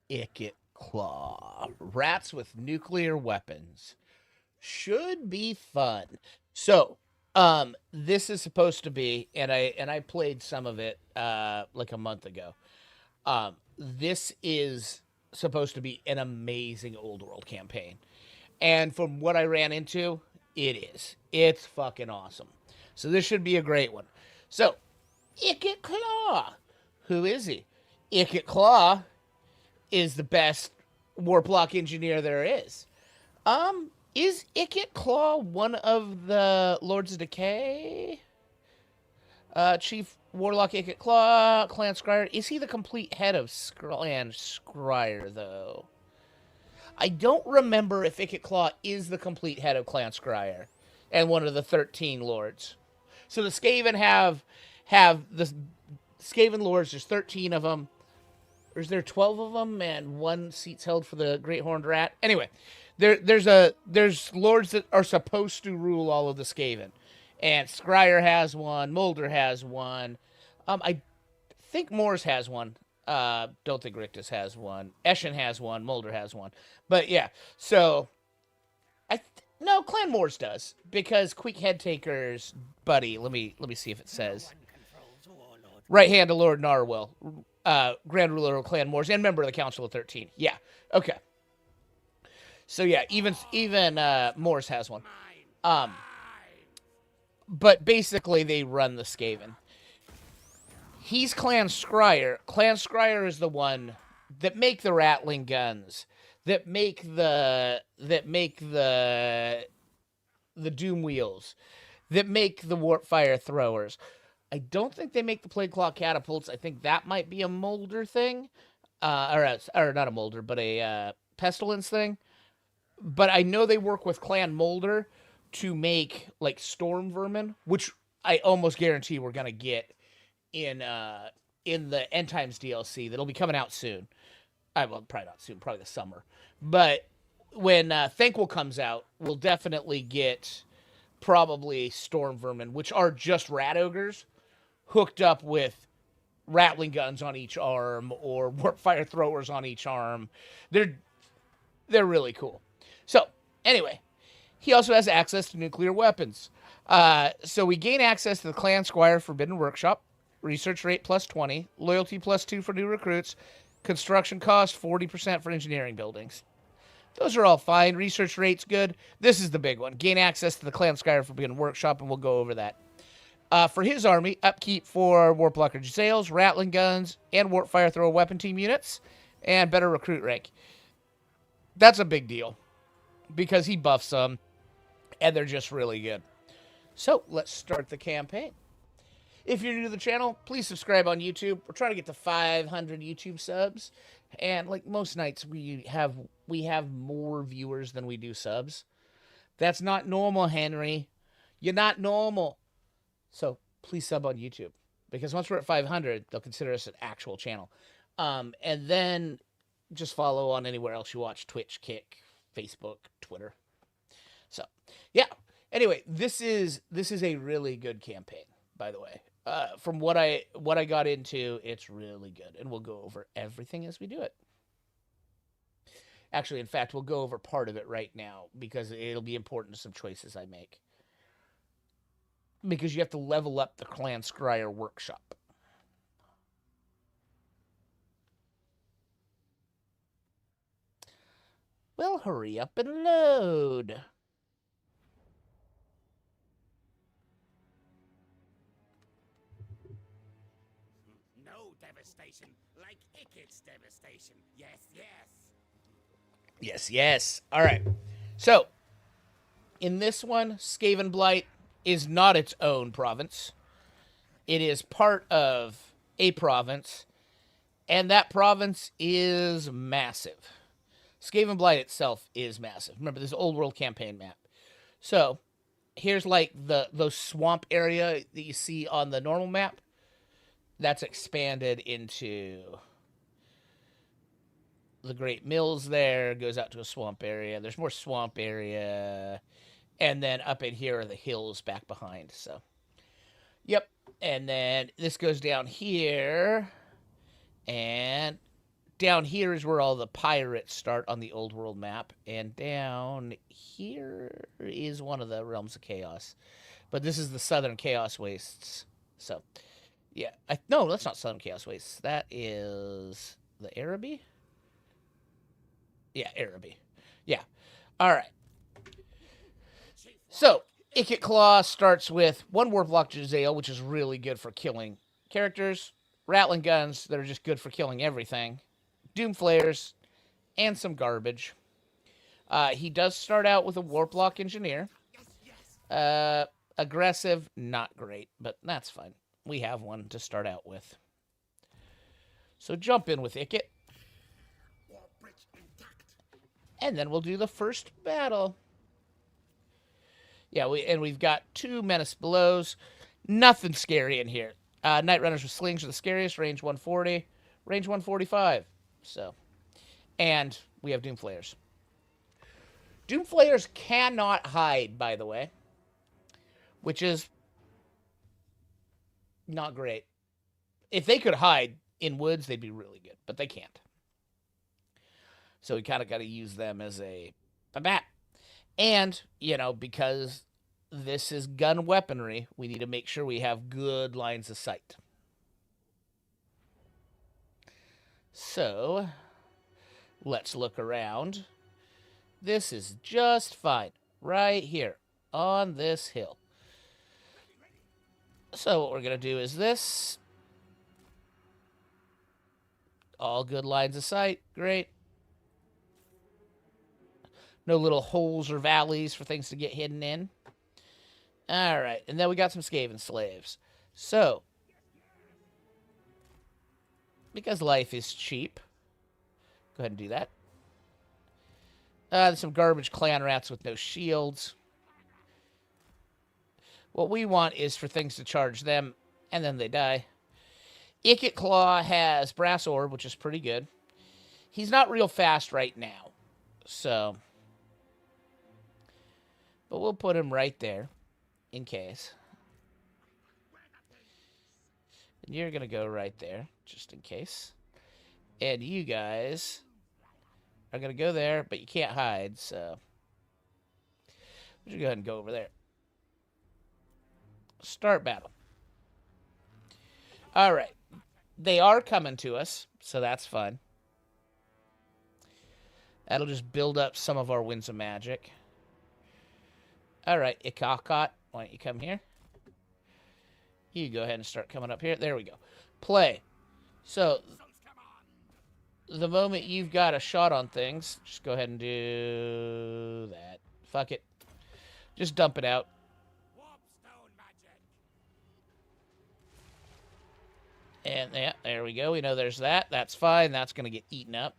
Ikit Claw. Rats with nuclear weapons. Should be fun. So, this is supposed to be, and I played some of it like a month ago. This is supposed to be an amazing old world campaign. And from what I ran into, it is. It's fucking awesome. So this should be a great one. So, Ikit Claw. Who is he? Ikit Claw is the best warp block engineer there is. Is Ikit Claw one of the Lords of Decay? Chief Warlock Ikit Claw, Clan Scryer. Is he the complete head of Clan Scryer, though? I don't remember if Ikit Claw is the complete head of Clan Scryer and one of the 13 lords. So the Skaven have the Skaven lords. There's 13 of them. Or is there 12 of them and one seat's held for the Great Horned Rat? Anyway, there's lords that are supposed to rule all of the Skaven. And Scryer has one, Mulder has one. I think Moors has one. Don't think Rictus has one. Eshin has one. Mulder has one. But yeah, so no, Clan Moors does because Quick Headtaker's buddy. Let me see if it says right hand of Lord Narwhal, Grand Ruler of Clan Moors and member of the Council of 13. Yeah, okay. So yeah, even Moors has one. But basically they run the Skaven. He's Clan Scryer. Clan Scryer is the one that make the Rattling guns, that make the Doom Wheels, that make the Warp Fire throwers. I don't think they make the Plague Claw catapults. I think that might be a Molder thing, or not a Molder, but a Pestilence thing. But I know they work with Clan Molder to make like Storm Vermin, which I almost guarantee we're gonna get in the End Times DLC that'll be coming out soon. Well, probably not soon, probably this summer. But when Thankful comes out, we'll definitely get probably Storm Vermin, which are just rat ogres hooked up with rattling guns on each arm or warp fire throwers on each arm. They're really cool. So anyway, he also has access to nuclear weapons. So we gain access to the Clan Squire Forbidden Workshop. Research rate plus 20. Loyalty plus 2 for new recruits. Construction cost 40% for engineering buildings. Those are all fine. Research rate's good. This is the big one. Gain access to the Clan Squire Forbidden Workshop, and we'll go over that. For his army, upkeep for Warp Blocker Sails, Rattling Guns, and Warp Fire Thrower Weapon Team units, and better recruit rank. That's a big deal, because he buffs them, and they're just really good. So, let's start the campaign. If you're new to the channel, please subscribe on YouTube. We're trying to get to 500 YouTube subs, and like most nights, we have more viewers than we do subs. That's not normal, Henry. You're not normal. So please sub on YouTube, because once we're at 500, they'll consider us an actual channel. And then just follow on anywhere else you watch: Twitch, Kick, Facebook, Twitter. So yeah. Anyway, this is a really good campaign, by the way. From what I got into, it's really good, and we'll go over everything as we do it. Actually, in fact, we'll go over part of it right now, because it'll be important to some choices I make. Because you have to level up the Clan Squire Workshop. Well, hurry up and load. No devastation like Ikit's devastation. Yes, yes. Yes, yes. All right. So, in this one, Skaven Blight is not its own province. It is part of a province, and that province is massive. Skaven Blight itself is massive. Remember, this is old world campaign map. So, here's like those swamp area that you see on the normal map. That's expanded into the Great Mills there. Goes out to a swamp area. There's more swamp area. And then up in here are the hills back behind. So, yep. And then this goes down here. And down here is where all the pirates start on the old world map. And down here is one of the Realms of Chaos. But this is the Southern Chaos Wastes. So, yeah. No, that's not Southern Chaos Wastes. That is the Araby? Yeah, Araby. Yeah. All right. So, Ikit Claw starts with 1 Warplock Jezzail, which is really good for killing characters. Rattling Guns that are just good for killing everything. Doom Flares, and some garbage. He does start out with a Warplock Engineer. Aggressive, not great, but that's fine. We have one to start out with. So jump in with Ikit. And then we'll do the first battle. Yeah, we've got 2 Menace Belows. Nothing scary in here. Night Runners with Slings are the scariest. Range 140. Range 145. So, and we have Doom Flayers. Doom Flayers cannot hide, by the way. Which is not great. If they could hide in woods, they'd be really good. But they can't. So we kind of got to use them as a bat. And, you know, because this is gun weaponry, we need to make sure we have good lines of sight. So, let's look around. This is just fine. Right here, on this hill. So what we're going to do is this. All good lines of sight. Great. No little holes or valleys for things to get hidden in. All right. And then we got some Skaven slaves. So, because life is cheap, go ahead and do that. There's some garbage clan rats with no shields. What we want is for things to charge them, and then they die. Ikit Claw has Brass Orb, which is pretty good. He's not real fast right now, so... But we'll put him right there, in case. You're going to go right there, just in case. And you guys are going to go there, but you can't hide, so... We'll just go ahead and go over there. Start battle. Alright. They are coming to us, so that's fun. That'll just build up some of our winds of magic. Alright, Ikit, why don't you come here? You go ahead and start coming up here. There we go. Play. So, the moment you've got a shot on things, just go ahead and do that. Fuck it. Just dump it out. And yeah, there we go. We know there's that. That's fine. That's going to get eaten up.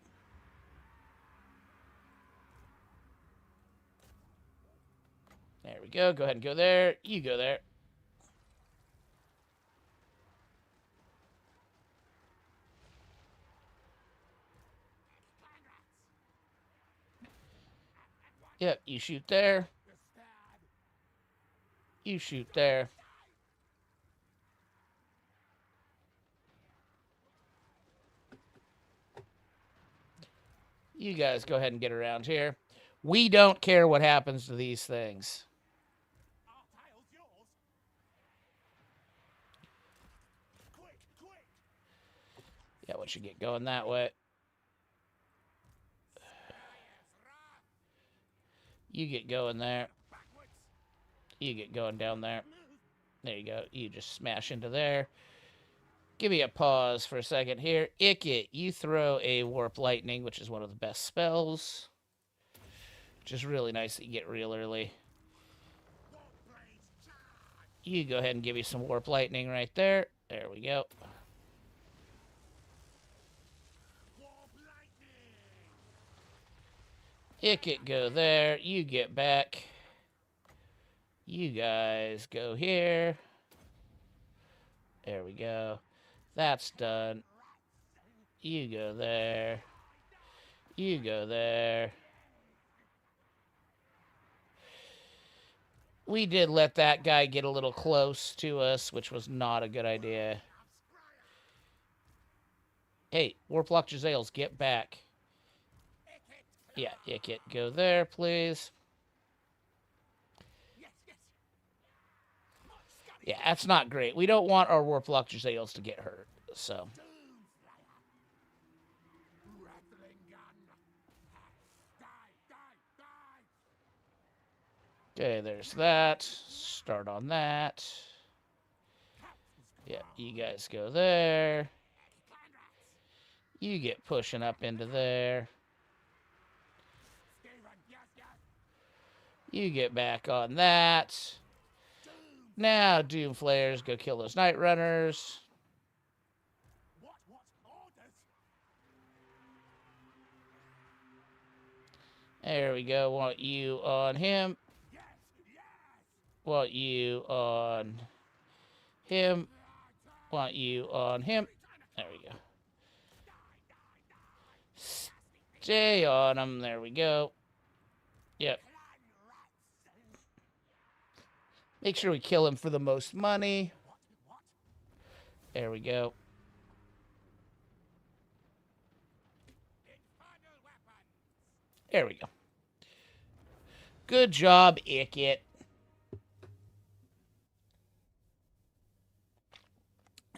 There we go. Go ahead and go there. You go there. Yep, you shoot there. You shoot there. You guys go ahead and get around here. We don't care what happens to these things. Yeah, once you get going that way. You get going there. You get going down there. There you go. You just smash into there. Give me a pause for a second here. Ikit, you throw a Warp Lightning, which is one of the best spells. Which is really nice that you get real early. You go ahead and give me some Warp Lightning right there. There we go. Ikit, go there. You get back. You guys go here. There we go. That's done. You go there. You go there. We did let that guy get a little close to us, which was not a good idea. Hey, Warplock Jazales, get back. Yeah, Ikit, go there, please. Yeah, that's not great. We don't want our Warplock Jazales to get hurt, so... Okay, there's that. Start on that. Yeah, you guys go there. You get pushing up into there. You get back on that. Now, Doom Flayers, go kill those Night Runners. There we go. Want you on him. Want you on him. Want you on him. There we go. Stay on him. There we go. Yep. Make sure we kill him for the most money. There we go. There we go. Good job, Ikit.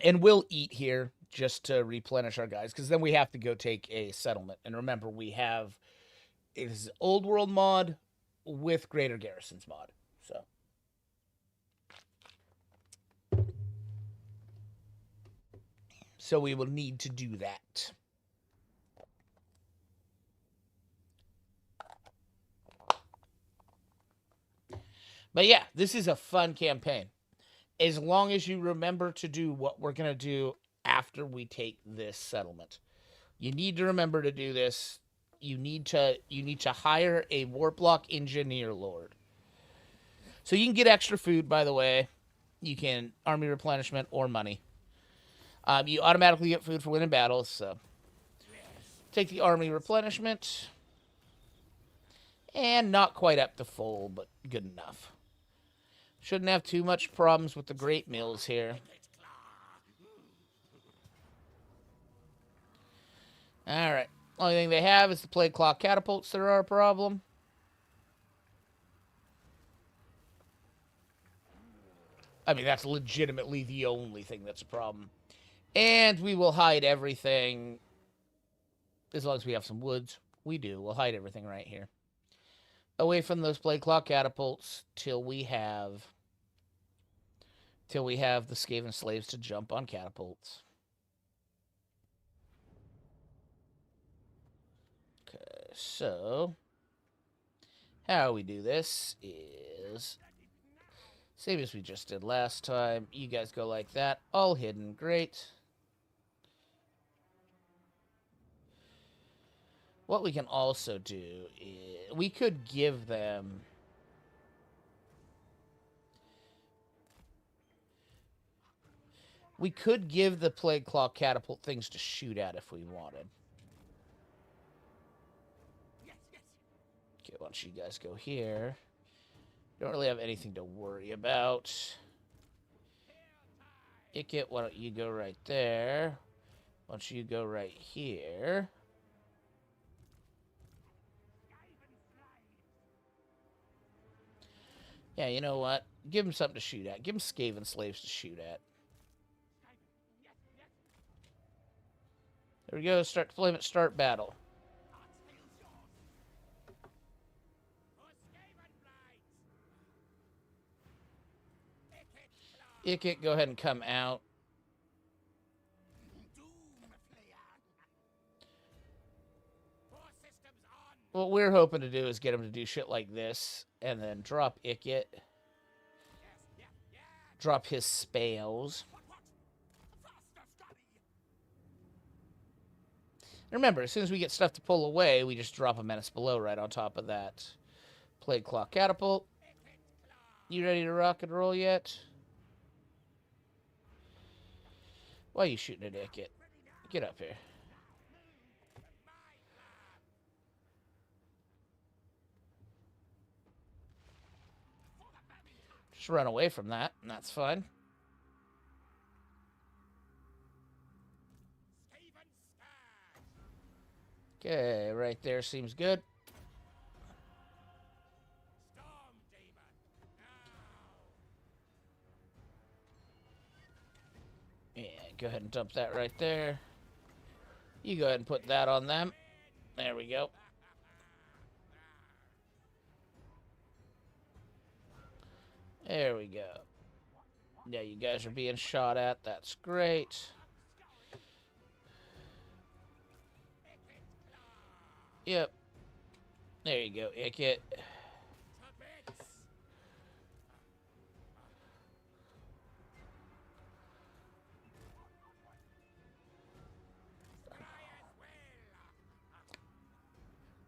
And we'll eat here just to replenish our guys, because then we have to go take a settlement. And remember, we have is Old World mod with Greater Garrisons mod. So we will need to do that. But yeah, this is a fun campaign. As long as you remember to do what we're going to do after we take this settlement. You need to remember to do this. You need to hire a Warplock Engineer Lord. So you can get extra food, by the way. You can army replenishment or money. You automatically get food for winning battles, so take the army replenishment. And not quite up to full, but good enough. Shouldn't have too much problems with the great mills here. Alright. Only thing they have is the plague claw catapults that are a problem. I mean, that's legitimately the only thing that's a problem. And we will hide everything as long as we have some woods. We do. We'll hide everything right here. Away from those plague claw catapults till we have the Skaven slaves to jump on catapults. Okay, so how we do this is same as we just did last time. You guys go like that, all hidden. Great. What we can also do is we could give them the plague claw catapult things to shoot at if we wanted. Okay, why don't you guys go here? Don't really have anything to worry about. Ikit, why don't you go right there? Why don't you go right here? Yeah, you know what? Give him something to shoot at. Give him Skaven slaves to shoot at. There we go. Start deployment. Start battle. Ikit, go ahead and come out. What we're hoping to do is get him to do shit like this, and then drop Ikit. Drop his spells. Remember, as soon as we get stuff to pull away, we just drop a menace below right on top of that plague claw catapult. You ready to rock and roll yet? Why are you shooting at Ikit? Get up here. Just run away from that, and that's fine. Okay, right there seems good. Yeah, go ahead and dump that right there. You go ahead and put that on them. There we go. There we go. Yeah, you guys are being shot at. That's great. Yep. There you go, Ikit.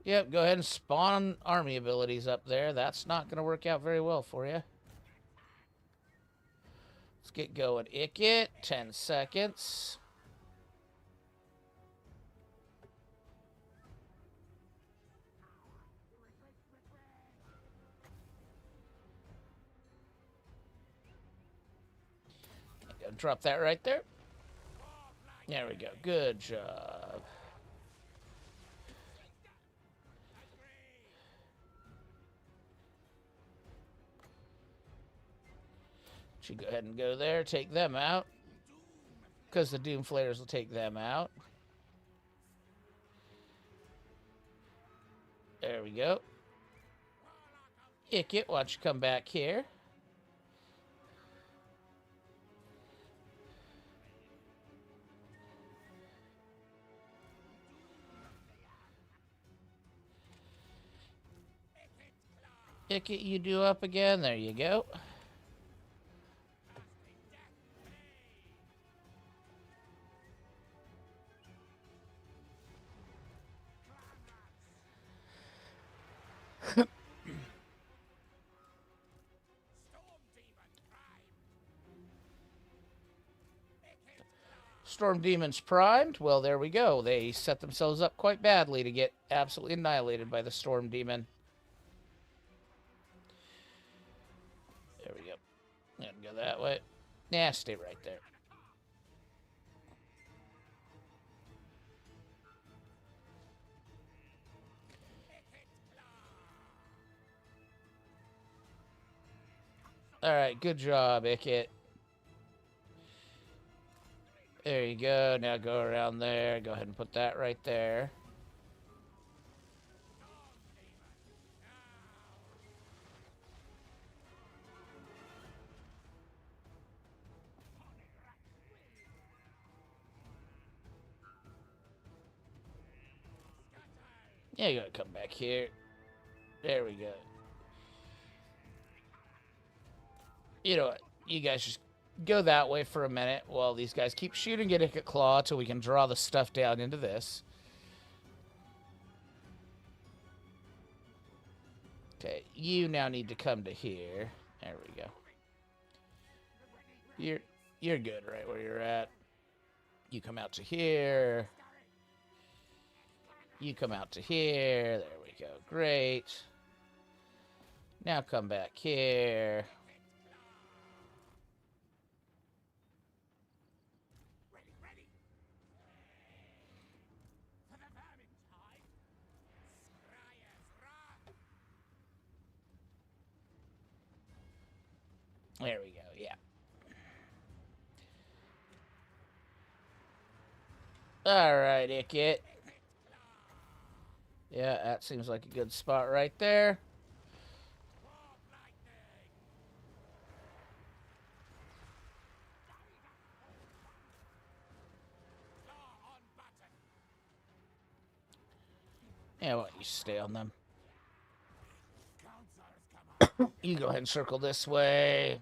Yep, go ahead and spawn army abilities up there. That's not going to work out very well for you. Let's get going. Ikit, 10 seconds. Drop that right there. There we go. Good job. Should go ahead and go there. Take them out. Because the Doom Flayers will take them out. There we go. Ikit, why don't you come back here? Ikit, you do up again. There you go. Storm Demons primed. Well, there we go. They set themselves up quite badly to get absolutely annihilated by the Storm Demon. There we go. And go that way. Nah, stay right there. Alright, good job, Ikit. There you go. Now go around there. Go ahead and put that right there. Yeah, you gotta come back here. There we go. You know what? You guys just go that way for a minute while these guys keep shooting at Ikit Claw till we can draw the stuff down into this. Okay, you now need to come to here. There we go. You're good right where you're at. You come out to here. You come out to here. There we go. Great. Now come back here. There we go, yeah. Alright, Ikit. Yeah, that seems like a good spot right there. Yeah, why don't you stay on them? You go ahead and circle this way.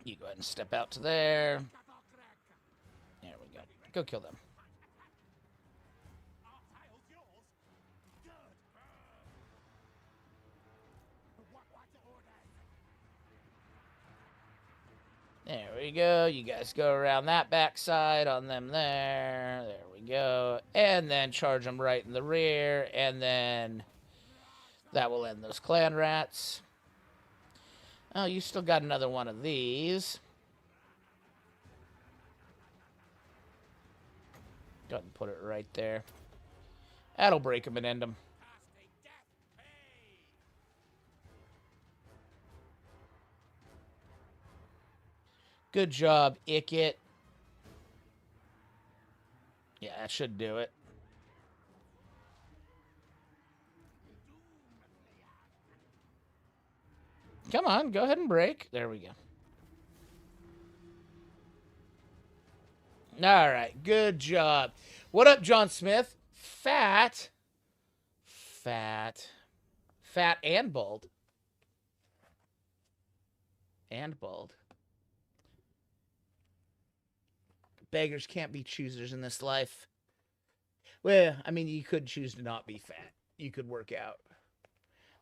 You go ahead and step out to there. There we go. Go kill them. There we go. You guys go around that backside on them there. There we go. And then charge them right in the rear. And then that will end those clan rats. Oh, you still got another one of these. Go ahead and put it right there. That'll break them and end them. Good job, Ikit. Yeah, that should do it. Come on, go ahead and break. There we go. All right, good job. What up, John Smith? Fat and bald. And bald. Beggars can't be choosers in this life. Well, I mean, you could choose to not be fat. You could work out,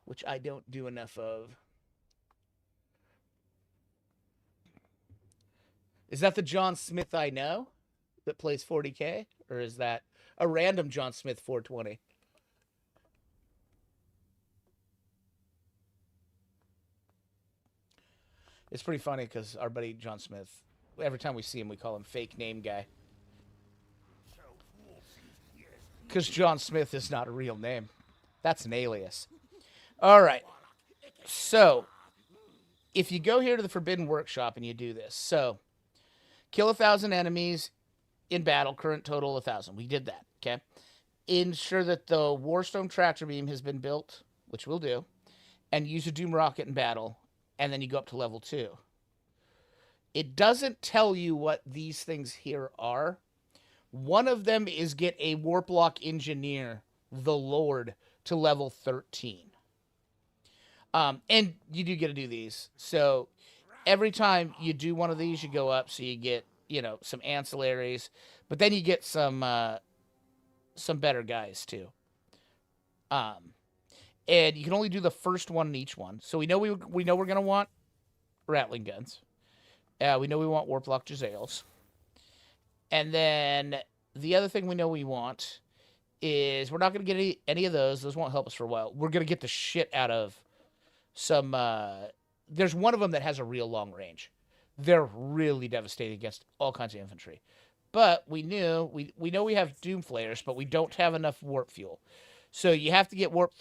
which I don't do enough of. Is that the John Smith I know that plays 40K? Or is that a random John Smith 420? It's pretty funny because our buddy John Smith, every time we see him, we call him fake name guy. Because John Smith is not a real name. That's an alias. All right. So, if you go here to the Forbidden Workshop and you do this. So, kill 1,000 enemies in battle, current total 1,000. We did that, okay? Ensure that the Warstone tractor beam has been built, which we'll do, and use a Doom Rocket in battle, and then you go up to level 2. It doesn't tell you what these things here are. One of them is get a Warplock Engineer, the Lord, to level 13. And you do get to do these. So every time you do one of these, you go up, so you get, you know, some ancillaries, but then you get some better guys too. And you can only do the first one in each one. So we know we're gonna want Rattling guns. We know we want Warplock Jezzails. And then the other thing we know we want is we're not going to get any of those. Those won't help us for a while. We're going to get the shit out of some... there's one of them that has a real long range. They're really devastating against all kinds of infantry. But we know we have Doom Flayers, but we don't have enough warp fuel. So you have to get warp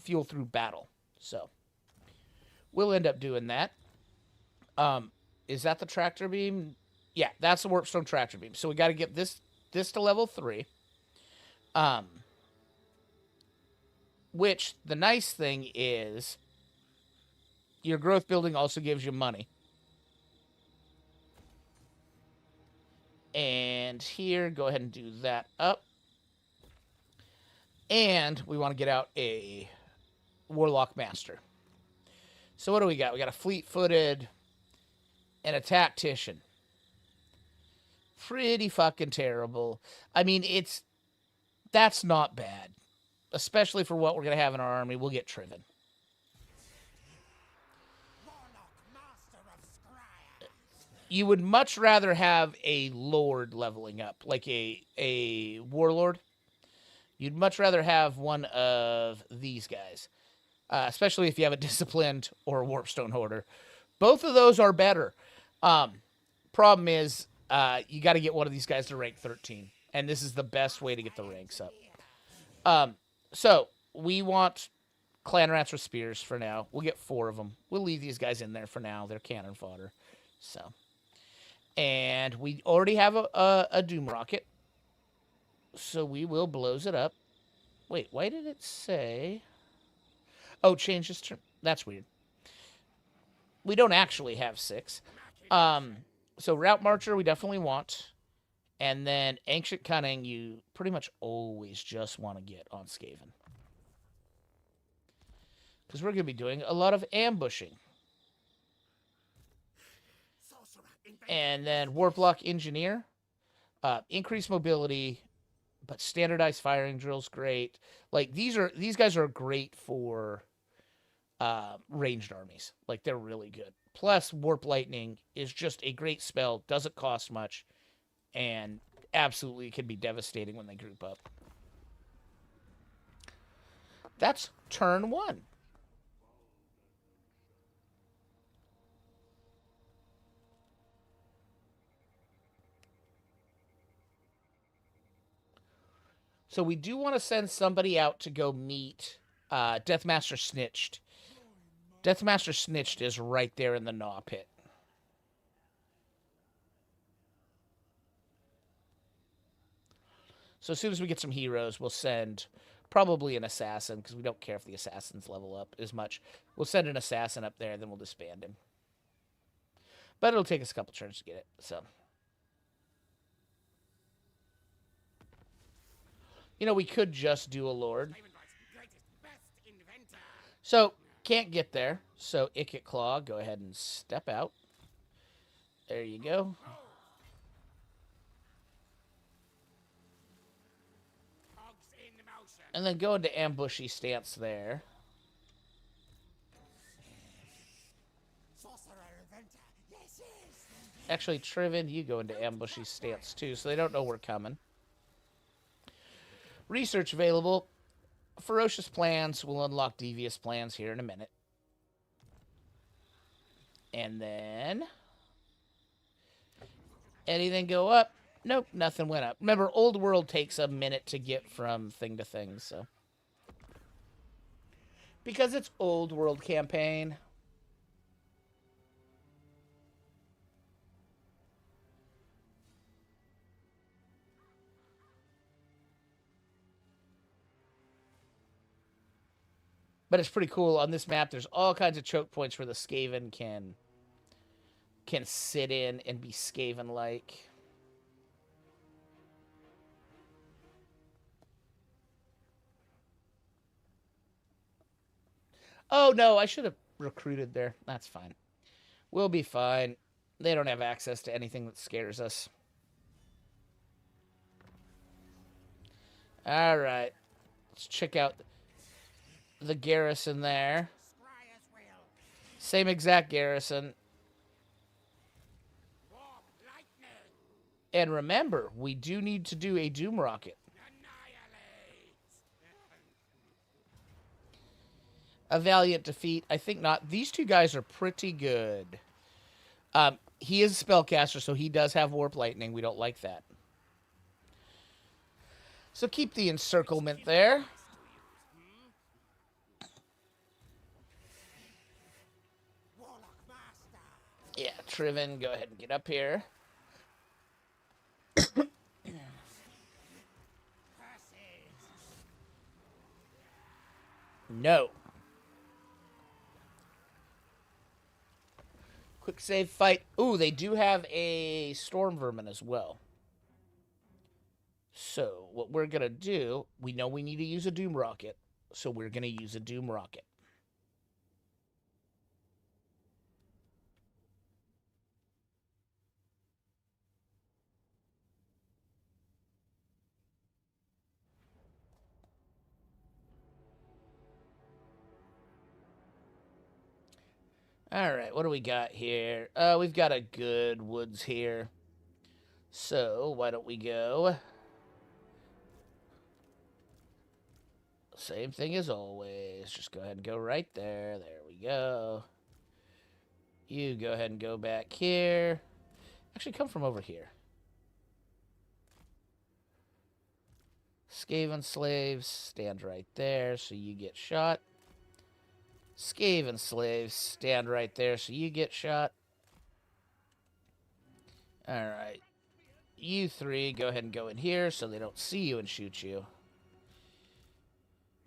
fuel through battle. So we'll end up doing that. Is that the tractor beam? Yeah, that's the warpstone tractor beam. So we got to get this to level 3. Um, which the nice thing is, your growth building also gives you money. And here, go ahead and do that up. And we want to get out a Warlock Master. So what do we got? We got a fleet-footed and a tactician. Pretty fucking terrible. I mean, that's not bad. Especially for what we're going to have in our army. We'll get Triven. You would much rather have a Lord leveling up, like a Warlord. You'd much rather have one of these guys, especially if you have a Disciplined or a Warpstone Hoarder. Both of those are better. Problem is, you got to get one of these guys to rank 13, and this is the best way to get the ranks up. So we want clan rats with spears for now. We'll get 4 of them. We'll leave these guys in there for now. They're cannon fodder. So, and we already have a Doom Rocket, so we will blows it up. Wait, why did it say? Oh, change this term. That's weird. We don't actually have 6. So Route Marcher we definitely want. And then Ancient Cunning you pretty much always just want to get on Skaven. Because we're going to be doing a lot of ambushing. And then Warplock Engineer. Increased mobility, but standardized firing drill's great. Like these guys are great for ranged armies. Like they're really good. Plus Warp Lightning is just a great spell, doesn't cost much, and absolutely can be devastating when they group up. That's turn 1. So we do want to send somebody out to go meet Deathmaster Snitched. Deathmaster Snitched is right there in the Gnaw Pit. So as soon as we get some heroes, we'll send probably an assassin, because we don't care if the assassins level up as much. We'll send an assassin up there, then we'll disband him. But it'll take us a couple turns to get it, so. You know, we could just do a Lord. So, can't get there. So, Ikit Claw, go ahead and step out. There you go. And then go into ambushy stance there. Actually, Triven, you go into ambushy stance too, so they don't know we're coming. Research available. Ferocious plans. We'll unlock devious plans here in a minute. And then anything go up? Nope, nothing went up. Remember, Old World takes a minute to get from thing to thing, so. Because it's Old World campaign. But it's pretty cool. On this map, there's all kinds of choke points where the Skaven can sit in and be Skaven-like. Oh, no, I should have recruited there. That's fine. We'll be fine. They don't have access to anything that scares us. All right. Let's check out the garrison there. Same exact garrison. And remember, we do need to do a Doom Rocket. A valiant defeat. I think not. These two guys are pretty good. He is a spellcaster, so he does have Warp Lightning. We don't like that. So keep the encirclement there. Yeah. Triven, go ahead and get up here. No. Quick save fight. Ooh, they do have a storm vermin as well. So what we're going to do, we know we need to use a doom rocket. So we're going to use a doom rocket. All right, what do we got here? We've got a good woods here. So why don't we go? Same thing as always. Just go ahead and go right there. There we go. You go ahead and go back here. Actually, come from over here. Skaven slaves, stand right there so you get shot. Skaven slaves, stand right there so you get shot. Alright. You three, go ahead and go in here so they don't see you and shoot you.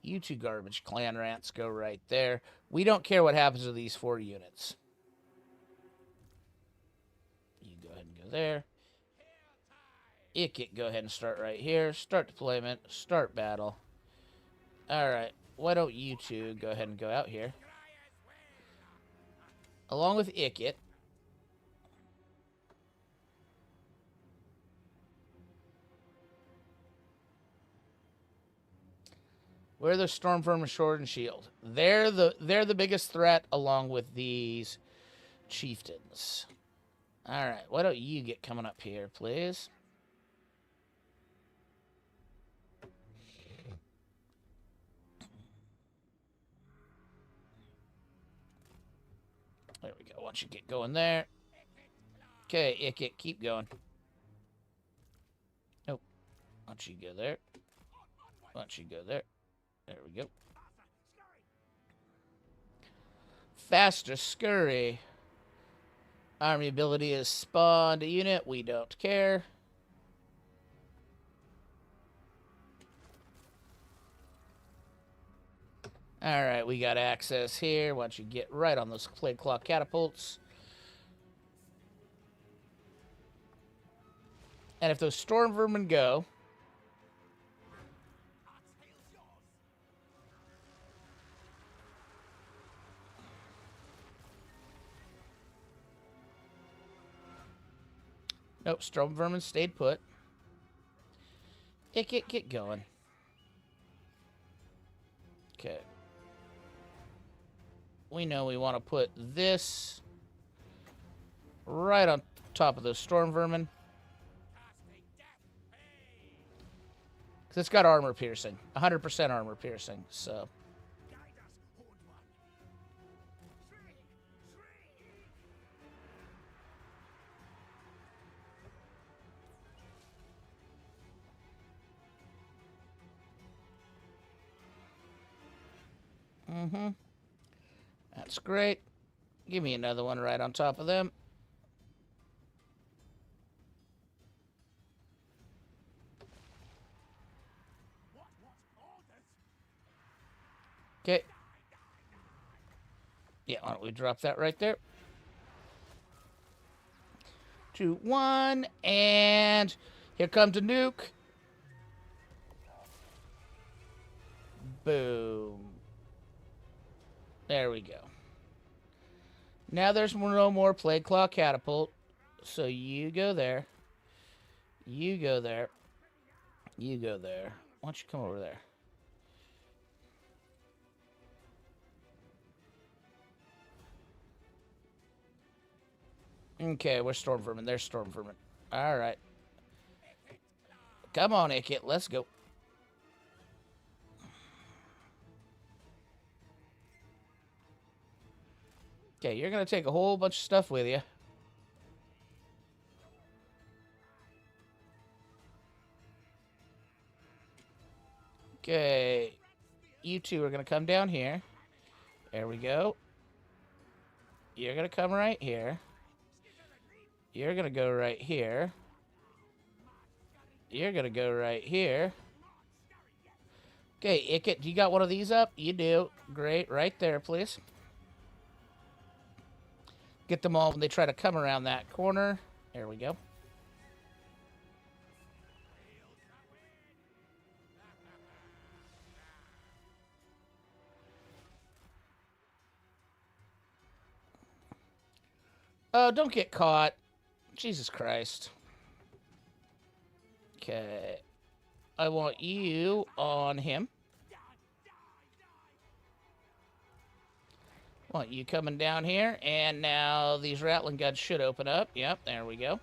You two garbage clan rats, go right there. We don't care what happens to these 4 units. You go ahead and go there. Ikit, go ahead and start right here. Start deployment. Start battle. Alright. Why don't you two go ahead and go out here? Along with Ikit. Where the storm vermin sword and shield? They're the biggest threat along with these chieftains. Alright, why don't you get coming up here, please? There we go. Once you get going there. Okay, Ikit, keep going. Nope. Once you go there. Once you go there. There we go. Faster scurry. Army ability is spawned a unit. We don't care. Alright, we got access here. Once you get right on those plague claw catapults. And if those storm vermin go... Nope, storm vermin stayed put. Ikit, get going. Okay. We know we want to put this right on top of those storm vermin. Because it's got armor piercing. 100% armor piercing, so... Mm-hmm. That's great. Give me another one right on top of them. Okay. Yeah, why don't we drop that right there? 2, 1, and here comes a nuke. Boom. There we go. Now there's no more Plague Claw Catapult. So you go there. You go there. You go there. Why don't you come over there? Okay, we're storm vermin. There's storm vermin. Alright. Come on, Ikit. Let's go. Okay, you're going to take a whole bunch of stuff with you. Okay. You two are going to come down here. There we go. You're going to come right here. You're going to go right here. You're going to go right here. Okay, Ikit, do you got one of these up? You do. Great. Right there, please. Get them all when they try to come around that corner. There we go. Oh, don't get caught. Jesus Christ. Okay. I want you on him. Want you coming down here. And now these rattling guns should open up. Yep, there we go.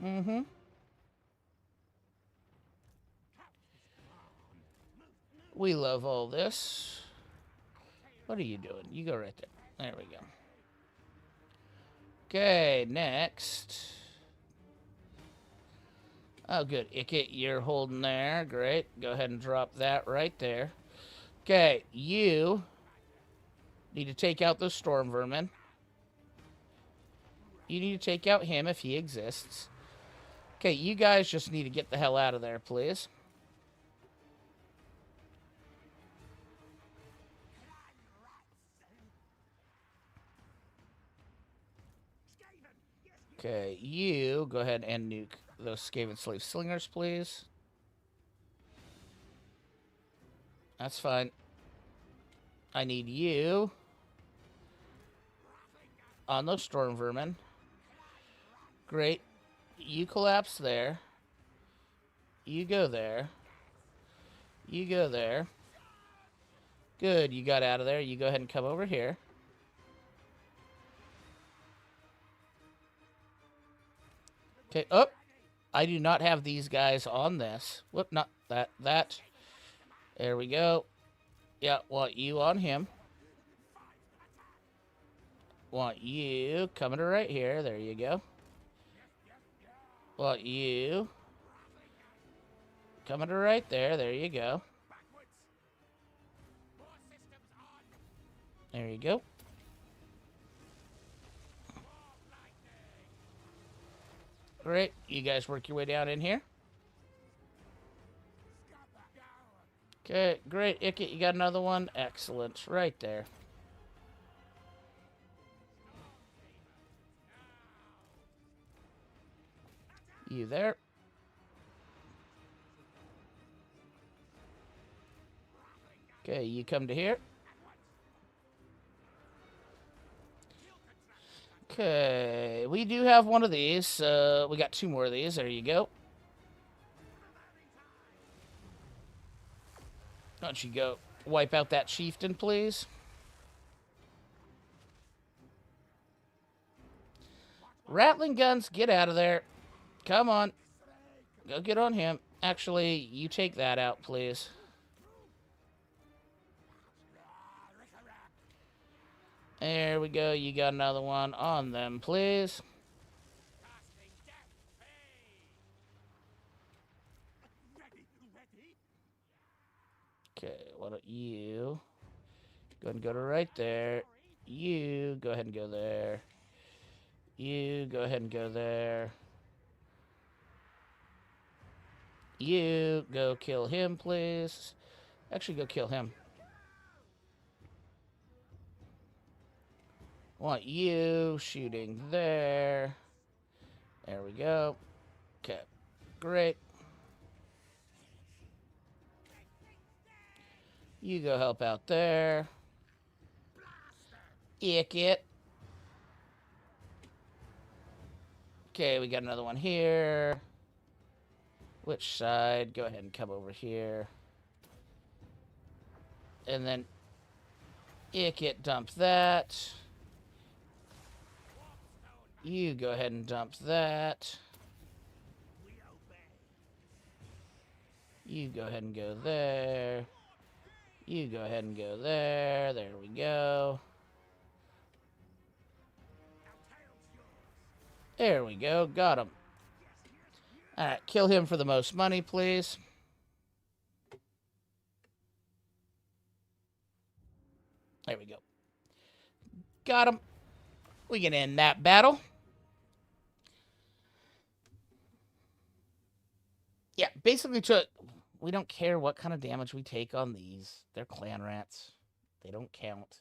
Mm-hmm. We love all this. What are you doing? You go right there. There we go. Okay, next. Oh, good. Ikit, you're holding there. Great. Go ahead and drop that right there. Okay, you need to take out those storm vermin. You need to take out him if he exists. Okay, you guys just need to get the hell out of there, please. Okay, you go ahead and nuke those Skaven slave slingers, please. That's fine. I need you on those storm vermin. Great. You collapse there. You go there. You go there. Good, you got out of there. You go ahead and come over here. Okay, oh, I do not have these guys on this. Whoop, not that, that. There we go. Yeah, want you on him. Want you coming to right here. There you go. Want you coming to right there. There you go. There you go. Great. You guys work your way down in here. Okay, great. Ikit, you got another one? Excellent. Right there. You there. Okay, you come to here. Okay, we do have one of these. We got two more of these. There you go. Why don't you go wipe out that chieftain, please? Rattling guns, get out of there. Come on. Go get on him. Actually, you take that out, please. There we go. You got another one on them, please. Okay, why don't you go ahead and go to right there. You go ahead and go there. You go ahead and go there. You go kill him, please. Actually, go kill him. Want you shooting there. There we go. Okay, great. You go help out there. Ikit. Okay, we got another one here. Which side? Go ahead and come over here. And then Ikit, dump that. You go ahead and dump that. You go ahead and go there. You go ahead and go there. There we go. There we go. Got him. Alright, kill him for the most money, please. There we go. Got him. We can end that battle. Yeah, basically, we don't care what kind of damage we take on these. They're clan rats. They don't count.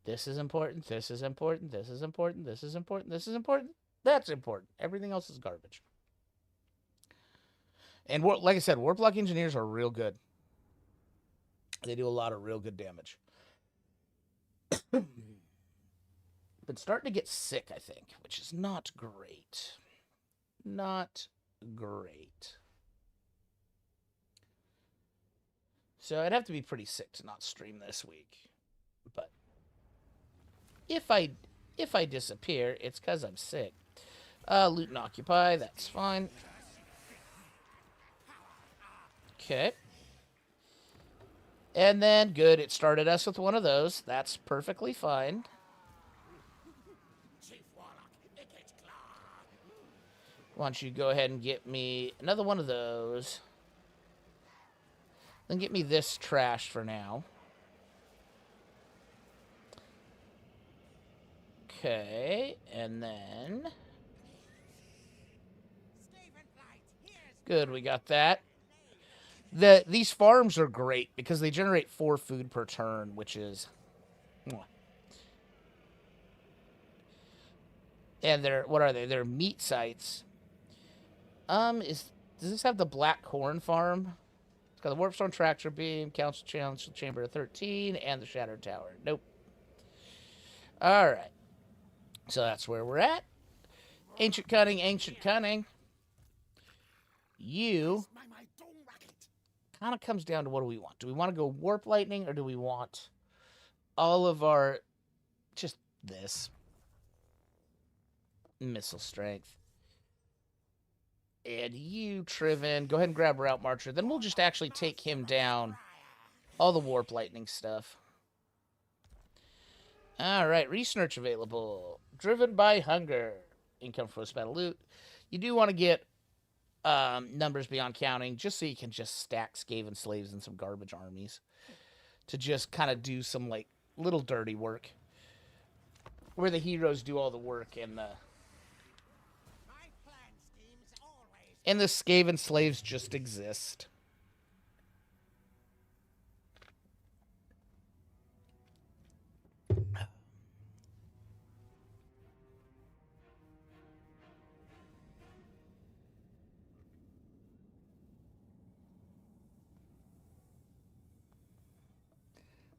This is important. This is important. This is important. This is important. This is important. That's important. Everything else is garbage. And like I said, Warplock Engineers are real good. They do a lot of real good damage. Been starting to get sick, I think, which is not great. Not great. So I'd have to be pretty sick to not stream this week. But if I disappear, it's because I'm sick. Loot and occupy, that's fine. Okay. And then, good, it started us with one of those. That's perfectly fine. Why don't you go ahead and get me another one of those. Then get me this trash for now. Okay, and then... Good, we got that. These farms are great because they generate 4 food per turn, which is... And they're... What are they? They're meat sites. Does this have the Black Corn Farm? It's got the Warpstone Tractor Beam, Council Chamber 13, and the Shattered Tower. Nope. Alright. So that's where we're at. Ancient Cunning, Ancient Cunning. You... kind of comes down to what do we want. Do we want to go Warp Lightning, or do we want all of our... just this? Missile Strength. And you, Triven, go ahead and grab Route Marcher. Then we'll just actually take him down. All the Warp Lightning stuff. Alright, Research available. Driven by Hunger. Income for battle loot. You do want to get numbers beyond counting, just so you can just stack Skaven slaves and some garbage armies. To just kind of do some, like, little dirty work. Where the heroes do all the work and the Skaven slaves just exist.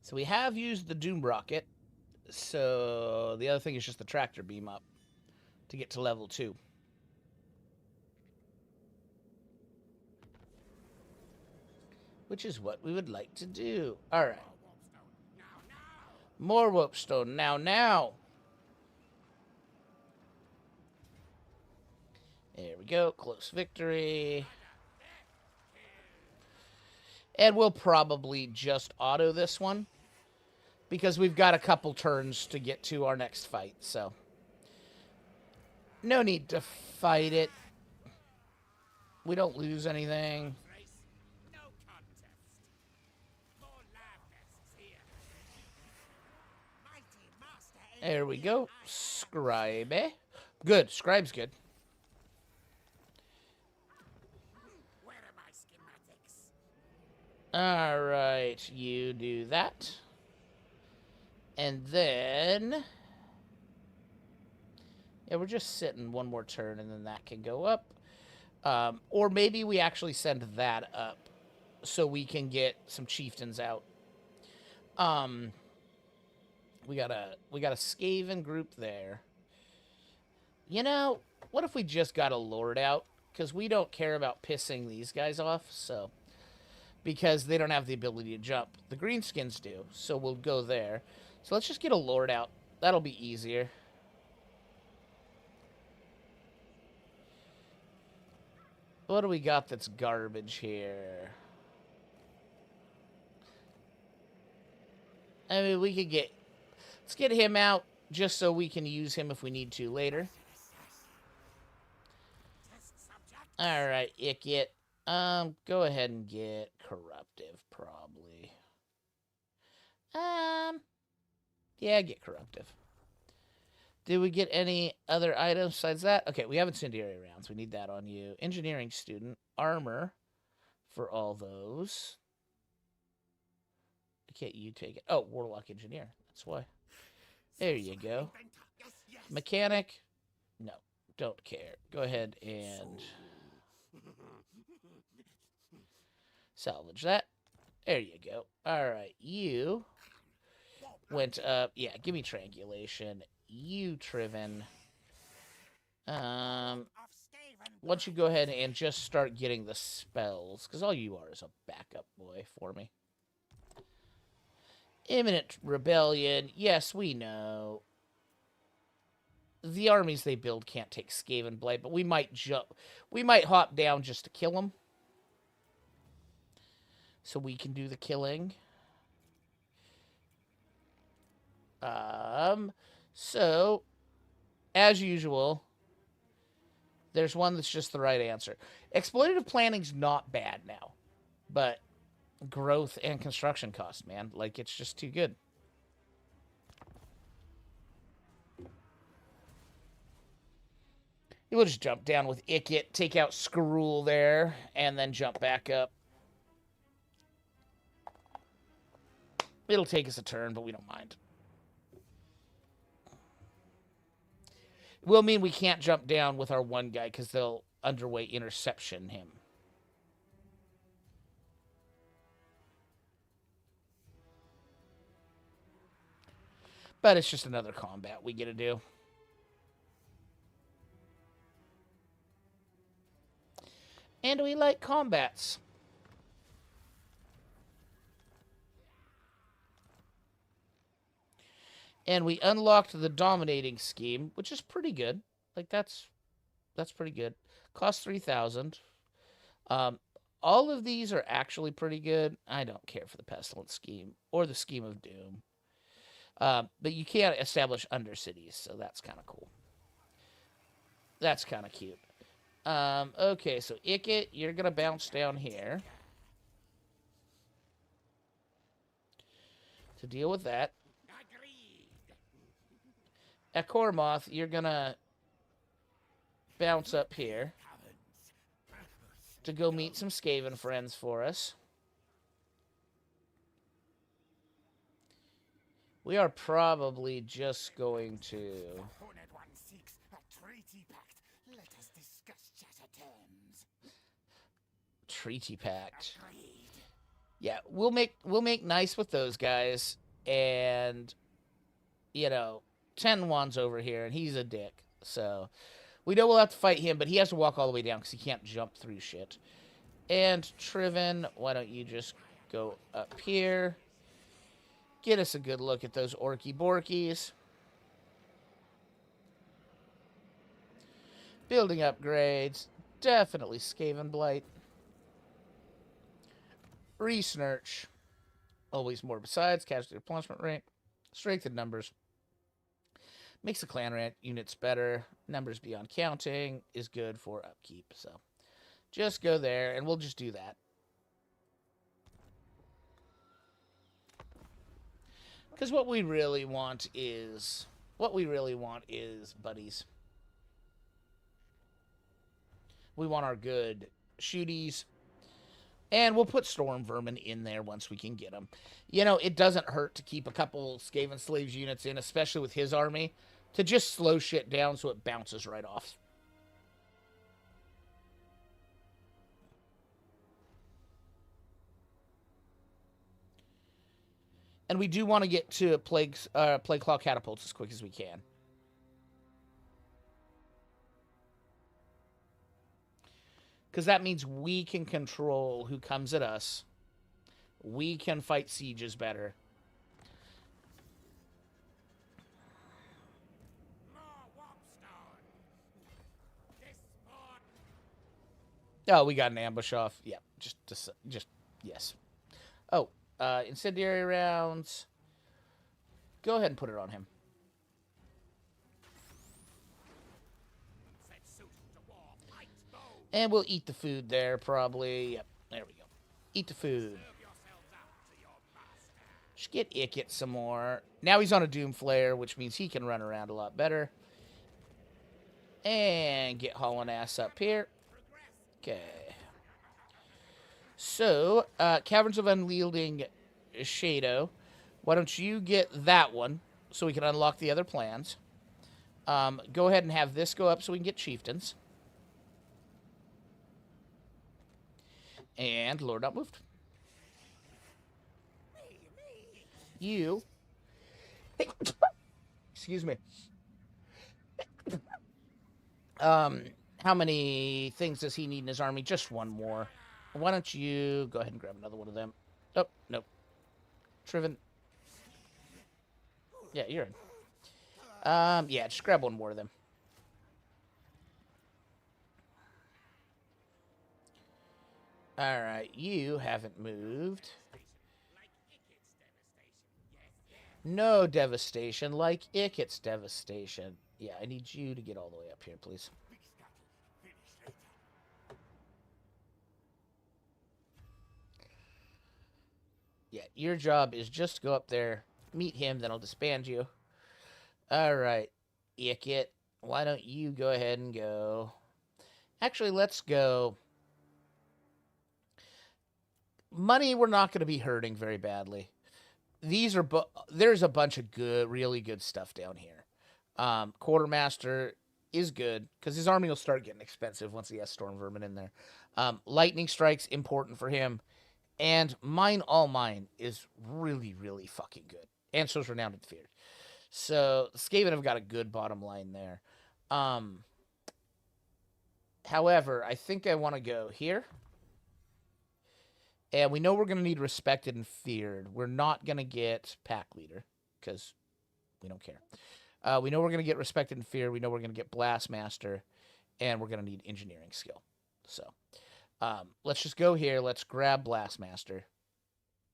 So we have used the Doom Rocket. So the other thing is just the Tractor Beam up to get to level 2. Which is what we would like to do. Alright. More Whoopstone. Now. There we go. Close victory. And we'll probably just auto this one. Because we've got a couple turns to get to our next fight, so. No need to fight it. We don't lose anything. There we go. Scribe. Good. Scribe's good. Alright, you do that. And then... yeah, we're just sitting one more turn, and then that can go up. Or maybe we actually send that up so we can get some chieftains out. We got a Skaven group there. You know, what if we just got a Lord out? Because we don't care about pissing these guys off, so... because they don't have the ability to jump. The Greenskins do, so we'll go there. So let's just get a Lord out. That'll be easier. What do we got that's garbage here? I mean, we could get... let's get him out just so we can use him if we need to later. Alright, Ikit. Go ahead and get Corruptive, probably. Yeah, get corruptive. Did we get any other items besides that? Okay, we have incendiary rounds. We need that on you. Engineering student. Armor for all those. Can't you take it? Oh, warlock engineer. That's why. There you go. Mechanic. No, don't care. Go ahead and salvage that. There you go. All right, you went up. Yeah, give me triangulation. You, Triven. Why don't you go ahead and just start getting the spells? Because all you are is a backup boy for me. Imminent rebellion. Yes, we know. The armies they build can't take Skaven Blade, but we might jump. We might hop down just to kill them. So we can do the killing. So, as usual, there's one that's just the right answer. Exploitative planning's not bad now, but growth and construction cost, man. Like, it's just too good. We'll just jump down with Ikit, take out Skrull there, and then jump back up. It'll take us a turn, but we don't mind. It will mean we can't jump down with our one guy because they'll underweight interception him. But it's just another combat we get to do. And we like combats. And we unlocked the dominating scheme, which is pretty good. Like, that's pretty good. Cost 3,000. All of these are actually pretty good. I don't care for the pestilence scheme or the scheme of doom. But you can't establish undercities, so that's kind of cool. That's kind of cute. Okay, so Ikit, you're going to bounce down here to deal with that. Akormoth, you're going to bounce up here to go meet some Skaven friends for us. We are probably just going to... Treaty pact. Yeah, we'll make nice with those guys, and you know, Tenwan's over here, and he's a dick. So we know we'll have to fight him, but he has to walk all the way down because he can't jump through shit. And Triven, why don't you just go up here? Get us a good look at those orky borkies. Building upgrades. Definitely Skaven Blight. Resnurch. Always more besides. Casualty replenishment rate. Strength in numbers. Makes the clan rant units better. Numbers beyond counting is good for upkeep. So just go there and we'll just do that. Because what we really want is buddies. We want our good shooties. And we'll put Storm Vermin in there once we can get them. You know, it doesn't hurt to keep a couple Skaven Slaves units in, especially with his army, to just slow shit down so it bounces right off. And we do want to get to Plague Claw Catapults as quick as we can. Because that means we can control who comes at us. We can fight sieges better. Oh, we got an ambush off. Yeah, just yes. Oh, incendiary rounds. Go ahead and put it on him. And we'll eat the food there, probably. Yep, there we go. Eat the food. Just get Ikit some more. Now he's on a Doom Flare, which means he can run around a lot better. And get hauling ass up here. Okay. So, Caverns of Unyielding Shadow. Why don't you get that one so we can unlock the other plans? Go ahead and have this go up so we can get chieftains. And Lord Not Moved. You. Excuse me. How many things does he need in his army? Just one more. Why don't you go ahead and grab another one of them? Oh, nope. Triven. Yeah, you're in. Yeah, just grab one more of them. Alright, you haven't moved. No devastation like Ikit's devastation. Yeah, I need you to get all the way up here, please. Yeah, your job is just to go up there, meet him, then I'll disband you. Alright, Ikit, why don't you go ahead and go... Actually, let's go... Money we're not going to be hurting very badly. These are... There's a bunch of good, really good stuff down here. Quartermaster is good, because his army will start getting expensive once he has Storm Vermin in there. Lightning Strike's important for him. And Mine All Mine is really, really fucking good. And so's Renowned and Feared. So, Skaven have got a good bottom line there. However, I think I want to go here. And we know we're going to need Respected and Feared. We're not going to get Pack Leader, because we don't care. We know we're going to get Respected and Feared. We know we're going to get Blastmaster. And we're going to need Engineering Skill. So, let's just go here. Let's grab Blastmaster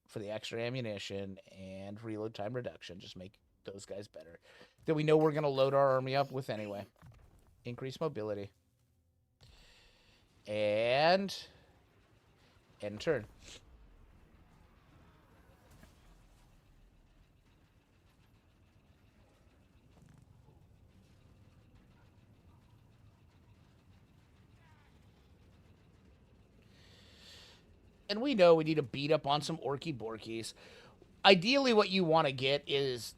for the extra ammunition and reload time reduction. Just make those guys better. That we know we're going to load our army up with anyway. Increase mobility. And end turn. And we know we need to beat up on some Orky Borkies. Ideally, what you want to get is...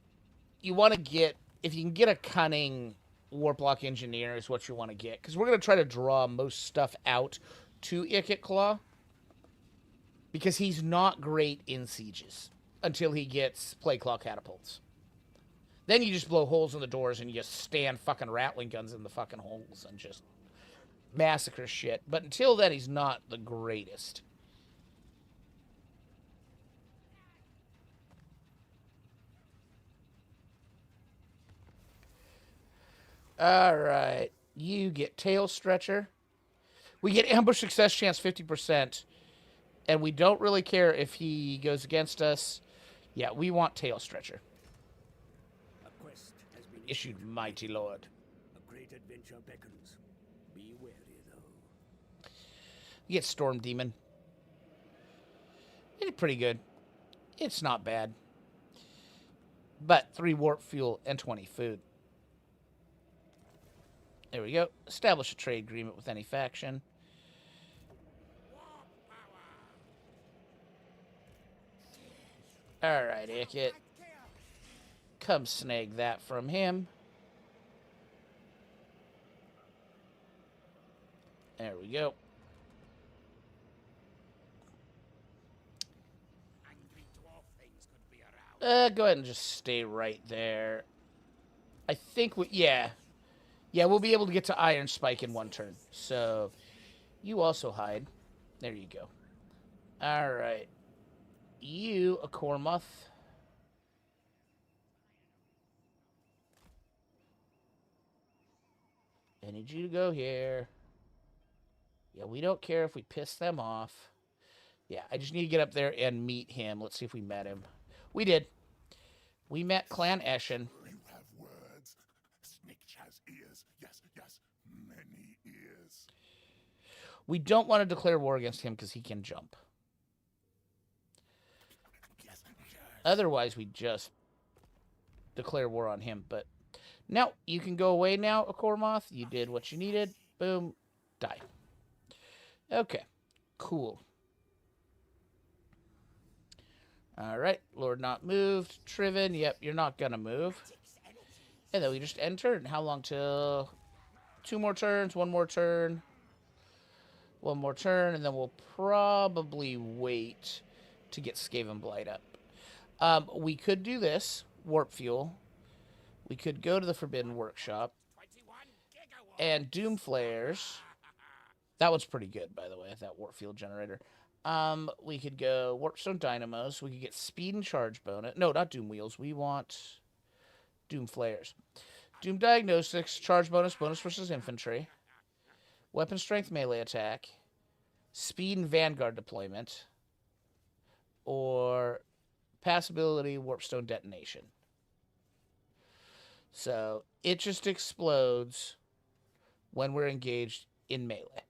You want to get... If you can get a Cunning Warplock Engineer is what you want to get. Because we're going to try to draw most stuff out to Ikit Claw. Because he's not great in sieges. Until he gets Plague Claw Catapults. Then you just blow holes in the doors and you just stand fucking Rattling Guns in the fucking holes. And just massacre shit. But until then, he's not the greatest. Alright. You get Tail Stretcher. We get Ambush Success Chance 50%. And we don't really care if he goes against us. Yeah, we want Tail Stretcher. A quest has been Issued Mighty Lord. A great adventure beckons. Be wary, though. You get Storm Demon. It's pretty good. It's not bad. But 3 warp fuel and 20 food. There we go. Establish a trade agreement with any faction. Alright, Ikit. Come snag that from him. There we go. Go ahead and just stay right there. I think we... Yeah. Yeah, we'll be able to get to Iron Spike in 1 turn. So, you also hide. There you go. Alright. You, a Kormuth. I need you to go here. Yeah, we don't care if we piss them off. Yeah, I just need to get up there and meet him. Let's see if we met him. We did. We met Clan Eshin. You have words. Snake has ears. Yes, yes, many ears. We don't want to declare war against him because he can jump. Yes, yes. Otherwise, we just declare war on him. But now you can go away now, Akormoth. You did what you needed. Boom. Die. Okay. Cool. All right. Lord not moved. Triven. Yep, you're not going to move. And then we just end turn. How long till... 2 more turns, 1 more turn, 1 more turn, and then we'll probably wait to get Skaven Blight up. We could do this, Warp Fuel. We could go to the Forbidden Workshop. And Doom Flares. That one's pretty good, by the way, that Warp Fuel generator. We could go Warpstone Dynamos. We could get Speed and Charge bonus. No, not Doom Wheels. We want Doom Flares. Doom Diagnostics, charge bonus, bonus versus infantry. Weapon strength, melee attack. Speed and Vanguard deployment. Or pass ability, Warpstone detonation. So it just explodes when we're engaged in melee.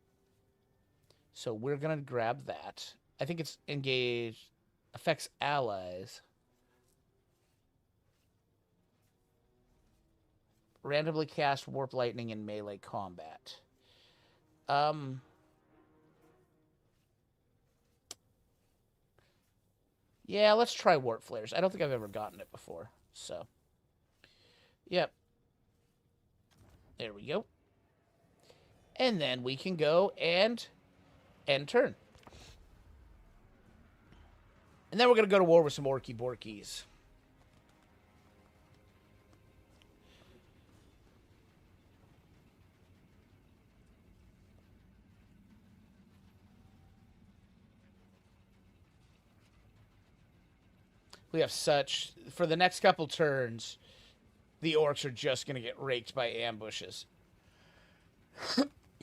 So we're going to grab that. I think it's engaged, affects allies. Randomly cast Warp Lightning in melee combat. Yeah, let's try Warp Flares. I don't think I've ever gotten it before. So, yep. There we go. And then we can go and end turn. And then we're going to go to war with some Orky Borkies. We have such... For the next couple turns, the orcs are just going to get raked by ambushes.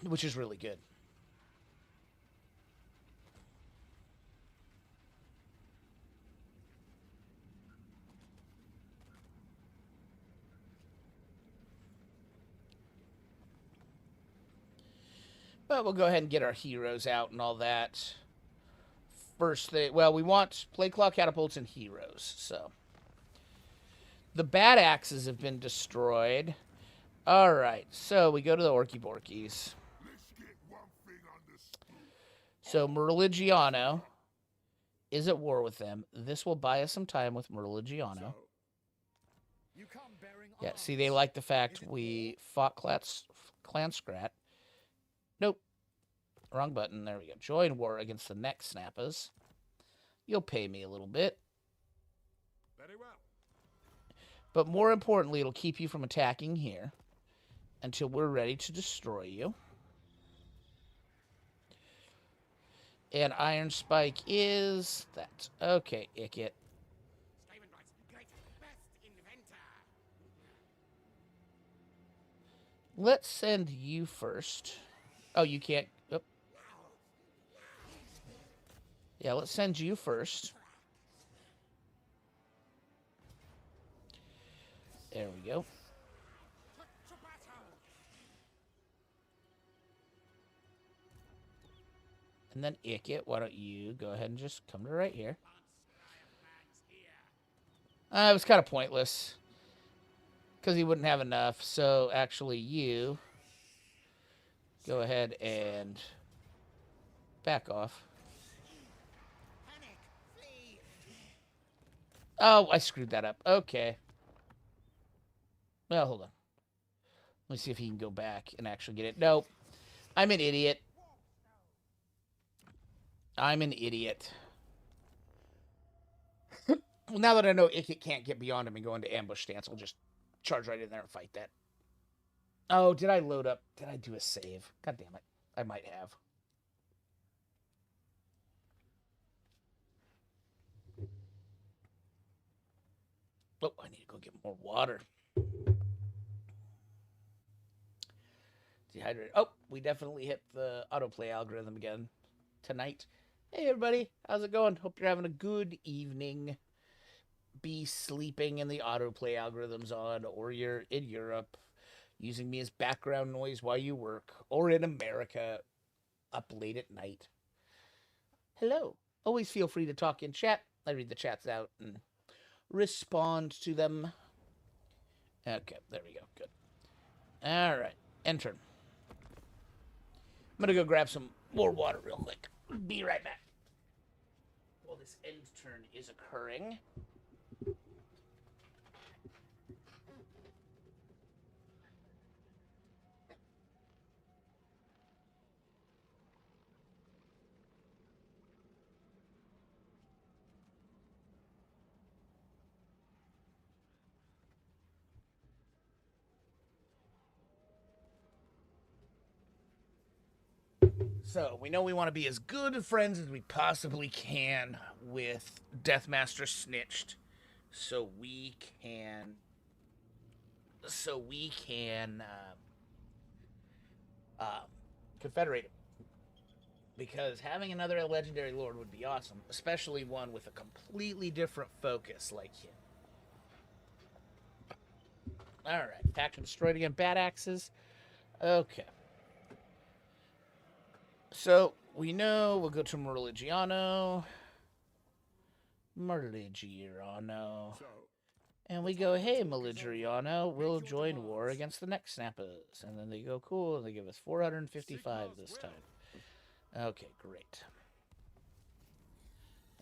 Which is really good. But we'll go ahead and get our heroes out and all that. First thing, well, we want play claw catapults and heroes. So the bad axes have been destroyed. All right, so we go to the Orky Borkies. So Merligiano is at war with them. This will buy us some time with Merligiano. Yeah, see, they like the fact we fought Clanskrat. Nope. Wrong button. There we go. Join war against the Neck Snappas. You'll pay me a little bit. Very well. But more importantly, it'll keep you from attacking here until we're ready to destroy you. And Iron Spike is that. Okay, Ikit. Let's send you first. Oh, you can't. Oh. Yeah, let's send you first. There we go. And then Ikit, why don't you go ahead and just come to right here. It was kind of pointless. Because he wouldn't have enough. So, actually, you go ahead and back off. Oh, I screwed that up. Okay. Well, hold on. Let me see if he can go back and actually get it. Nope. I'm an idiot. I'm an idiot. Well, now that I know Ikit can't get beyond him and go into ambush stance, I'll just charge right in there and fight that. Oh, did I load up? Did I do a save? God damn it. I might have. Oh, I need to go get more water. Dehydrated. Oh, we definitely hit the autoplay algorithm again tonight. Hey, everybody. How's it going? Hope you're having a good evening. Be sleeping and the autoplay algorithm's on, or you're in Europe using me as background noise while you work, or in America up late at night. Hello. Always feel free to talk in chat. I read the chats out and respond to them. Okay, there we go. Good. All right, end turn. I'm gonna go grab some more water real quick. Be right back. While this end turn is occurring. So, we know we want to be as good friends as we possibly can with Deathmaster Snitched. So we can... confederate him. Because having another legendary lord would be awesome. Especially one with a completely different focus like him. Alright, faction destroyed again. Bad axes. Okay. So, we know we'll go to Meridiano. So, And we go, hey, Meridiano, we'll join war against the neck snappers. And then they go, cool, and they give us 455 this time. Okay, great.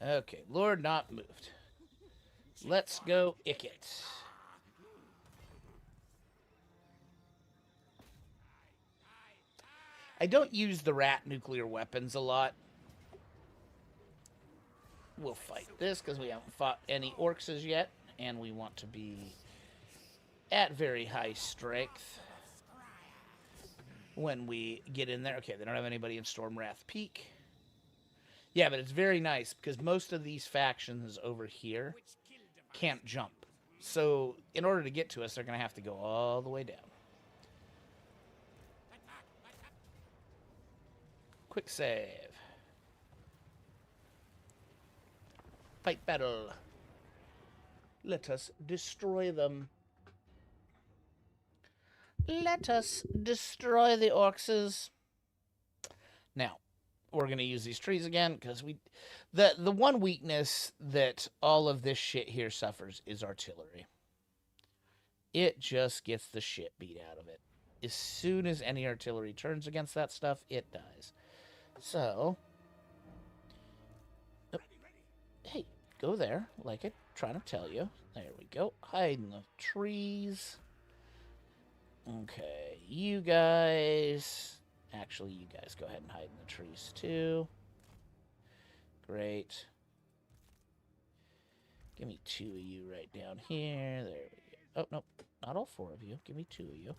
Okay, Lord not moved. Let's go Ikit. I don't use the rat nuclear weapons a lot. We'll fight this because we haven't fought any orcs as yet, and we want to be at very high strength when we get in there. Okay, they don't have anybody in Stormwrath Peak. Yeah, but it's very nice because most of these factions over here can't jump. So in order to get to us, they're going to have to go all the way down. Quick save. Fight battle. Let us destroy them. Let us destroy the orcs. Now, we're going to use these trees again because the one weakness that all of this shit here suffers is artillery. It just gets the shit beat out of it. As soon as any artillery turns against that stuff, it dies. So, hey, go there, like it, trying to tell you. There we go. Hide in the trees. Okay, you guys. Actually, you guys go ahead and hide in the trees too. Great. Give me 2 of you right down here. There we go. Oh, no, not all 4 of you. Give me 2 of you.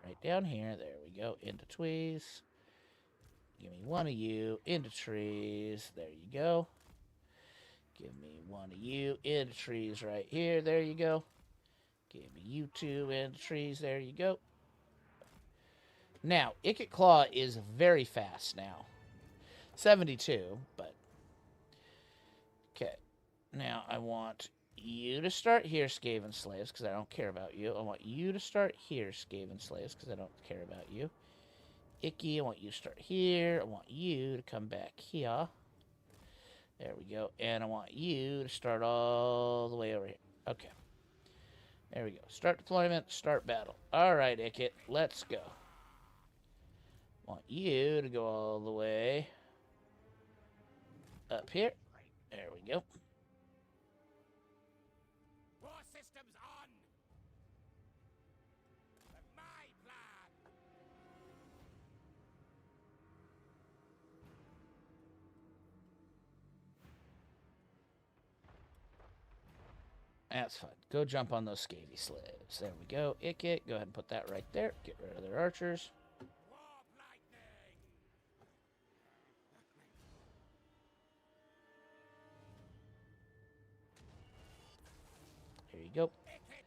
Right down here. There we go. Into trees. Give me 1 of you. Into trees. There you go. Give me 1 of you. Into trees right here. There you go. Give me you 2 into trees. There you go. Now, Ikit Claw is very fast now. 72, but... Okay. Now, I want you to start here, Skaven Slaves, because I don't care about you. I want you to start here, Skaven Slaves, because I don't care about you. Icky, I want you to start here. I want you to come back here. There we go. And I want you to start all the way over here. Okay. There we go. Start deployment, start battle. Alright, Ikit, let's go. Want you to go all the way up here. There we go. War systems on. My plan. That's fine. Go jump on those scavy slaves. There we go. Ikit, go ahead and put that right there. Get rid of their archers. Warp lightning. Here you go. Ikit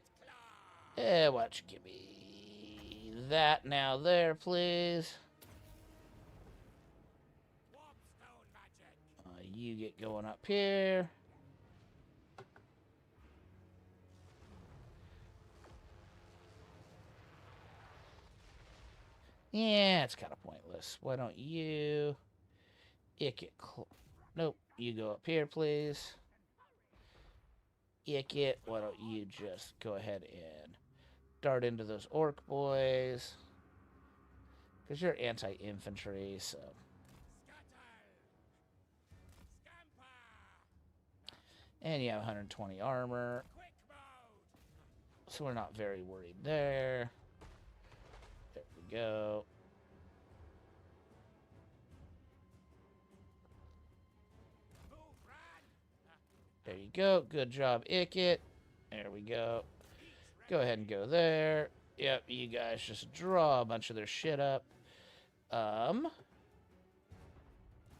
claw. Why don't you give me that now there, please. Warp stone magic. You get going up here. Yeah, it's kind of pointless. Why don't you... Ikit... Nope. You go up here, please. Ikit, why don't you just go ahead and dart into those orc boys. Because you're anti-infantry, so... And you have 120 armor. So we're not very worried there. There we go. There you go. Good job, Ikit. There we go. Go ahead and go there. Yep, you guys just draw a bunch of their shit up.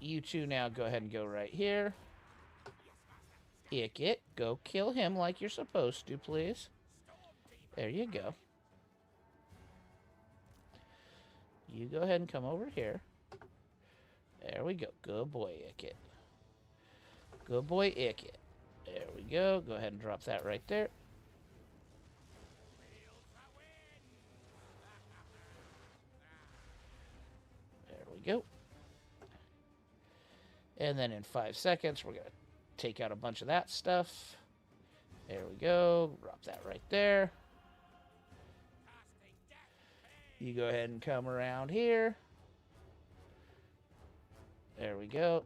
You two now go ahead and go right here. Ikit, go kill him like you're supposed to, please. There you go. You go ahead and come over here. There we go. Good boy, Ikit. Good boy, Ikit. There we go. Go ahead and drop that right there. There we go. And then in 5 seconds, we're going to take out a bunch of that stuff. There we go. Drop that right there. You go ahead and come around here. There we go.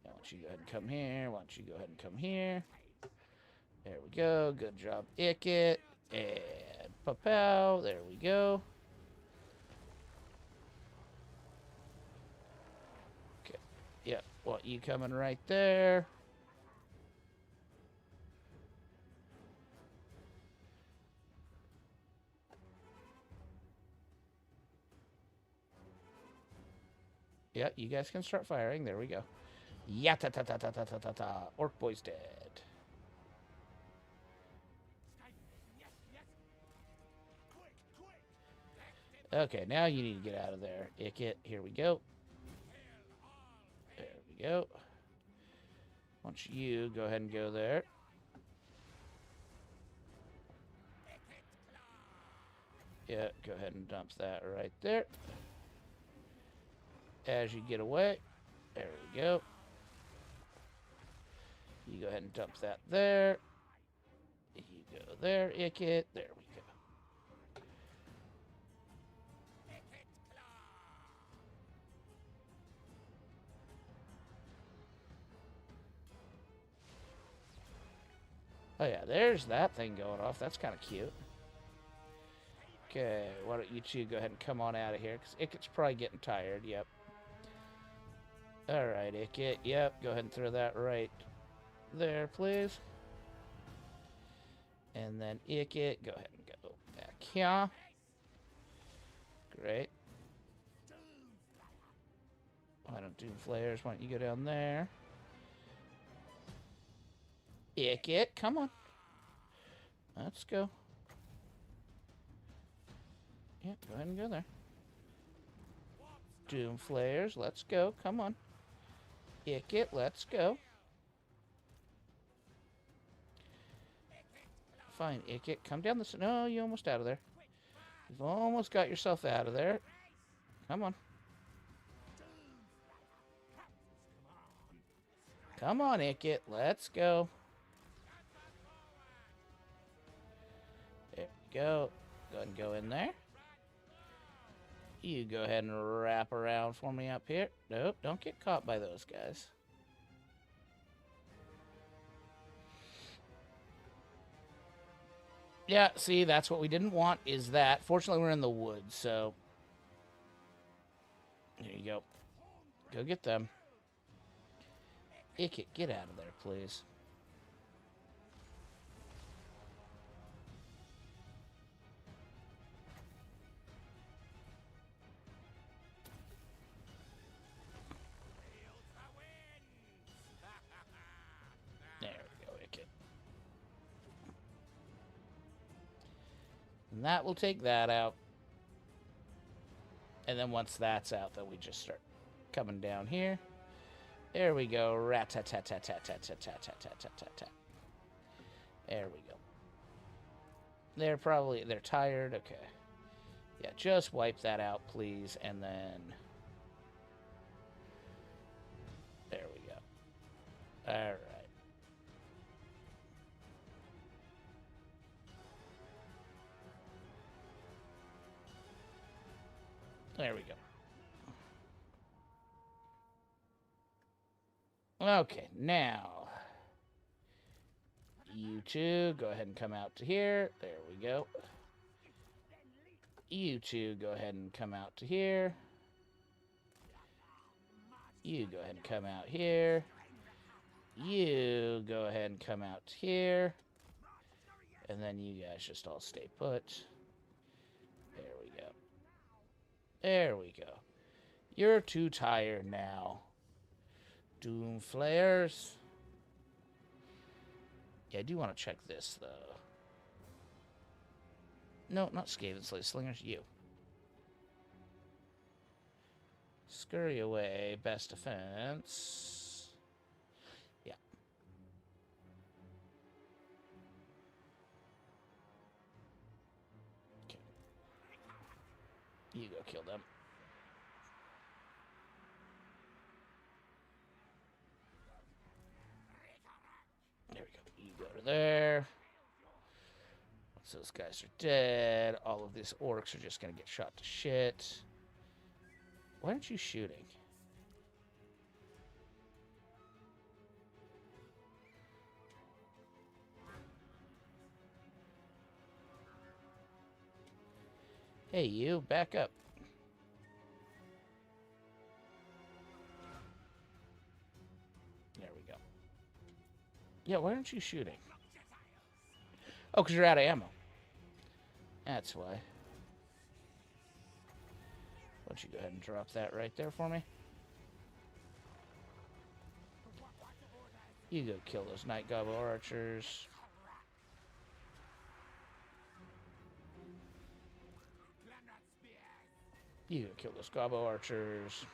Why don't you go ahead and come here? Why don't you go ahead and come here? There we go. Good job, Ikit. And Papow. There we go. Okay. Yep. Well, you coming right there. Yeah, you guys can start firing. There we go. Yeah, ta ta ta ta ta ta ta ta. Orc boy's dead. Okay, now you need to get out of there, Ikit. Here we go. There we go. Why don't you go ahead and go there. Yeah, go ahead and dump that right there. As you get away. There we go. You go ahead and dump that there. You go there, Ikit. There we go. Oh yeah, there's that thing going off. That's kind of cute. Okay, why don't you two go ahead and come on out of here, because Ikit's probably getting tired. Yep. Alright, Ikit. Yep, go ahead and throw that right there, please. And then Ikit, go ahead and go back here. Great. Why don't Doom Flayers? Why don't you go down there? Ikit, come on. Let's go. Yeah, go ahead and go there. Doom Flayers, let's go. Come on. Ikit, let's go. Fine, Ikit, come down this. No, you're almost out of there. You've almost got yourself out of there. Come on. Come on, Ikit, let's go. There we go. Go ahead and go in there. You go ahead and wrap around for me up here. Nope, don't get caught by those guys. Yeah, see, that's what we didn't want, is that. Fortunately, we're in the woods, so... There you go. Go get them. Ikit, get out of there, please. There we go, Ikit. And that will take that out. And then once that's out, then we just start coming down here. There we go. Rat-tat-tat-tat-tat-tat-tat-tat-tat-tat-tat. There we go. They're tired. Okay. Yeah, just wipe that out, please, and then... There we go. Alright. There we go. Okay, now... You two, go ahead and come out to here. There we go. You two, go ahead and come out to here. You go ahead and come out here. You go ahead and come out here. And then you guys just all stay put. There we go. There we go. You're too tired now. Doom flares. Yeah, I do want to check this, though. No, not Skaven Slave Slingers. You. Scurry away. Best defense. Yeah. Okay. You go kill them. There we go. You go to there. Once those guys are dead, all of these orcs are just going to get shot to shit. Why aren't you shooting? Hey, you, back up. There we go. Yeah, why aren't you shooting? Oh, because you're out of ammo. That's why. Why don't you go ahead and drop that right there for me? You go kill those Night Gobble archers. You go kill those Gobbo archers.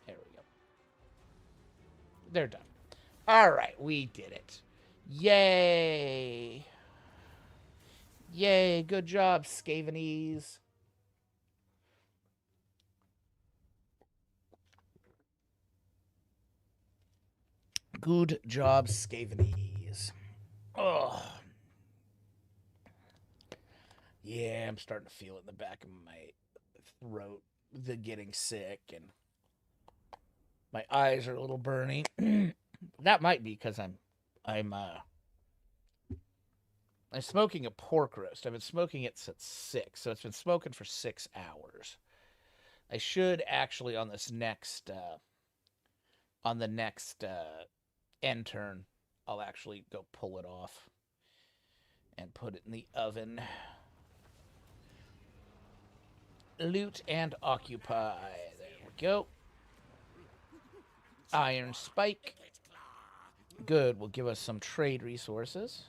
There we go. They're done. Alright, we did it. Yay! Yay, good job, Skavenese. Good job, Skavenese. Oh. Yeah, I'm starting to feel it in the back of my throat, the getting sick, and my eyes are a little burning. That might be because I'm smoking a pork roast. I've been smoking it since 6, so it's been smoking for 6 hours. I should actually on this next end turn, I'll actually go pull it off and put it in the oven. Loot and occupy. There we go. Iron spike. Good. Will give us some trade resources.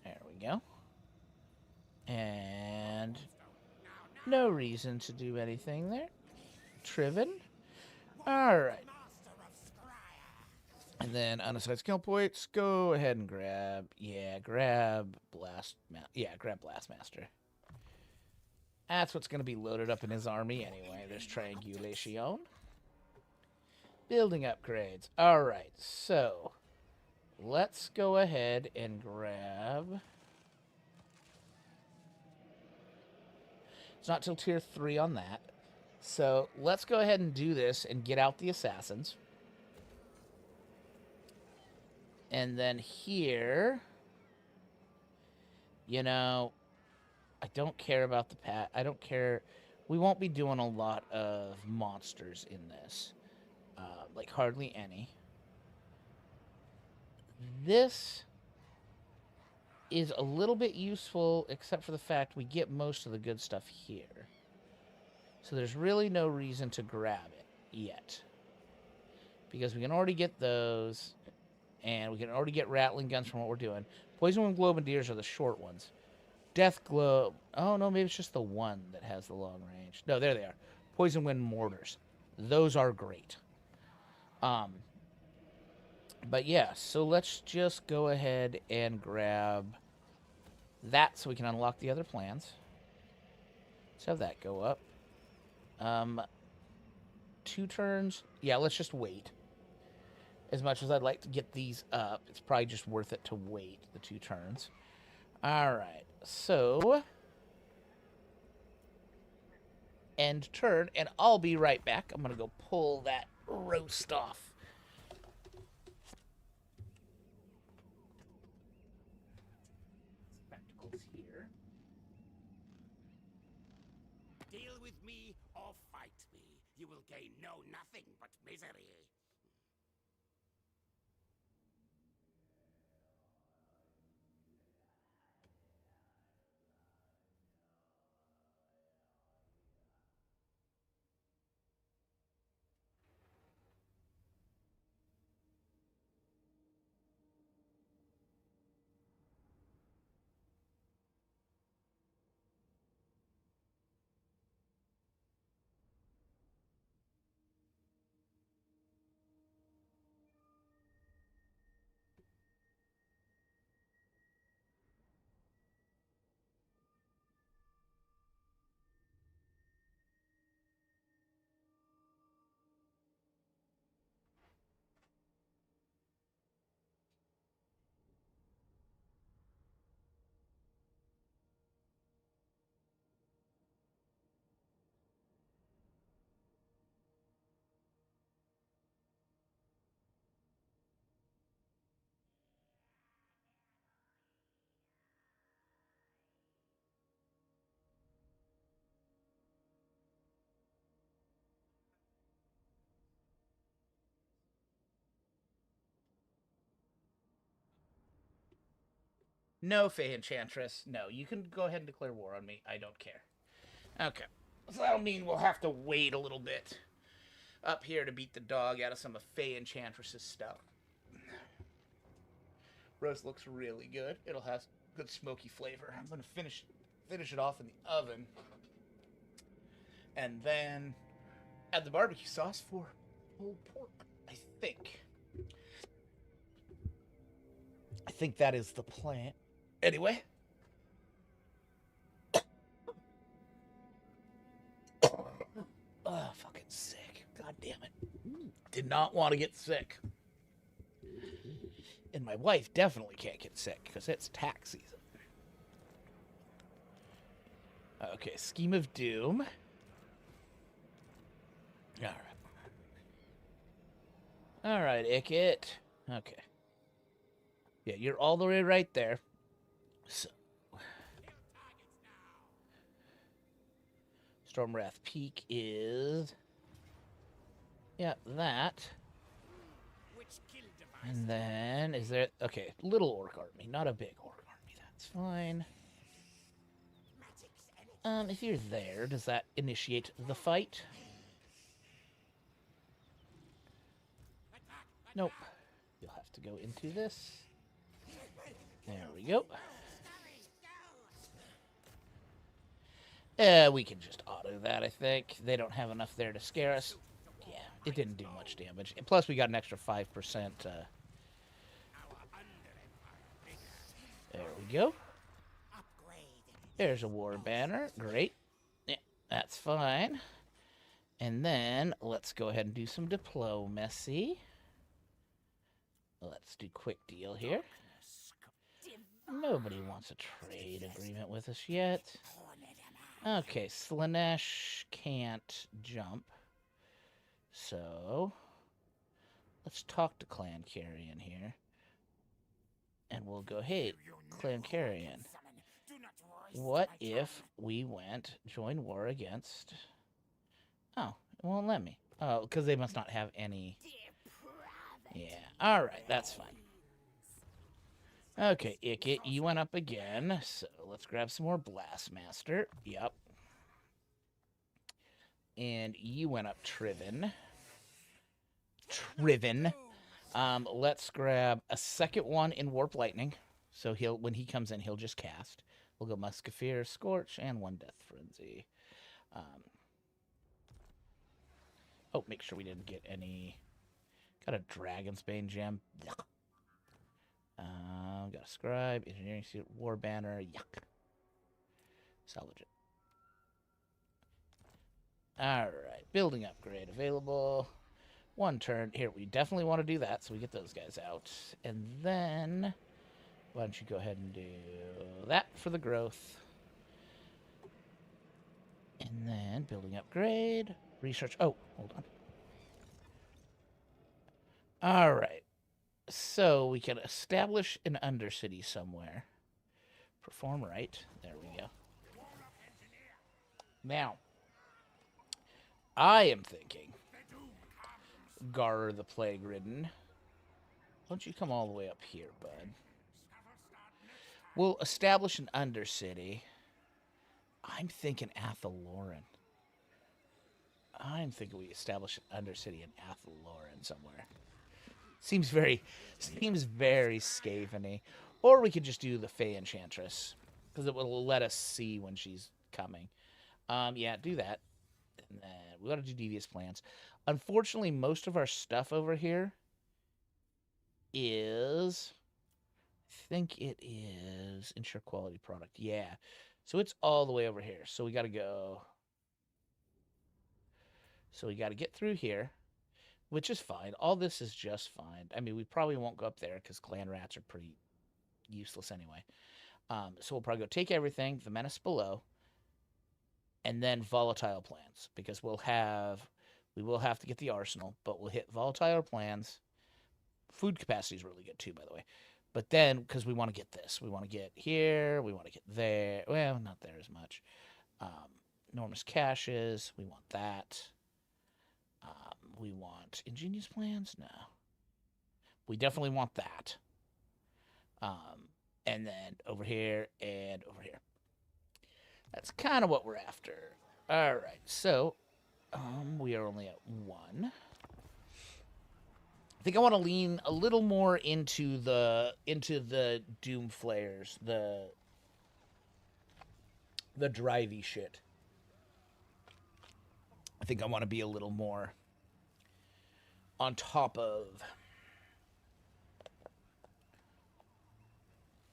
There we go. And no reason to do anything there. Triven. Alright. And then unassigned skill points. Go ahead and grab. Yeah, grab Blast. Yeah, grab Blastmaster. That's what's going to be loaded up in his army anyway. There's Triangulation. Building upgrades. Alright, so let's go ahead and grab... It's not till tier 3 on that. So let's go ahead and do this and get out the assassins. And then here, you know, I don't care about the pat. I don't care. We won't be doing a lot of monsters in this. Like hardly any. This is a little bit useful, except for the fact we get most of the good stuff here. So there's really no reason to grab it yet. Because we can already get those, and we can already get rattling guns from what we're doing. Poison Wind Globendeers are the short ones. Death Globe. Oh, no, maybe it's just the one that has the long range. No, there they are. Poison Wind Mortars. Those are great. But yeah, so let's just go ahead and grab that so we can unlock the other plans. Let's have that go up. 2 turns. Yeah, let's just wait. As much as I'd like to get these up, it's probably just worth it to wait the 2 turns. All right, so end turn, and I'll be right back. I'm gonna go pull that roast off. Spectacles here. Deal with me or fight me. You will gain nothing but misery. No, Fey Enchantress. No, you can go ahead and declare war on me. I don't care. Okay. So that'll mean we'll have to wait a little bit up here to beat the dog out of some of Fey Enchantress's stuff. Roast looks really good. It'll have good smoky flavor. I'm gonna finish it off in the oven, and then add the barbecue sauce for pulled pork. I think that is the plan. Anyway. Oh, fucking sick. God damn it. Did not want to get sick. And my wife definitely can't get sick because it's tax season. Okay, Scheme of Doom. All right. All right, Ikit. Okay. Yeah, you're all the way right there. So, Stormwrath Peak is... yeah, that. And then, is there... okay, little orc army, not a big orc army. That's fine. If you're there, does that initiate the fight? Nope. You'll have to go into this. There we go. We can just auto that, I think. They don't have enough there to scare us. Yeah, it didn't do much damage. And plus, we got an extra 5%. There we go. There's a war banner. Great. Yeah, that's fine. And then, let's go ahead and do some diplomacy. Let's do quick deal here. Nobody wants a trade agreement with us yet. Okay, Slanesh can't jump. So, let's talk to Clan Carrion here. And we'll go, hey, Clan Carrion, what if we went join war against... oh, it won't let me. Oh, because they must not have any... yeah, alright, that's fine. Okay, Ikit, you went up again, so let's grab some more Blastmaster. Yep. And you went up Triven. Let's grab a second one in Warp Lightning. So when he comes in, he'll just cast. We'll go Musketeer, Scorch, and 1 Death Frenzy. Oh, make sure we didn't get any... got a Dragonsbane gem. Yuck. Got a Scribe, Engineering Suit, War Banner. Yuck. Salvage it. Alright, building upgrade available. 1 turn. Here, we definitely want to do that, so we get those guys out. And then, why don't you go ahead and do that for the growth. And then, building upgrade. Research. Oh, hold on. Alright. So, we can establish an undercity somewhere. Perform right. There we go. Now, I am thinking, Gar the Plague-Ridden. Why don't you come all the way up here, bud? We'll establish an undercity. I'm thinking Athaloran. I'm thinking we establish an undercity in Athaloran somewhere. Seems very Skaven-y. Or we could just do the Fey Enchantress, because it will let us see when she's coming. Yeah, do that. And then we got to do devious plans. Unfortunately, most of our stuff over here is, I think it is ensure quality product. Yeah. So it's all the way over here. So we got to go. So we got to get through here, which is fine. All this is just fine. I mean, we probably won't go up there because clan rats are pretty useless anyway. So we'll probably go take everything, the menace below, and then volatile plans, because we will have to get the arsenal, but we'll hit volatile plans. Food capacity is really good too, by the way. But then, because we want to get this, we want to get here, we want to get there. Well, not there as much. Enormous caches, we want that. We want ingenious plans? No. We definitely want that. And then over here and over here. That's kind of what we're after. All right, so we are only at 1. I think I want to lean a little more into the Doom Flayers, the drivey shit. I think I want to be a little more on top of.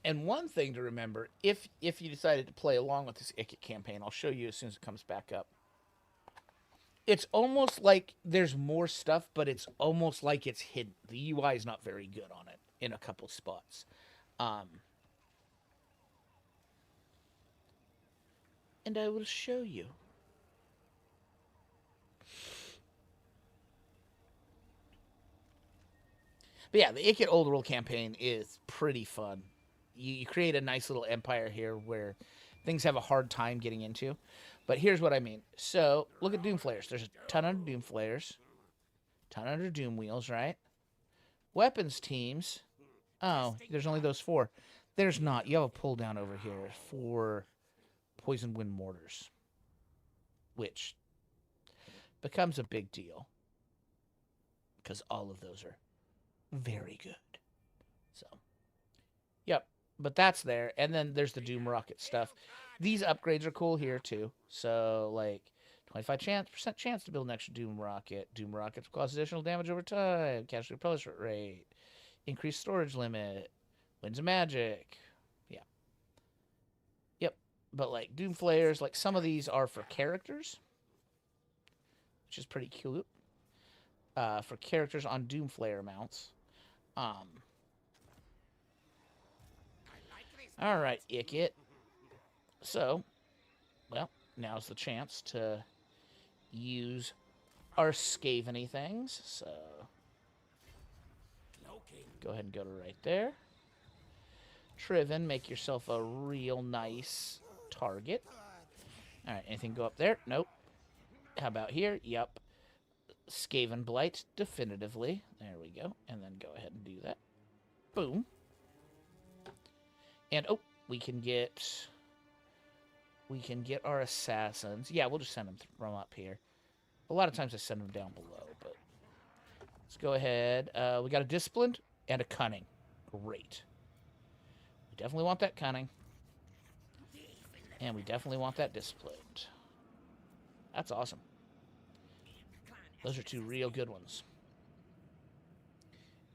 And one thing to remember, if you decided to play along with this Ikit campaign, I'll show you as soon as it comes back up. It's almost like there's more stuff, but it's almost like it's hidden. The UI is not very good on it in a couple spots. And I will show you. But yeah, the Ikit Old World campaign is pretty fun. You create a nice little empire here where things have a hard time getting into. But here's what I mean. So, look at Doom Flayers. There's a ton of Doom Flayers. Ton under Doom Wheels, right? Weapons teams. Oh, there's only those 4. There's not. You have a pull down over here for Poison Wind Mortars, which becomes a big deal because all of those are very good. So, yep. But that's there. And then there's the Doom Rocket stuff. These upgrades are cool here, too. So, like, 25% chance to build an extra Doom Rocket. Doom Rockets cause additional damage over time. Casualty replenishment rate. Increased storage limit. Winds of Magic. Yeah. Yep. But, like, Doom Flayers, like, some of these are for characters, which is pretty cute. For characters on Doom Flayer mounts. All right, Ikit. So, well, now's the chance to use our Skaven-y things. So, go ahead and go to right there. Triven, make yourself a real nice target. All right, anything go up there? Nope. How about here? Yep. Skaven Blight, definitively. There we go. And then go ahead and do that. Boom. And, oh, we can get our assassins. Yeah, we'll just send them from up here. A lot of times I send them down below, but let's go ahead. We got a disciplined and a cunning. Great. We definitely want that cunning. And we definitely want that disciplined. That's awesome. Those are 2 real good ones.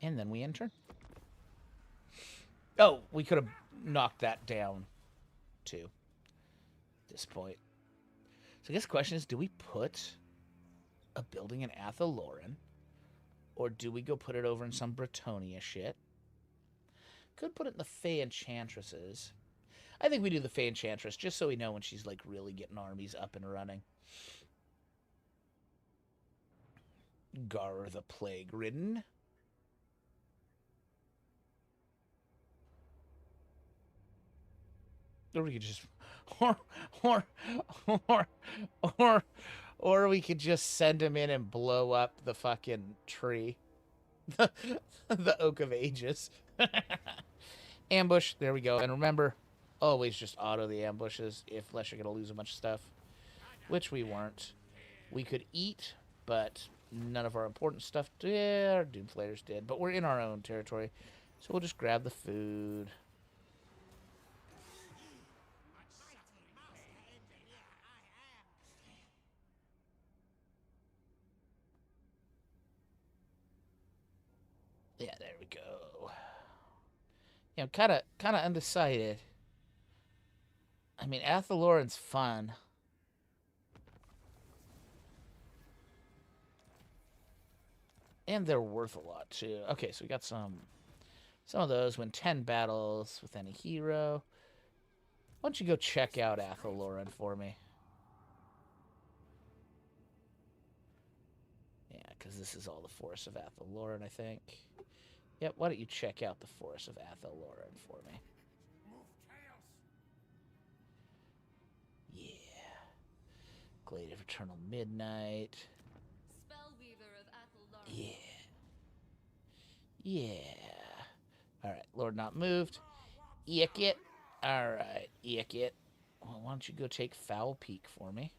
And then we enter. Oh, we could have knocked that down, too. At this point. I guess the question is, do we put a building in Athaloran? Or do we go put it over in some Bretonia shit? Could put it in the Fey Enchantresses. I think we do the Fey Enchantress, just so we know when she's, like, really getting armies up and running. Gar the Plague-Ridden. Or we could just... Or we could just send him in and blow up the fucking tree. The Oak of Ages. Ambush. There we go. And remember, always just auto the ambushes unless you're going to lose a bunch of stuff. Which we weren't. We could eat, but none of our important stuff did. Yeah, our Doomflayers did. But we're in our own territory. So we'll just grab the food. Yeah, there we go. You know, kind of undecided. I mean, Athaloran's fun. And they're worth a lot, too. Okay, so we got some of those. Win 10 battles with any hero. Why don't you go check out Athaloran for me? Yeah, because this is all the force of Athaloran, I think. Yep, why don't you check out the force of Athaloran for me? Yeah. Glade of Eternal Midnight. Spellweaver of Athaloran. Yeah. Yeah. Alright, Lord Not Moved. Ikit. Alright, Ikit. Well, why don't you go take Foul Peak for me?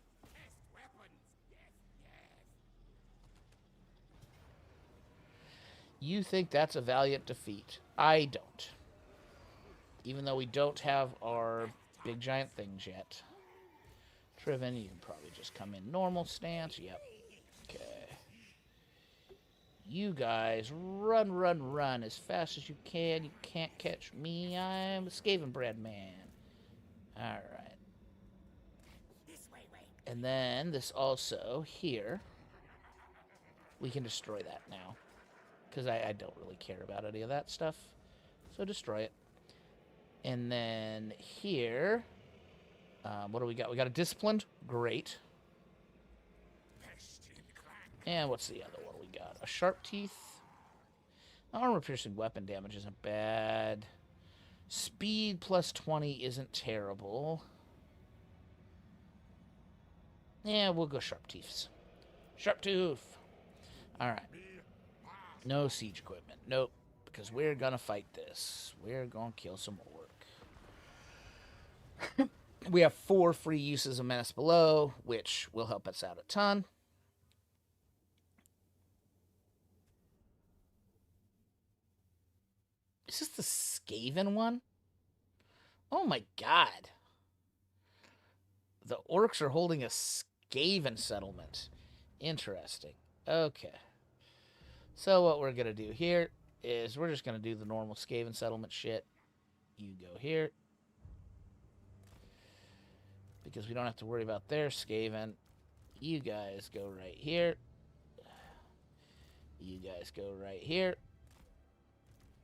You think that's a valiant defeat. I don't. Even though we don't have our big giant things yet. Triven, you can probably just come in normal stance. Yep. Okay. You guys run as fast as you can. You can't catch me. I'm a Skaven bread man. Alright. And then this also here. We can destroy that now. Because I don't really care about any of that stuff. So destroy it. And then here... what do we got? We got a Disciplined. Great. And what's the other one we got? A Sharp Teeth. Armor-piercing weapon damage isn't bad. Speed plus 20 isn't terrible. Yeah, we'll go Sharp Teeths. Sharp Tooth. Alright. No siege equipment. Nope. Because we're gonna fight this. We're gonna kill some orc. We have 4 free uses of Menace Below, which will help us out a ton. Is this the Skaven one? Oh my god. The orcs are holding a Skaven settlement. Interesting. Okay. So what we're going to do here is we're just going to do the normal Skaven settlement shit. You go here. Because we don't have to worry about their Skaven. You guys go right here. You guys go right here.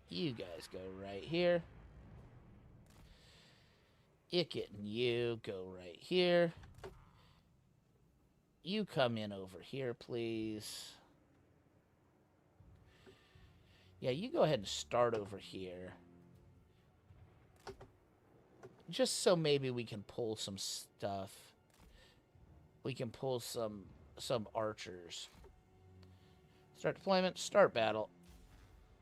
You guys go right here. Ikit and you go right here. You come in over here, please. Yeah, you go ahead and start over here. Just so maybe we can pull some stuff. We can pull some archers. Start deployment, start battle.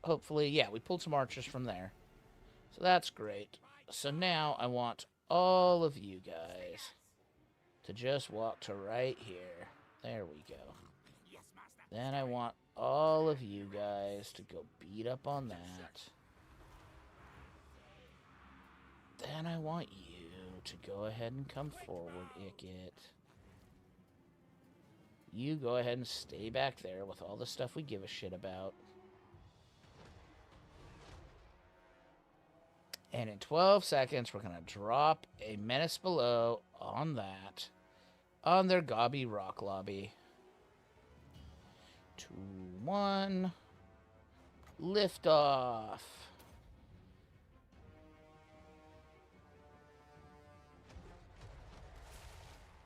Hopefully, yeah, we pulled some archers from there. So that's great. So now I want all of you guys to just walk to right here. There we go. Then I want all of you guys to go beat up on that. Then I want you to go ahead and come forward, Ikit. You go ahead and stay back there with all the stuff we give a shit about. And in 12 seconds, we're going to drop a Menace Below on that. on their gobby rock lobby. 2, 1. Lift off.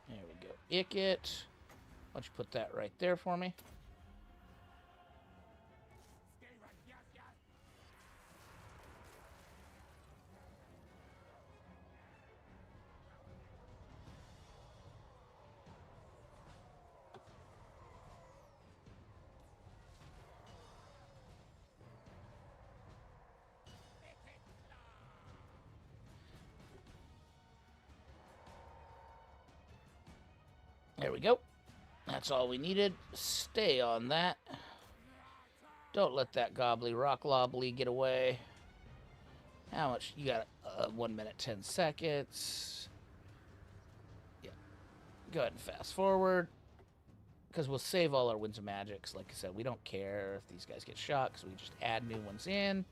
There we go. Ikit. Why don't you put that right there for me? There we go. That's all we needed. Stay on that. Don't let that gobbly rock lobbly get away. How much? You got 1 minute, 10 seconds. Yeah. Go ahead and fast forward. Because we'll save all our winds of magics. Like I said, we don't care if these guys get shot, because we just add new ones in.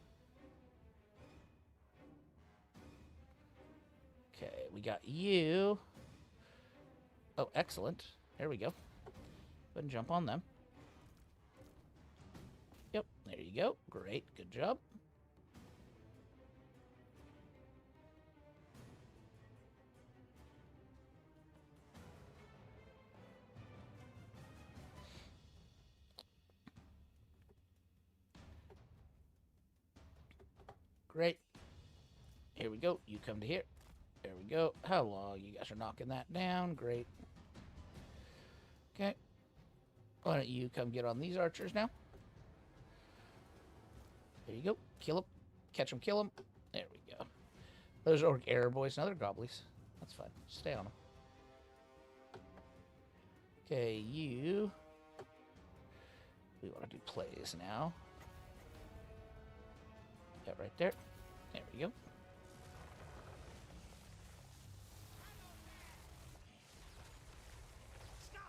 Okay, we got you. Oh, excellent. There we go. Go ahead and jump on them. Yep, there you go. Great, good job. Great. Here we go. You come to here. There we go. How long? You guys are knocking that down. Great. Okay. Why don't you come get on these archers now? There you go. Kill them. Catch them, kill them. There we go. Those orc error boys and other gobblies. That's fine. Stay on them. Okay, you. We want to do plays now. Yeah, right there. There we go.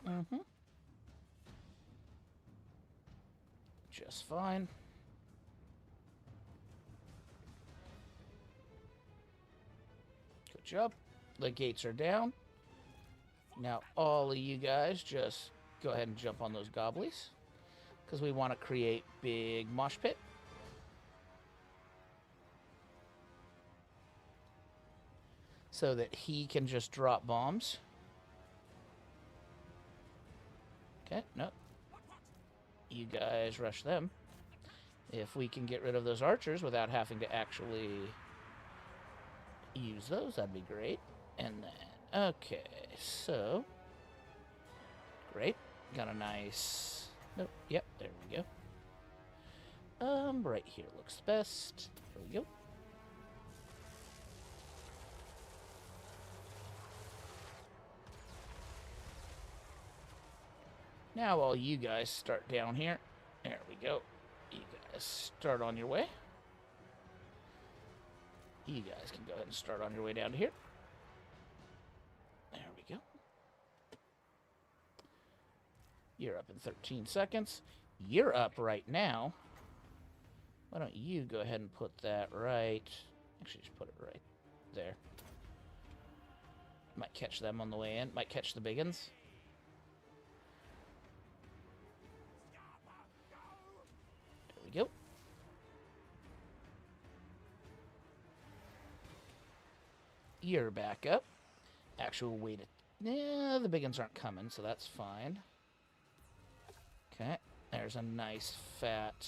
Mm-hmm. Just fine. Good job. The gates are down. Now all of you guys just go ahead and jump on those gobblies, because we want to create big mosh pit. So that he can just drop bombs. Okay, no. You guys rush them. If we can get rid of those archers without having to actually use those, that'd be great. And then, okay, so. Great. Got a nice. Nope, yep, there we go. Right here looks best. There we go. Now all you guys start down here. There we go. You guys start on your way. You guys can go ahead and start on your way down to here. There we go. You're up in 13 seconds. You're up right now. Why don't you go ahead and put that right... Actually, just put it right there. Might catch them on the way in. Might catch the big uns. There we go. You're back up. Actual way to... Yeah, the big uns aren't coming, so that's fine. Okay, there's a nice fat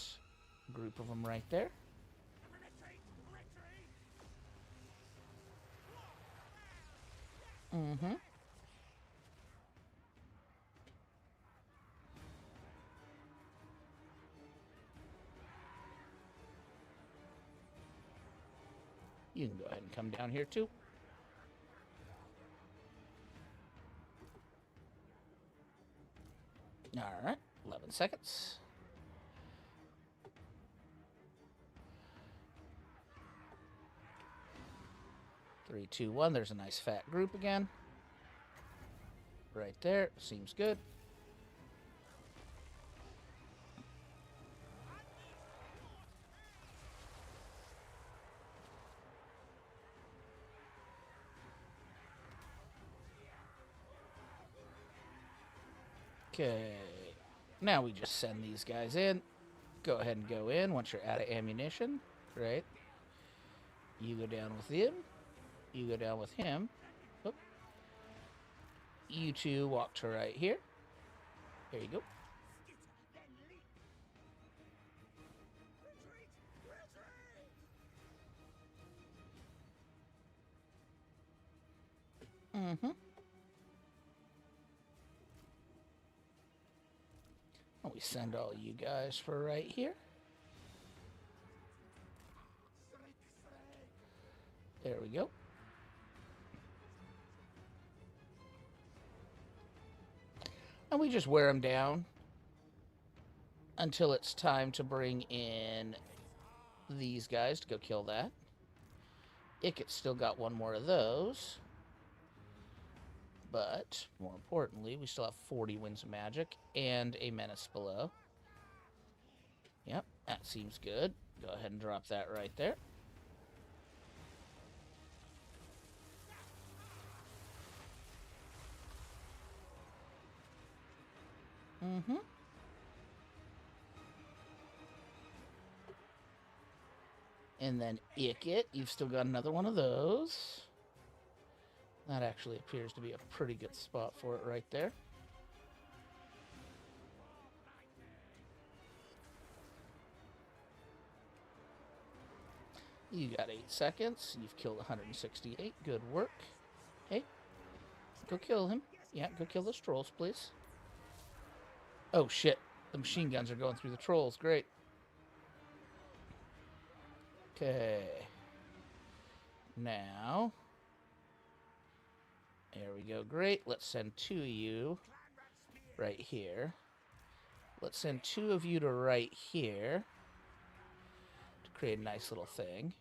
group of them right there. Mm-hmm. You can go ahead and come down here too. All right, 11 seconds. Three, two, one. There's a nice fat group again. Right there. Seems good. Okay. Now we just send these guys in. Go ahead and go in once you're out of ammunition. Right. You go down with him. You go down with him. Oop. You two walk to right here. There you go. Mm-hmm. And we send all you guys for right here. There we go. And we just wear them down until it's time to bring in these guys to go kill that. Ikit's still got one more of those. But, more importantly, we still have 40 Winds of Magic and a Menace below. Yep, that seems good. Go ahead and drop that right there. Mm-hmm. And then Ikit, you've still got another one of those. That actually appears to be a pretty good spot for it right there. You got 8 seconds. You've killed 168. Good work. Hey, go kill him. Yeah, go kill those trolls, please. Oh, shit. The machine guns are going through the trolls. Great. Okay. Now. There we go. Great. Let's send 2 of you right here. Let's send 2 of you to right here to create a nice little thing.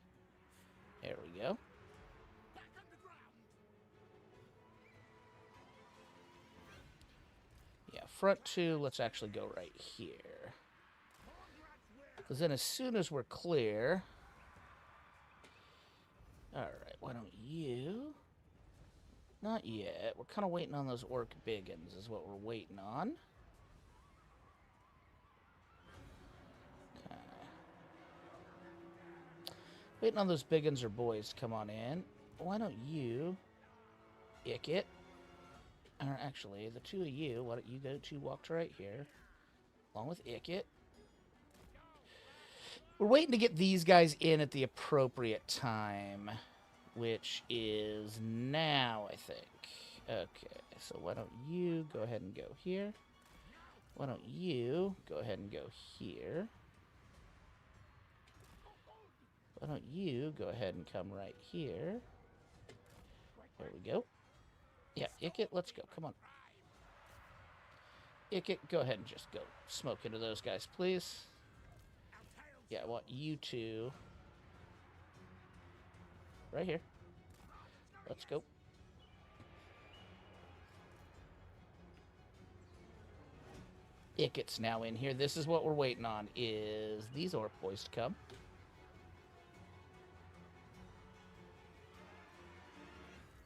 There we go. Yeah, front 2, let's actually go right here. Because then as soon as we're clear... Alright, why don't you... Not yet. We're kind of waiting on those orc biggins is what we're waiting on. Okay. Waiting on those biggins or boys to come on in. Why don't you... Ikit. Or actually, the 2 of you, why don't you go to walk to right here. Along with Ikit. We're waiting to get these guys in at the appropriate time. Which is now, I think. Okay, so why don't you go ahead and go here? Why don't you go ahead and go here? Why don't you go ahead and come right here? There we go. Yeah, Ikit, let's go. Come on. Ikit, go ahead and just go smoke into those guys, please. Yeah, I want you to... Right here. Let's go. Ikit's now in here. This is what we're waiting on, is these orc boys to come.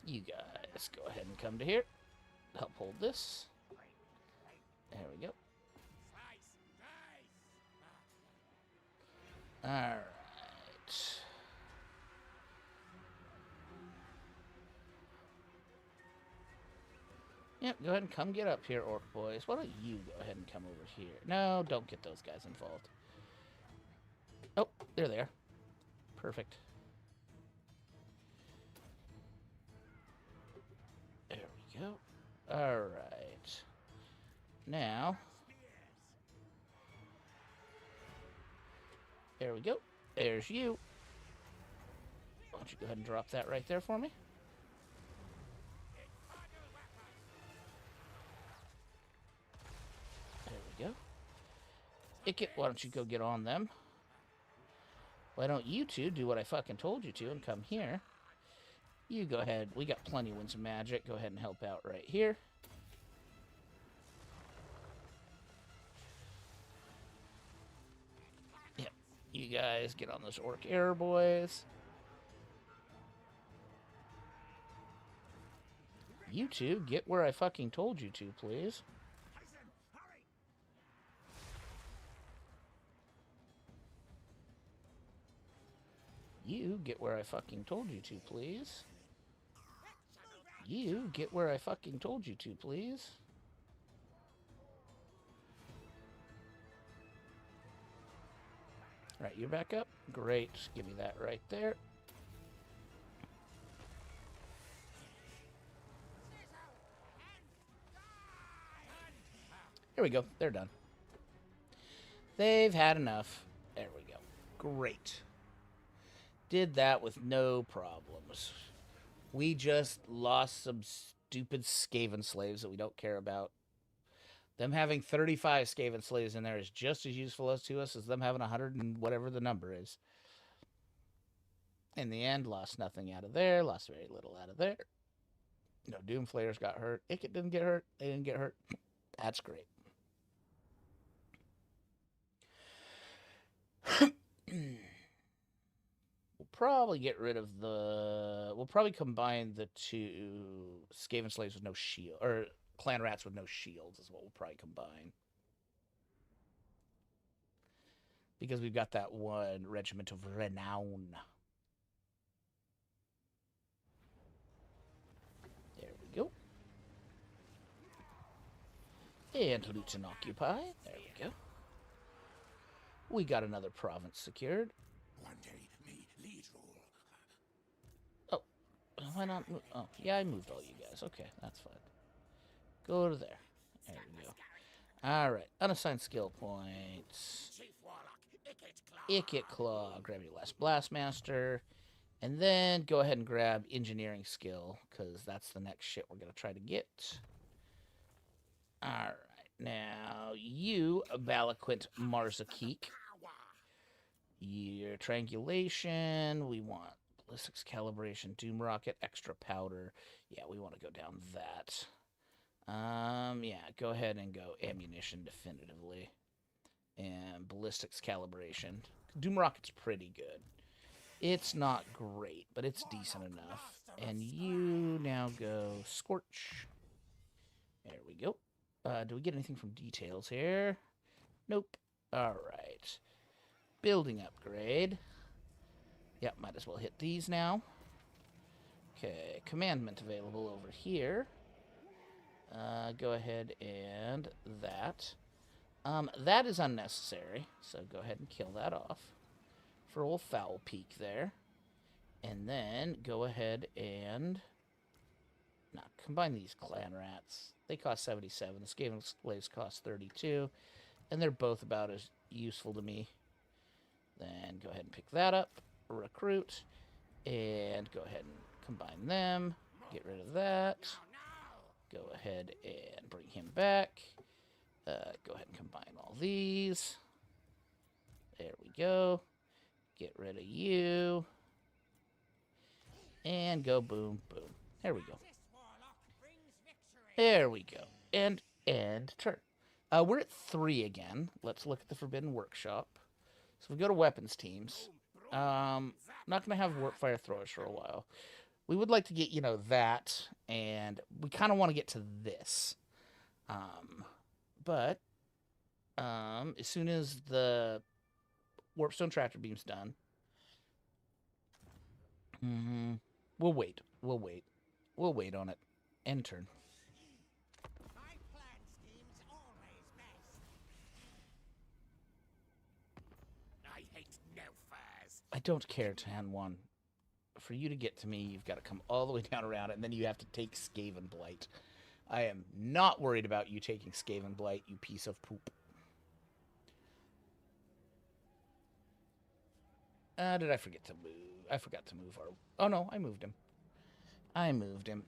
You guys go ahead and come to here. Help hold this. There we go. Alright. Yep, go ahead and come get up here, orc boys. Why don't you go ahead and come over here? No, don't get those guys involved. Oh, there they are. Perfect. There we go. Alright. Now. There we go. There's you. Why don't you go ahead and drop that right there for me? Ikit, why don't you go get on them? Why don't you two do what I fucking told you to and come here? You go ahead. We got plenty of Winds of Magic. Go ahead and help out right here. Yep. You guys get on those orc air boys. You two, get where I fucking told you to, please. You get where I fucking told you to, please. You get where I fucking told you to, please. Right, you're back up. Great. Give me that right there. Here we go. They're done. They've had enough. There we go. Great. Did that with no problems. We just lost some stupid Skaven slaves that we don't care about. Them having 35 Skaven slaves in there is just as useful as to us as them having 100 and whatever the number is. In the end, lost nothing out of there. Lost very little out of there. No Doomflayers got hurt. Ikit didn't get hurt. They didn't get hurt. That's great. We'll probably get rid of the... We'll probably combine the two Skaven slaves with no shield. Or clan rats with no shields is what we'll probably combine. Because we've got that one regiment of renown. There we go. And loot and occupy. There we go. We got another province secured. One day, me lead rule. Oh, why not? Oh, yeah, I moved all you guys. Okay, that's fine. Go to there. There we go. All right, unassigned skill points. Chief Warlock, Ikit. Ikit Claw. Grab your last Blastmaster. And then go ahead and grab Engineering Skill, because that's the next shit we're going to try to get. All right, now you, Balaquint Marzakeek. Your Triangulation. We want Ballistics Calibration, Doom Rocket, Extra Powder. Yeah, we want to go down that. Yeah, go ahead and go Ammunition definitively. And Ballistics Calibration. Doom Rocket's pretty good. It's not great, but it's decent enough. And you now go Scorch. There we go. Do we get anything from details here? Nope. All right. Building upgrade. Yep, might as well hit these now. Okay, commandment available over here. Go ahead and that. That is unnecessary, so go ahead and kill that off for old Foul Peak there. And then go ahead and combine these clan rats. They cost 77. The Skaven slaves cost 32. And they're both about as useful to me. Then go ahead and pick that up. Recruit. And go ahead and combine them. Get rid of that. Go ahead and bring him back. Go ahead and combine all these. There we go. Get rid of you. And go boom, boom. There we go. There we go. And turn. We're at 3 again. Let's look at the Forbidden Workshop. So we go to weapons teams. Not going to have Warpfire throwers for a while. We would like to get, that, and we kind of want to get to this. But as soon as the Warpstone Tractor Beam's done, we'll wait. We'll wait. We'll wait on it. End turn. My plan scheme's always best. I hate no furs. I don't care, Tan One. For you to get to me, you've got to come all the way down around it, and then you have to take Skaven Blight. I am not worried about you taking Skaven Blight, you piece of poop. Did I forget to move? I forgot to move our... Oh, no, I moved him.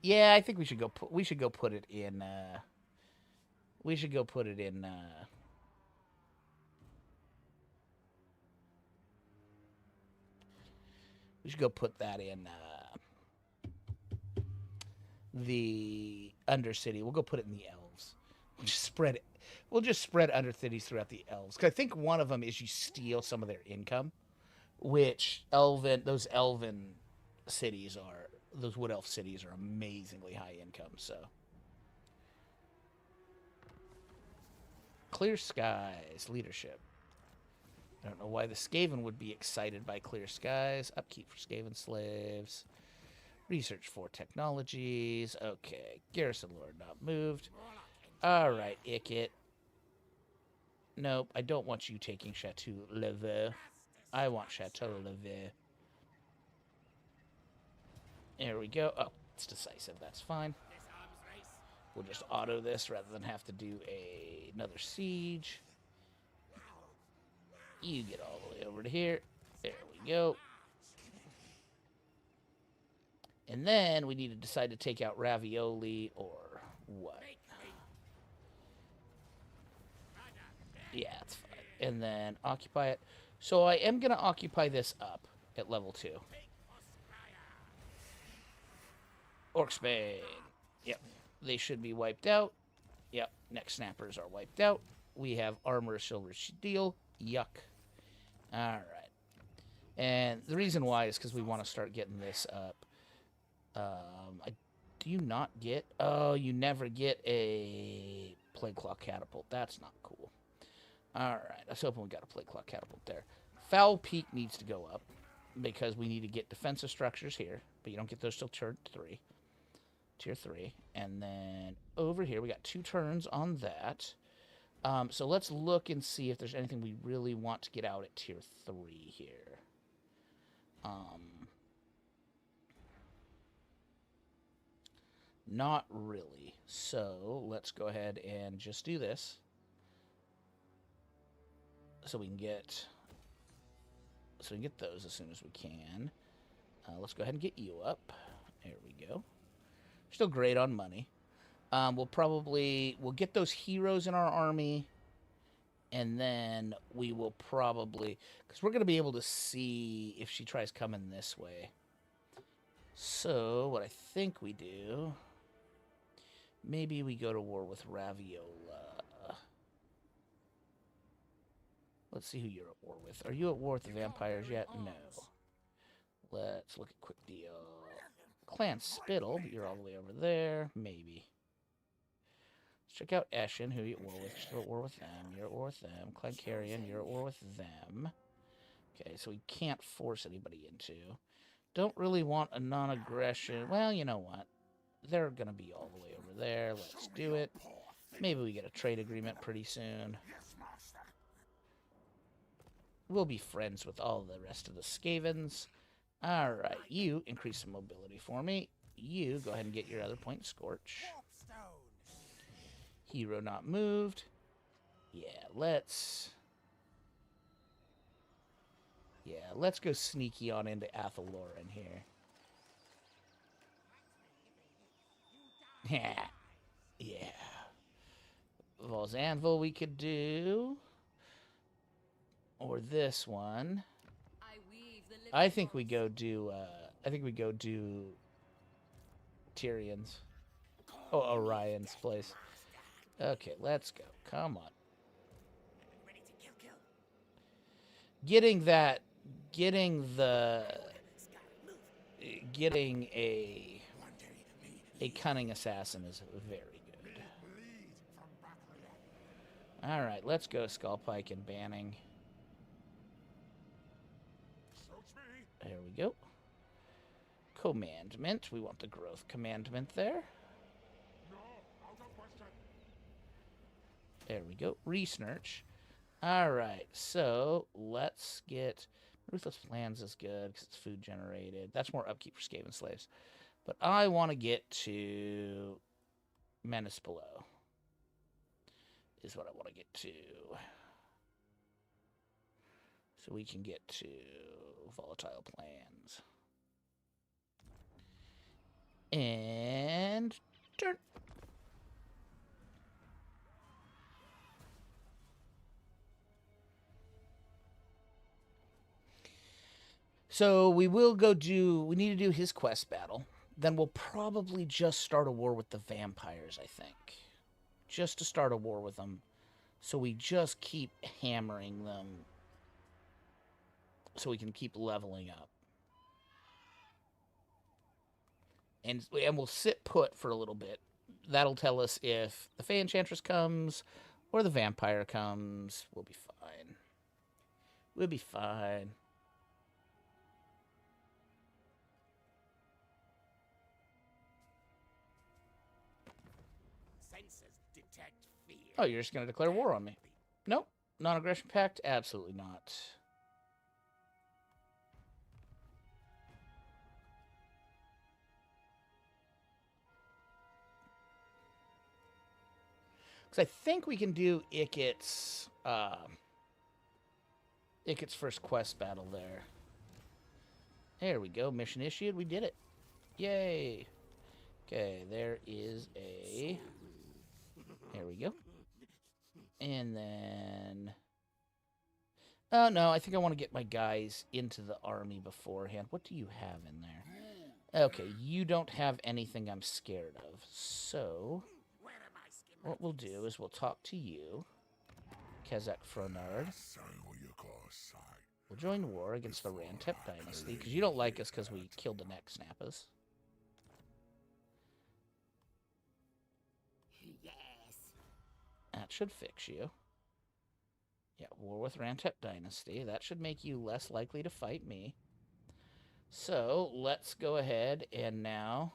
Yeah, I think we should go put it in, we should go put it in, we should go put that in, the Undercity. We'll go put it in the Elves. We'll just spread it. We'll just spread Undercities throughout the Elves. Because I think one of them is you steal some of their income, which those Elven cities are... Those Wood Elf cities are amazingly high income, so. Clear Skies, leadership. I don't know why the Skaven would be excited by clear skies. Upkeep for Skaven slaves. Research for technologies. Okay. Garrison lord not moved. All right, Ikit. Nope, I don't want you taking Chateau Leveux. I want Chateau Leveux. There we go. Oh, it's decisive. That's fine. We'll just auto this rather than have to do another siege. You get all the way over to here. There we go. And then we need to decide to take out Ravioli or what. Yeah, it's fine. And then occupy it. So I am going to occupy this up at level 2. Orcsbane. Yep. They should be wiped out. Yep. Neck snappers are wiped out. We have armor, silver steel. Yuck. Alright. And the reason why is because we want to start getting this up. Do you not get... Oh, you never get a Plague Claw Catapult. That's not cool. Alright. I was hoping we got a Plague Claw Catapult there. Foul Peak needs to go up because we need to get defensive structures here. But you don't get those till turn 3. Tier 3. And then over here, we got 2 turns on that. So let's look and see if there's anything we really want to get out at Tier 3 here. Not really. So let's go ahead and just do this. So we can get those as soon as we can. Let's go ahead and get you up. There we go. Still great on money. We'll get those heroes in our army, and then we will probably, because we're going to be able to see if she tries coming this way. So what I think we do, maybe we go to war with Raviola. Let's see who you're at war with. Are you at war with the vampires yet? No. Let's look at quick deal. Clan Spittle, you're all the way over there. Maybe. Let's check out Eshin, who you're at war with. You're still at war with them. You're at war with them. Clan Carrion, you're at war with them. Okay, so we can't force anybody into. Don't really want a non-aggression. Well, you know what? They're going to be all the way over there. Let's do it. Maybe we get a trade agreement pretty soon. We'll be friends with all the rest of the Skavens. Alright, you increase some mobility for me. You go ahead and get your other point, Scorch. Hero not moved. Yeah, let's go sneaky on into Athaloran here. Yeah. Yeah. Vol's Anvil we could do. Or this one. I think we go do Tyrion's. Oh, Orion's place. Okay, let's go. Come on. Getting a cunning assassin is very good. All right, let's go Skullpike and Banning. There we go. Commandment. We want the growth commandment there. There we go. Research. Alright, so let's get... Ruthless Plans is good because it's food generated. That's more upkeep for Skaven slaves. But I want to get to Menace Below. Is what I want to get to. So we can get to Volatile Plans. And turn. So we will go do, we need to do his quest battle. Then we'll probably just start a war with the vampires, I think. Just to start a war with them. So we just keep hammering them. So we can keep leveling up. And we'll sit put for a little bit. That'll tell us if the Fey Enchantress comes or the vampire comes. We'll be fine. We'll be fine. Sensors detect fear. Oh, you're just going to declare war on me. Nope. Non-aggression pact? Absolutely not. Because I think we can do Ikit's first quest battle there. There we go. Mission issued. We did it. Yay. Okay, there is a... There we go. And then... Oh, no, I think I want to get my guys into the army beforehand. What do you have in there? Okay, you don't have anything I'm scared of. So, Where am I, Skipper? what we'll do is we'll talk to you, Kazakh Fronard. Say what you gotta say. We'll join war against the Rantep dynasty, because you don't like us because we killed the neck snappers. Yes. That should fix you. Yeah, war with Rantep dynasty. That should make you less likely to fight me. So, let's go ahead and now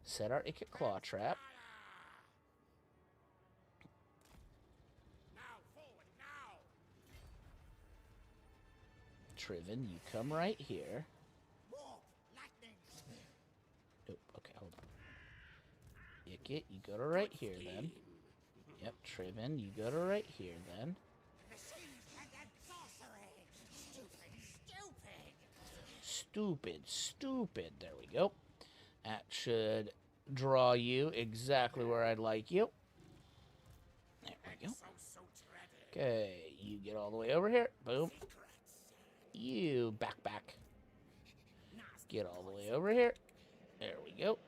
set our Ikit claw trap. Now, forward, now. Triven, you come right here. More lightning. Nope, okay, hold on. Ikit, you go to right here then. Yep, Triven, you go to right here then. Machines and sorcery. Stupid. Stupid, stupid. There we go. That should draw you exactly where I'd like you. There we go. So dreaded. Okay, you get all the way over here. Boom. Secrets. You back. Get all the way over here. There we go.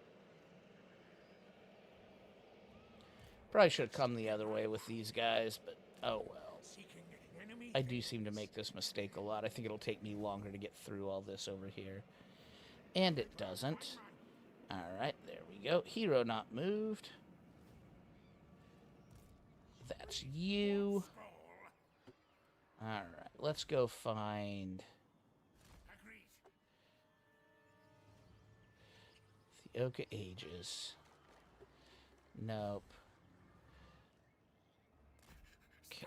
Probably should have come the other way with these guys, but oh well. Seeking an enemy? I do seem to make this mistake a lot. I think it'll take me longer to get through all this over here. And it doesn't. Alright, there we go. Hero not moved. That's you. Alright, let's go find Agreed. the Oka Ages. Nope. Okay.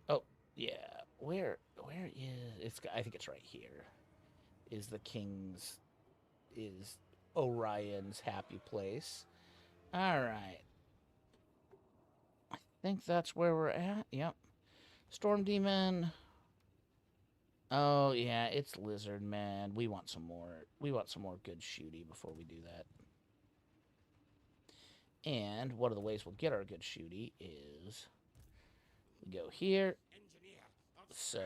Oh, yeah. Where is it's? I think it's right here. Is the King's? Is Orion's happy place? All right. I think that's where we're at. Yep. Storm Demon. Oh yeah, it's Lizard Man. We want some more. We want some more good shooty before we do that. And one of the ways we'll get our good shooty is we go here. Engineer of So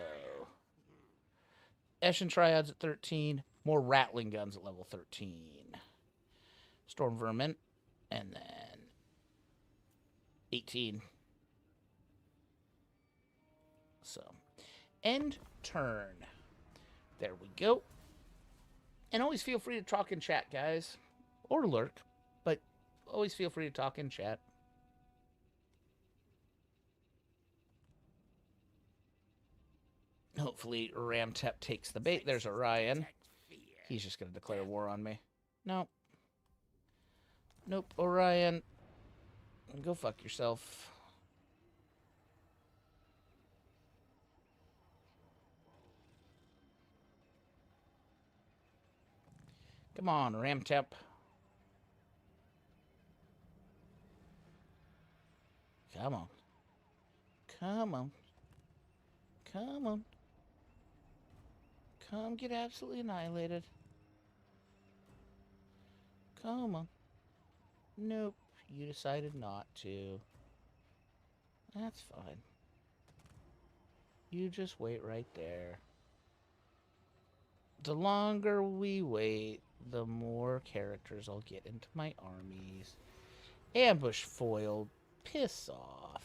Eshin Triads at 13, more Rattling Guns at level 13. Storm Vermin, and then 18. So, end turn. There we go. And always feel free to talk in chat, guys. Or lurk, but always feel free to talk in chat. Hopefully Ramtep takes the bait. There's Orion. detect fear. He's just going to declare war on me. No. Nope, Orion. Go fuck yourself. Come on, Ramtep. Come on. Come on. Come on. Come get absolutely annihilated. Come on. Nope, you decided not to. That's fine. You just wait right there. The longer we wait, the more characters I'll get into my armies. Ambush foiled. Piss off.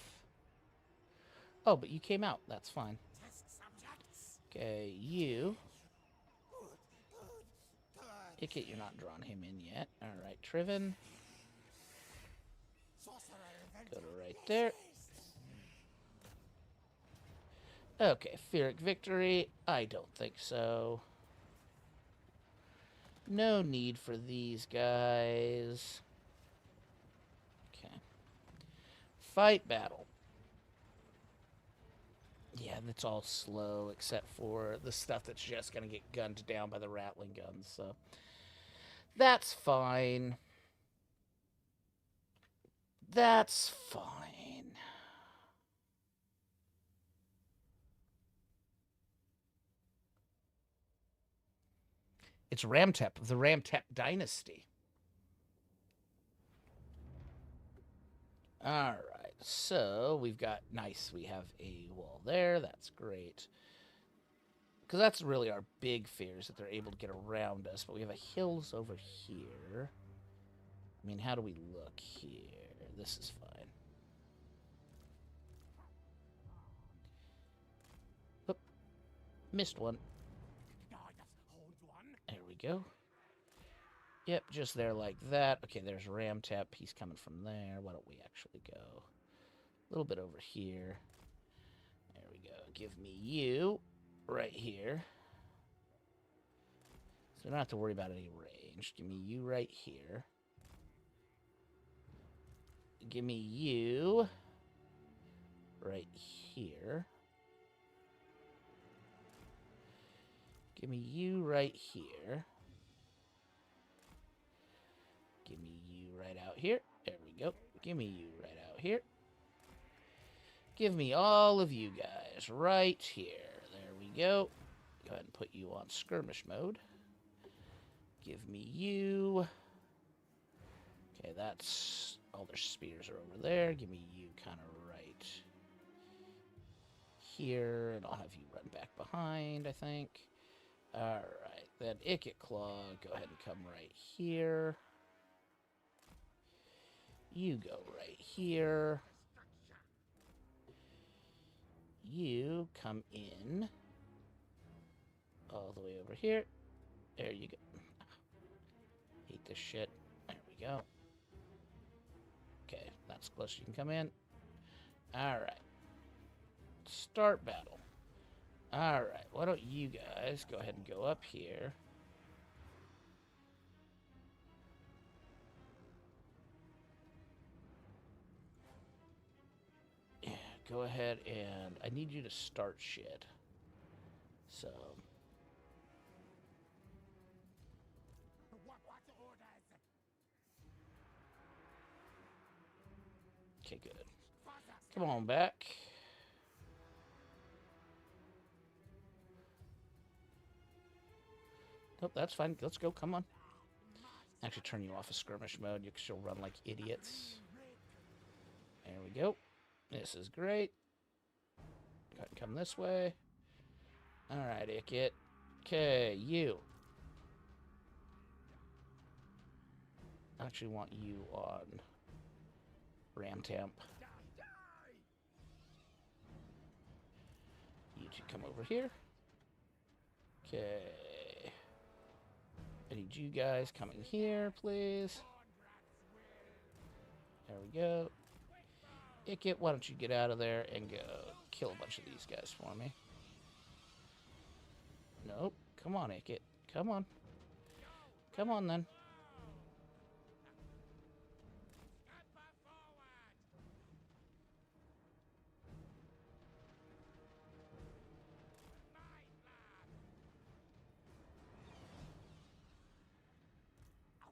Oh, but you came out. That's fine. Test subjects. Okay, you. Good. Ikit, you're not drawing him in yet. Alright, Triven. Sorcerer Go to right there. Okay, Pyrrhic Victory. I don't think so. No need for these guys. Okay. Fight battle. Yeah, that's all slow except for the stuff that's just going to get gunned down by the rattling guns, so that's fine. That's fine. It's Ramtep of the Ramtep dynasty. All right, so we've got nice. We have a wall there. That's great. Because that's really our big fear is that they're able to get around us. But we have a hills over here. I mean, how do we look here? This is fine. Oop, missed one. There we go. Yep, just there like that. Okay, there's Ramtep. He's coming from there. Why don't we actually go a little bit over here? There we go. Give me you right here. So we don't have to worry about any range. Give me you right here. Give me you right here. Give me you right here. Give me you right out here. There we go. Give me you right out here. Give me all of you guys right here. There we go. Go ahead and put you on skirmish mode. Give me you. Okay, that's... all their spears are over there. Give me you kind of right here. And I'll have you run back behind, I think. Alright, then Ikit Claw, go ahead and come right here. You go right here. You come in all the way over here. There you go. Hate this shit. There we go. Okay, that's close. You can come in. Alright. Start battle. Alright, why don't you guys go ahead and go up here. Yeah, go ahead and... I need you to start shit. So... okay, good. Come on back. Nope, that's fine. Let's go. Come on. Actually, turn you off of skirmish mode. You can still run like idiots. There we go. This is great. Go ahead and come this way. Alright, Ikit. Okay, you. I actually want you on Ramtamp. You two come over here. Okay. I need you guys coming here, please. There we go. Ikit, why don't you get out of there and go kill a bunch of these guys for me? Nope. Come on, Ikit. Come on. Come on, then.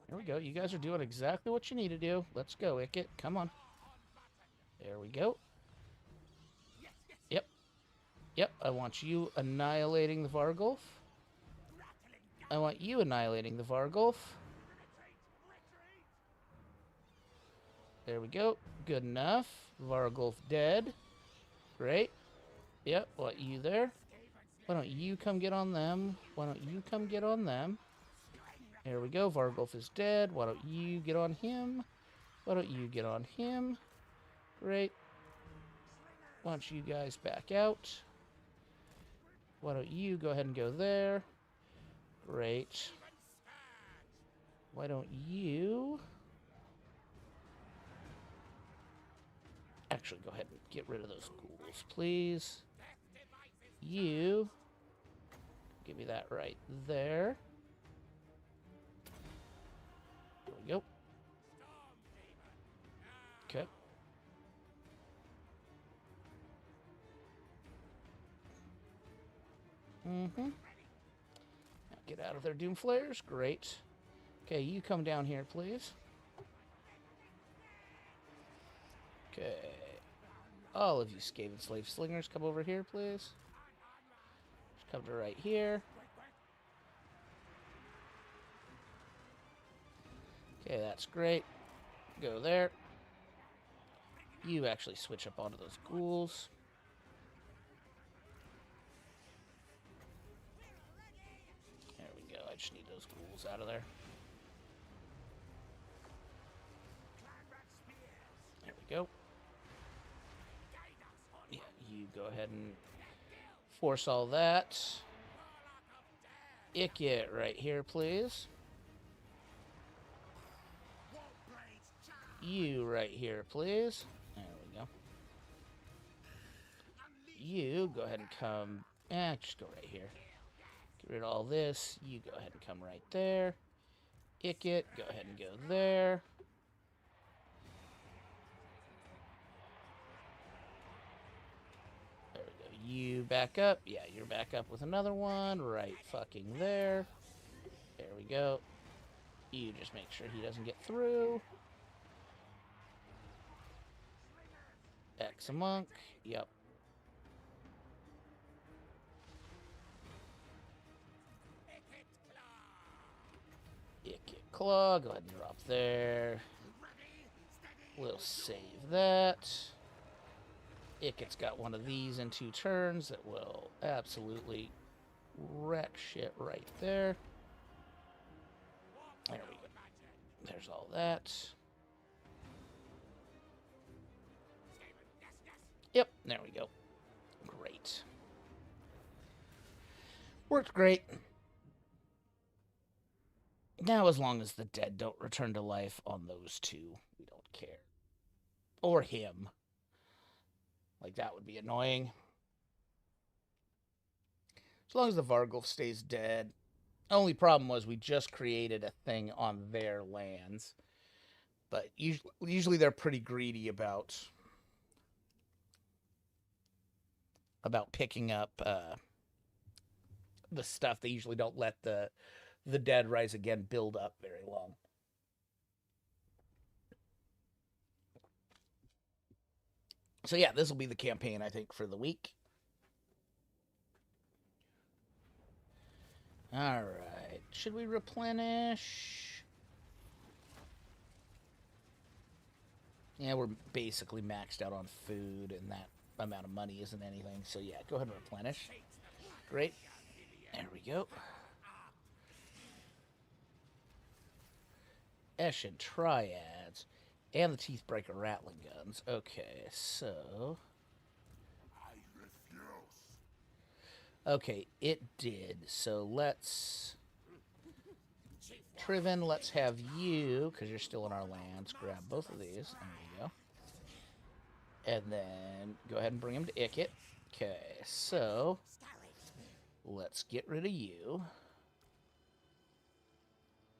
There we go. You guys are doing exactly what you need to do. Let's go, Ikit. Come on. There we go. Yep. Yep. I want you annihilating the Vargulf. I want you annihilating the Vargulf. There we go. Good enough. Vargulf dead. Great. Yep. Want you there. Why don't you come get on them? Why don't you come get on them? There we go. Vargulf is dead. Why don't you get on him? Why don't you get on him? Great. Why don't you guys back out? Why don't you go ahead and go there? Great. Why don't you... actually, go ahead and get rid of those ghouls, please. You. Give me that right there. There we go. Okay. Mm-hmm. Now get out of their doom flares. Great. Okay, you come down here, please. Okay. All of you Skaven slave slingers, come over here, please. Just come to right here. Okay, that's great. Go there. You actually switch up onto those ghouls. There we go. I just need those ghouls out of there. There we go. Yeah, you go ahead and force all that. Ikit right here, please. You right here, please. There we go. You go ahead and come. Just go right here. Get rid of all this. You go ahead and come right there. Ikit, go ahead and go there. There we go. You back up. Yeah, you're back up with another one right fucking there. There we go. You just make sure he doesn't get through. X a monk. Yep. Ikit Claw. Go ahead and drop there. We'll save that. Ikit's got one of these in 2 turns that will absolutely wreck shit right there. There we go. There's all that. Yep, there we go. Great. Worked great. Now, as long as the dead don't return to life on those 2, we don't care. Or him. Like, that would be annoying. As long as the Vargulf stays dead. Only problem was we just created a thing on their lands. But usually they're pretty greedy about picking up the stuff. They usually don't let the dead rise again build up very long. So yeah, this will be the campaign, I think, for the week. All right. Should we replenish? Yeah, we're basically maxed out on food, and that amount of money isn't anything. So yeah, go ahead and replenish. Great. There we go. Eshin Triads. And the Teethbreaker Rattling Guns. Okay, so... I refuse. Okay, it did. So let's... Triven, let's have you, because you're still in our lands, grab both of these. There you go. And then go ahead and bring him to Ikit. Okay, so... Let's get rid of you.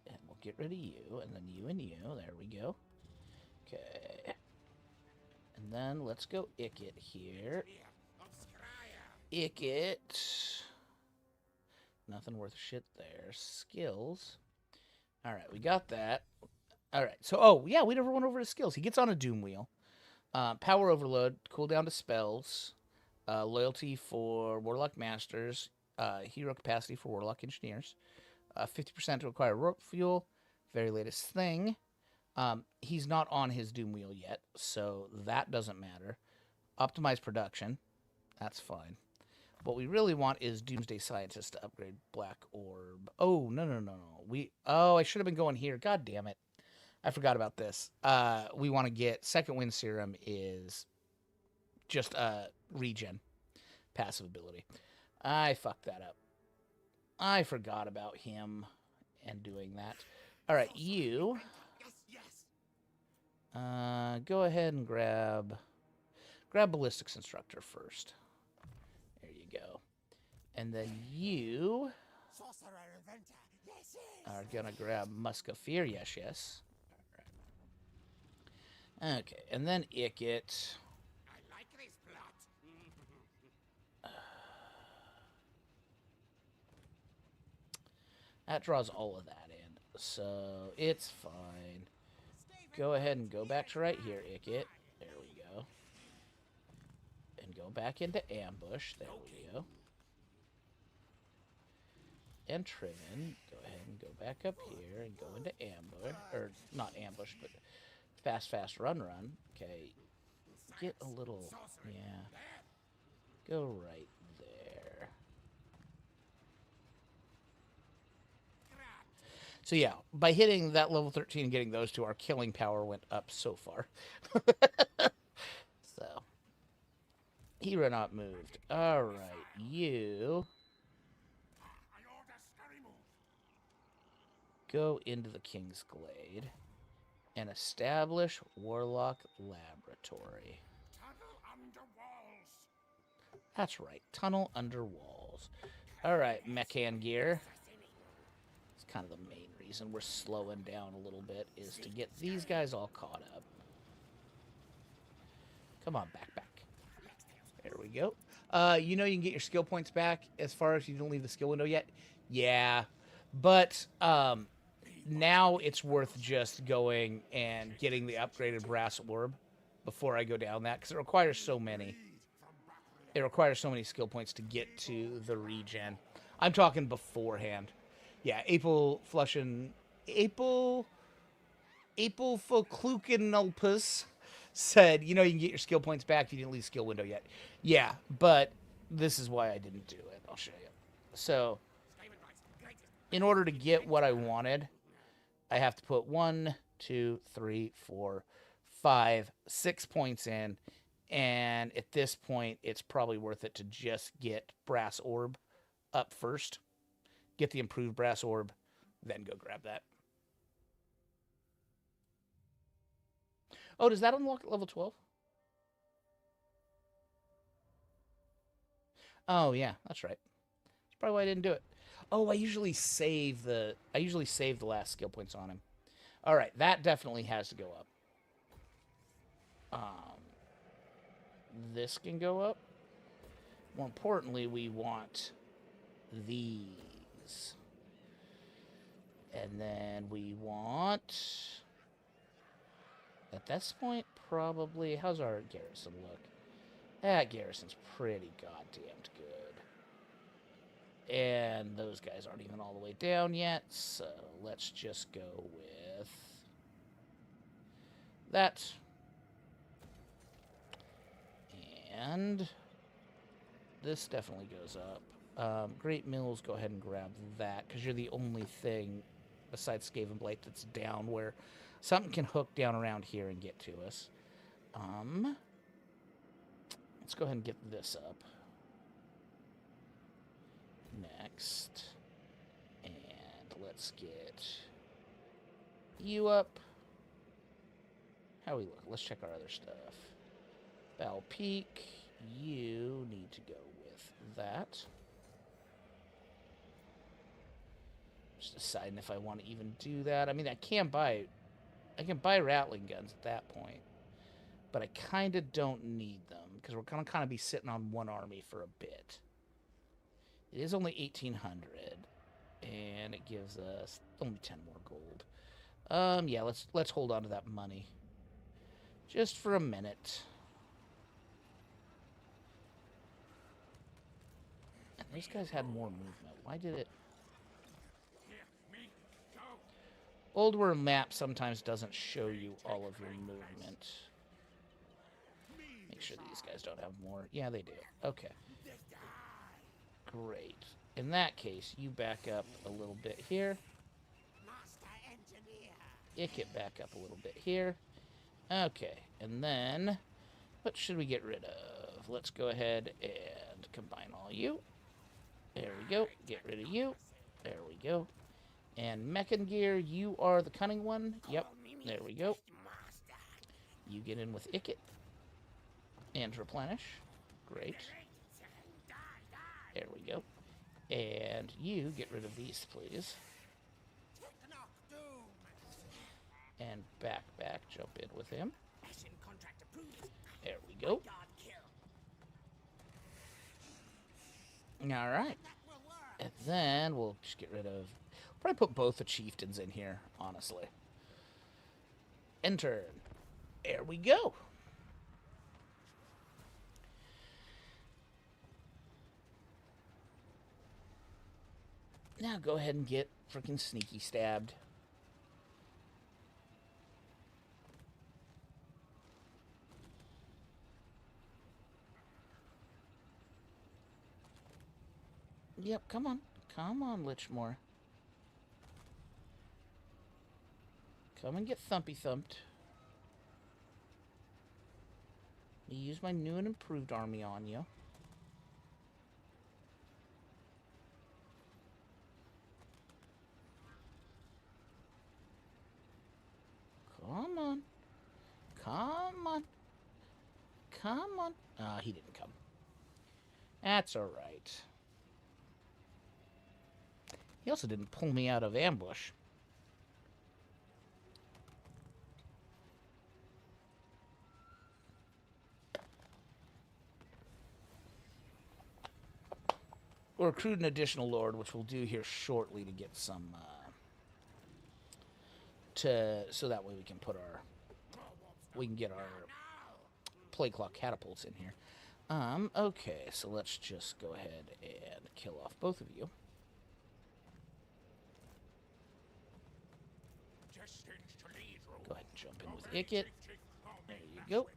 And we'll get rid of you, and then you and you. There we go. Okay. And then let's go Ikit here. Ikit. Nothing worth shit there. Skills. Alright, we got that. Alright, so, oh, yeah, we never went over his skills. He gets on a Doom Wheel. Power Overload, cooldown to spells. Loyalty for Warlock Masters. Hero capacity for Warlock Engineers. 50% to acquire rope fuel. Very latest thing. He's not on his Doom Wheel yet, so that doesn't matter. Optimize production. That's fine. What we really want is Doomsday Scientist to upgrade Black Orb. Oh, no. I should have been going here. God damn it. I forgot about this. We want to get Second Wind Serum is just regen. Passive ability. I fucked that up. I forgot about him and doing that. All right, you... go ahead and grab Ballistics Instructor first. There you go. And then you Sorcerer inventor. Yes, are gonna grab Musketeer. Yes, yes. Alright. Okay, and then Ikit. I like this plot. That draws all of that in, so it's fine. Go ahead and go back to right here, Ikit. There we go. And go back into ambush. There we go. And Triven, go ahead and go back up here and go into ambush. Or, not ambush, but fast, run. Okay. Get a little, yeah. Go right there. So yeah, by hitting that level 13 and getting those two, our killing power went up so far. So, hero not moved. All right, you go into the King's Glade and establish Warlock Laboratory. Tunnel under walls. That's right, tunnel under walls. All right, Mechan Gear. It's kind of the main reason we're slowing down a little bit is to get these guys all caught up. Come on, back. There we go. You know you can get your skill points back as far as you don't leave the skill window yet? Yeah. But now it's worth just going and getting the upgraded brass orb before I go down that, because it requires so many. It requires so many skill points to get to the regen. I'm talking beforehand. Yeah, April Folklukenulpus said, you know, you can get your skill points back if you didn't leave skill window yet. Yeah, but this is why I didn't do it. I'll show you. So, in order to get what I wanted, I have to put 1, 2, 3, 4, 5, 6 points in. And at this point, it's probably worth it to just get Brass Orb up first. Get the improved Brass Orb, then go grab that. Oh, does that unlock at level 12? Oh, yeah, that's right. That's probably why I didn't do it. Oh, I usually save the last skill points on him. All right, that definitely has to go up. This can go up. More importantly, we want these. And then we want, at this point, probably, how's our garrison look? That garrison's pretty goddamned good. And those guys aren't even all the way down yet, so let's just go with that. And this definitely goes up. Great Mills, go ahead and grab that, because you're the only thing besides Skaven Blight that's down where something can hook down around here and get to us. Let's go ahead and get this up. Next. And let's get you up. How we look? Let's check our other stuff. Val Peak, you need to go with that. Just deciding if I want to even do that. I mean, I can buy rattling guns at that point, but I kind of don't need them because we're gonna kind of be sitting on one army for a bit. It is only 1,800, and it gives us only 10 more gold. Yeah, let's hold on to that money just for a minute. And these guys had more movement. Why did it? Old World map sometimes doesn't show you all of your movement. Make sure these guys don't have more. Yeah, they do. Okay. Great. In that case, you back up a little bit here. Ikit back up a little bit here. Okay. And then, what should we get rid of? Let's go ahead and combine all you. There we go. Get rid of you. There we go. And Mechan Gear, you are the cunning one. Yep, there we go. You get in with Ikit. And replenish. Great. And you get rid of these, please. Knock doom. And back, jump in with him. Mission contract approved. There we go. Yard kill. All right. That will work. And then we'll just get rid of... Probably put both the chieftains in here, honestly. Enter. There we go. Now go ahead and get freaking sneaky stabbed. Yep, come on. Come on, Lichmore. Come and get thumpy thumped. Use my new and improved army on you. Come on. Come on. Come on. Ah, he didn't come. That's alright. He also didn't pull me out of ambush. We'll recruit an additional lord, which we'll do here shortly to get some, so that way we can put our, we can get our plague claw catapults in here. Okay, so let's just go ahead and kill off both of you. Go ahead and jump in with Ikit. There you go.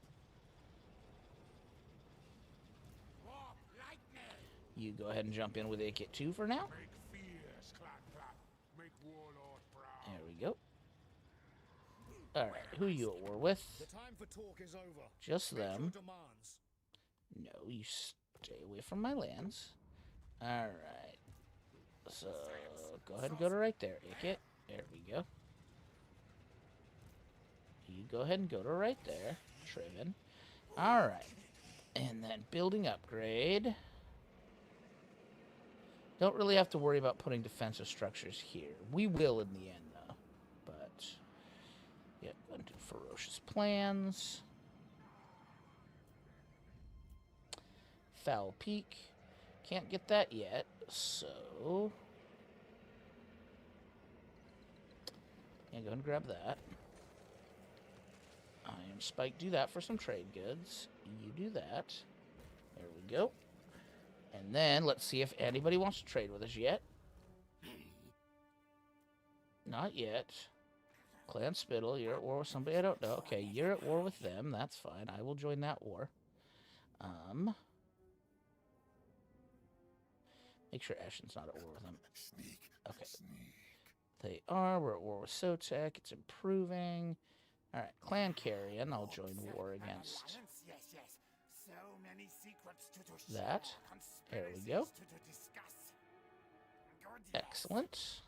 You go ahead and jump in with Ikit too for now. There we go. Alright, who are you at war with? The time for talk is over. Just Make your them. demands. No, you stay away from my lands. Alright. So, go ahead and go to right there, Ikit. There we go. You go ahead and go to right there, Triven. Alright. And then building upgrade. Don't really have to worry about putting defensive structures here. We will in the end, though. But, yeah, go into ferocious plans. Foul Peak. Can't get that yet, so... yeah, go ahead and grab that. Iron Spike, do that for some trade goods. You do that. There we go. And then, let's see if anybody wants to trade with us yet. Not yet. Clan Spittle, you're at war with somebody I don't know. Okay, you're at war with them. That's fine. I will join that war. Make sure Ashen's not at war with them. Okay. They are. We're at war with Sotek. It's improving. Alright, Clan Carrion, I'll join war against Yes, yes. So many secrets to that. There we go. Excellent.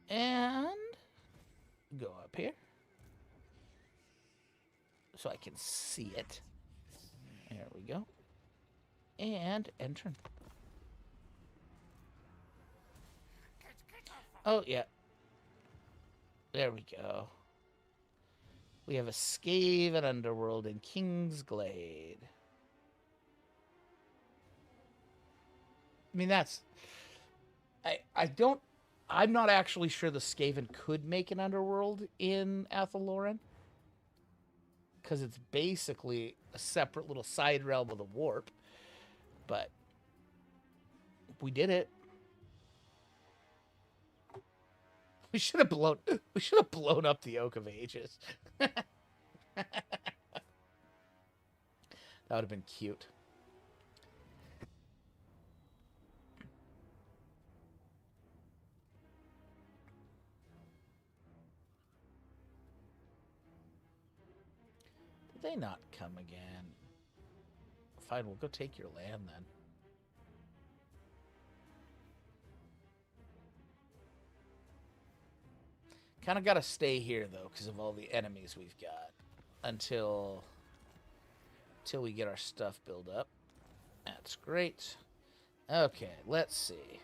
And go up here so I can see it. There we go. And enter. Oh, yeah. There we go. We have a Skaven Underworld in Kingsglade. I mean, that's... I'm not actually sure the Skaven could make an Underworld in Athaloran. Because it's basically a separate little side realm of the Warp. But we did it. We should have blown up the Oak of Ages. That would have been cute. Did they not come again? Fine, we'll go take your land then. Kind of got to stay here, though, because of all the enemies we've got. Until till we get our stuff built up. That's great. Okay, let's see.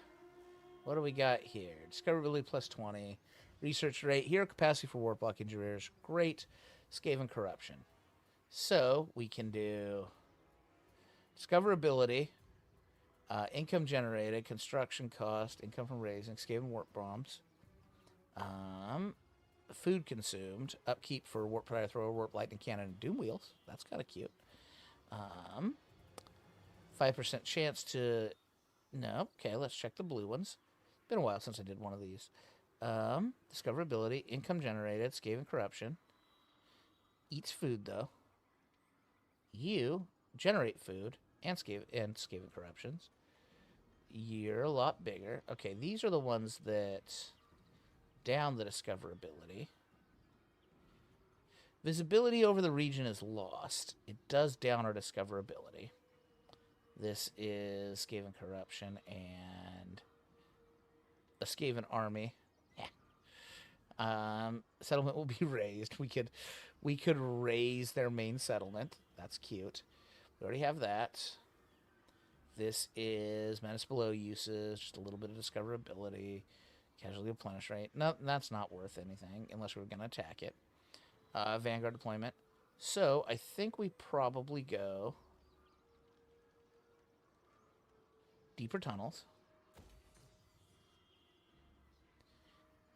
What do we got here? Discoverability plus 20. Research rate. Hero capacity for warp block engineers. Great. Skaven corruption. So we can do discoverability, income generated, construction cost, income from raising, Skaven warp bombs, food consumed, upkeep for warp predator thrower, warp lightning cannon, and doom wheels. That's kind of cute. 5% chance to... No. Okay, let's check the blue ones. Been a while since I did one of these. Discoverability, income generated, Skaven corruption. Eats food, though. You generate food and Skaven corruptions. You're a lot bigger. Okay, these are the ones that down the discoverability. Visibility over the region is lost. It does down our discoverability. This is Skaven corruption and a Skaven army. Yeah. Settlement will be raised. We could raise their main settlement. That's cute. We already have that. This is menace below uses, just a little bit of discoverability, casualty replenish rate. No, that's not worth anything unless we're going to attack it. Vanguard deployment. So I think we probably go deeper tunnels.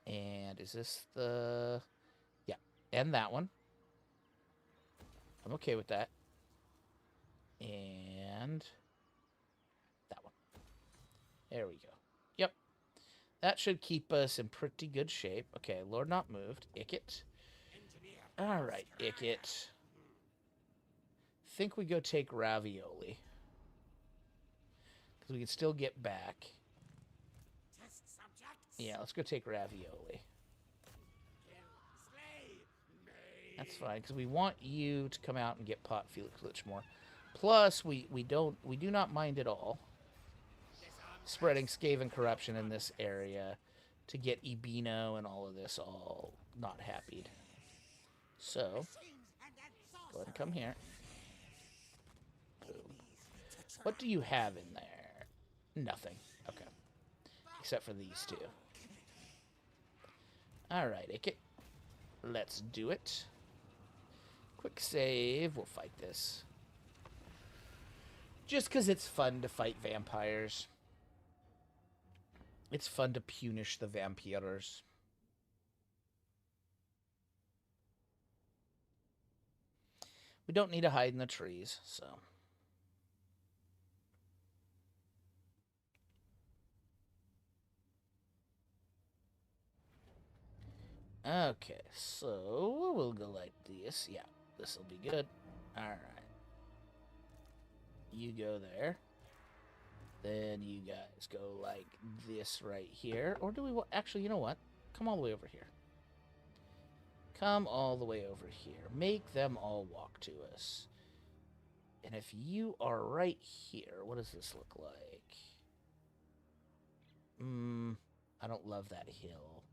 And is this the... Yeah, and that one. I'm okay with that. And that one. There we go. Yep. That should keep us in pretty good shape. Okay, Lord not moved. Ikit. Alright, Ikit. Think we go take Ravioli. Because we can still get back. Test subjects. Yeah, let's go take Ravioli. That's fine, because we want you to come out and get Pot Felix more. Plus, we do not mind at all spreading Skaven corruption in this area to get Ibino and all of this all not happy. So, go ahead and come here. Boom. What do you have in there? Nothing. Okay. Except for these two. Alright, Ikit. Let's do it. Quick save. We'll fight this. Just because it's fun to fight vampires. It's fun to punish the vampires. We don't need to hide in the trees, so... Okay, so we'll go like this. Yeah, this will be good. Alright. You go there. Then you guys go like this right here. Or do we want... Actually, you know what? Come all the way over here. Come all the way over here. Make them all walk to us. And if you are right here, what does this look like? I don't love that hill.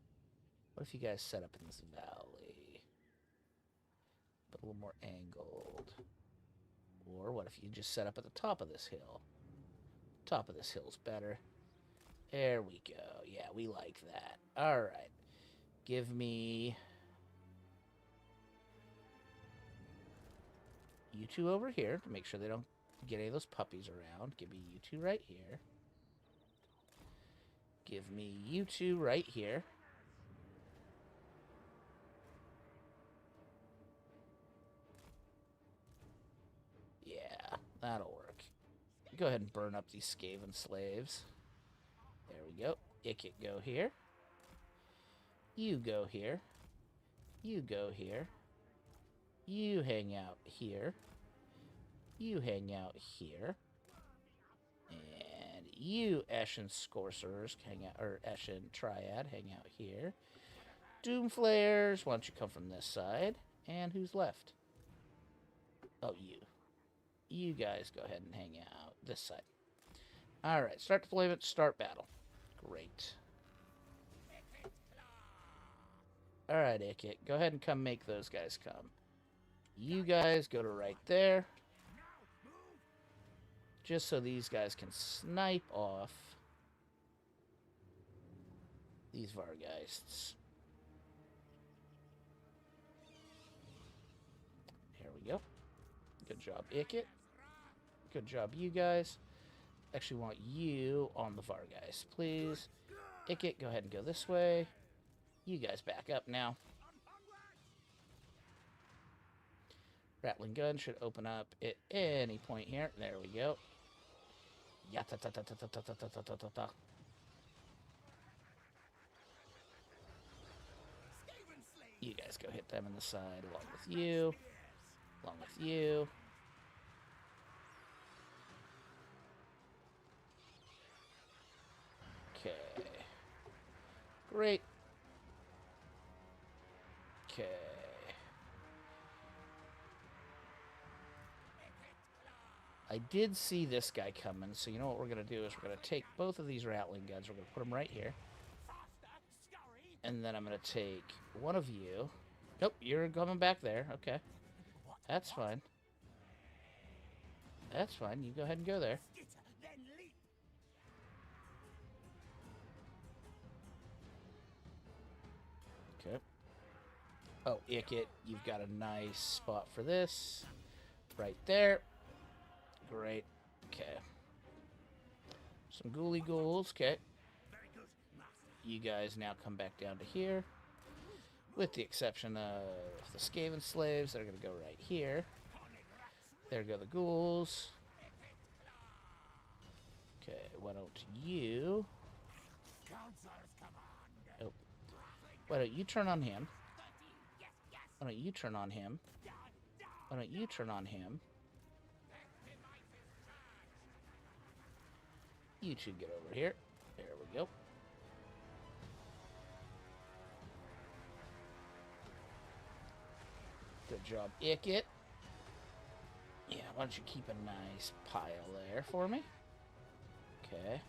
What if you guys set up in this valley? But a little more angled. Or what if you just set up at the top of this hill? Top of this hill's better. There we go. Yeah, we like that. Alright. Give me... you two over here to make sure they don't get any of those puppies around. Give me you two right here. Give me you two right here. Yeah, that'll work. Go ahead and burn up these Skaven slaves. There we go. Ikit, go here. You go here. You go here. You hang out here. You hang out here. And you, Eshin Scorcers, hang out, or Eshin Triad, hang out here. Doom Flares, why don't you come from this side? And who's left? Oh, you. You guys go ahead and hang out this side. Alright, start deployment, start battle. Great. Alright, Ikit, go ahead and come make those guys come. You guys go to right there. just so these guys can snipe off these Vargeists. Here we go. Good job, Ikit. Good job, you guys. Actually want you on the Vargeist, please. Ikit, go ahead and go this way. You guys back up now. Rattling gun should open up at any point here. There we go. Ya-ta-ta-ta-ta-ta-ta-ta-ta-ta-ta. You guys go hit them in the side along with you. Along with you. Okay. Great. Okay. I did see this guy coming, so you know what we're going to do is we're going to take both of these Rattling guns. We're going to put them right here. And then I'm going to take one of you. Nope, you're coming back there. Okay. That's fine. That's fine. You go ahead and go there. Okay. Oh, Ikit, you've got a nice spot for this. Right there. Great. Okay. Some ghouly ghouls. Okay. You guys now come back down to here. With the exception of the Skaven slaves, they're going to go right here. There go the ghouls. Okay, why don't you... Oh. Why don't you turn on him? Why don't you turn on him? Why don't you turn on him? You two get over here. There we go. Good job, Ikit. Yeah, why don't you keep a nice pile there for me? Okay.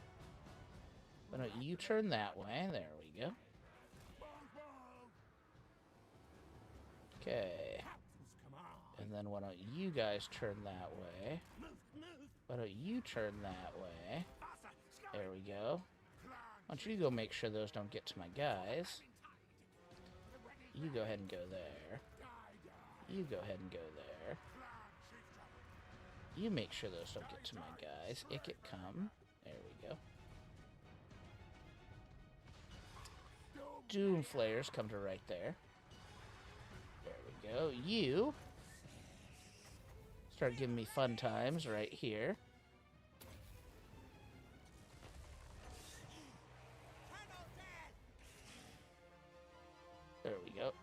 Why don't you turn that way? There we go. Okay. And then why don't you guys turn that way? Why don't you turn that way? There we go. Why don't you go make sure those don't get to my guys? You go ahead and go there. You go ahead and go there. You make sure those don't get to my guys. Ikit, come. There we go. Doom Flayers come to right there. There we go. You start giving me fun times right here. There we go.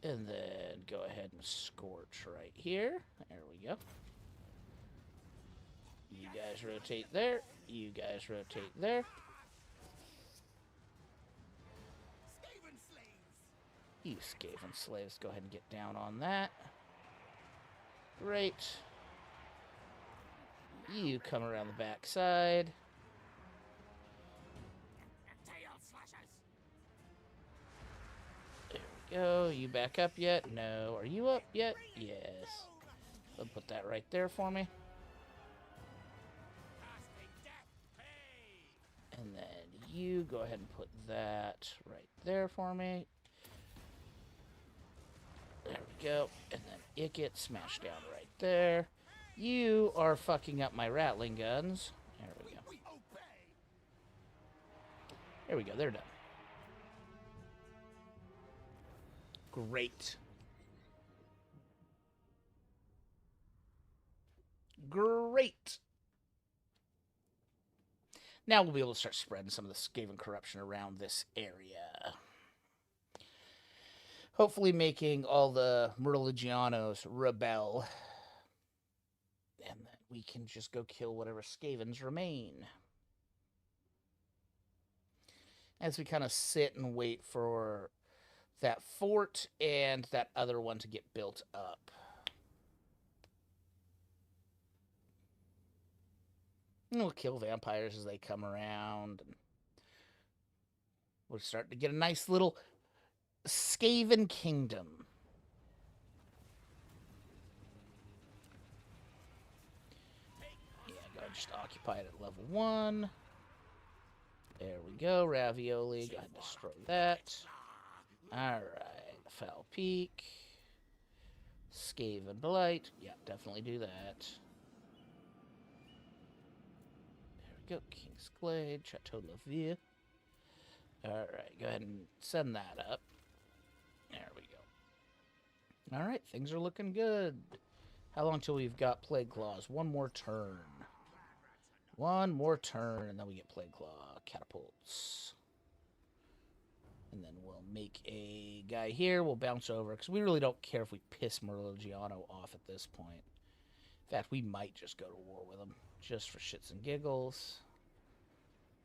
And then go ahead and scorch right here. There we go. You guys rotate there. You guys rotate there. You Skaven slaves, go ahead and get down on that. Great. You come around the back side. There we go. You back up yet? No. Are you up yet? Yes. I'll put that right there for me. And then you go ahead and put that right there for me. There we go. And then Ikit smash down right there. You are fucking up my Rattling guns. There we go. There we go. They're done. Great. Great. Now we'll be able to start spreading some of the Skaven corruption around this area. Hopefully making all the Merlegianos rebel. And then we can just go kill whatever Skavens remain. As we kind of sit and wait for that fort and that other one to get built up. And we'll kill vampires as they come around. And we're starting to get a nice little Skaven kingdom. just occupy it at level 1. There we go. Ravioli. Go ahead and destroy that. Alright. Foul Peak. Skaven Blight. Yeah, definitely do that. There we go. King's Glade. Chateau Lavie. Alright, go ahead and send that up. There we go. Alright, things are looking good. How long till we've got Plague Claws? One more turn. One more turn, and then we get Plague Claw catapults. And then we'll make a guy here. We'll bounce over, because we really don't care if we piss Merlogiano off at this point. In fact, we might just go to war with him, just for shits and giggles.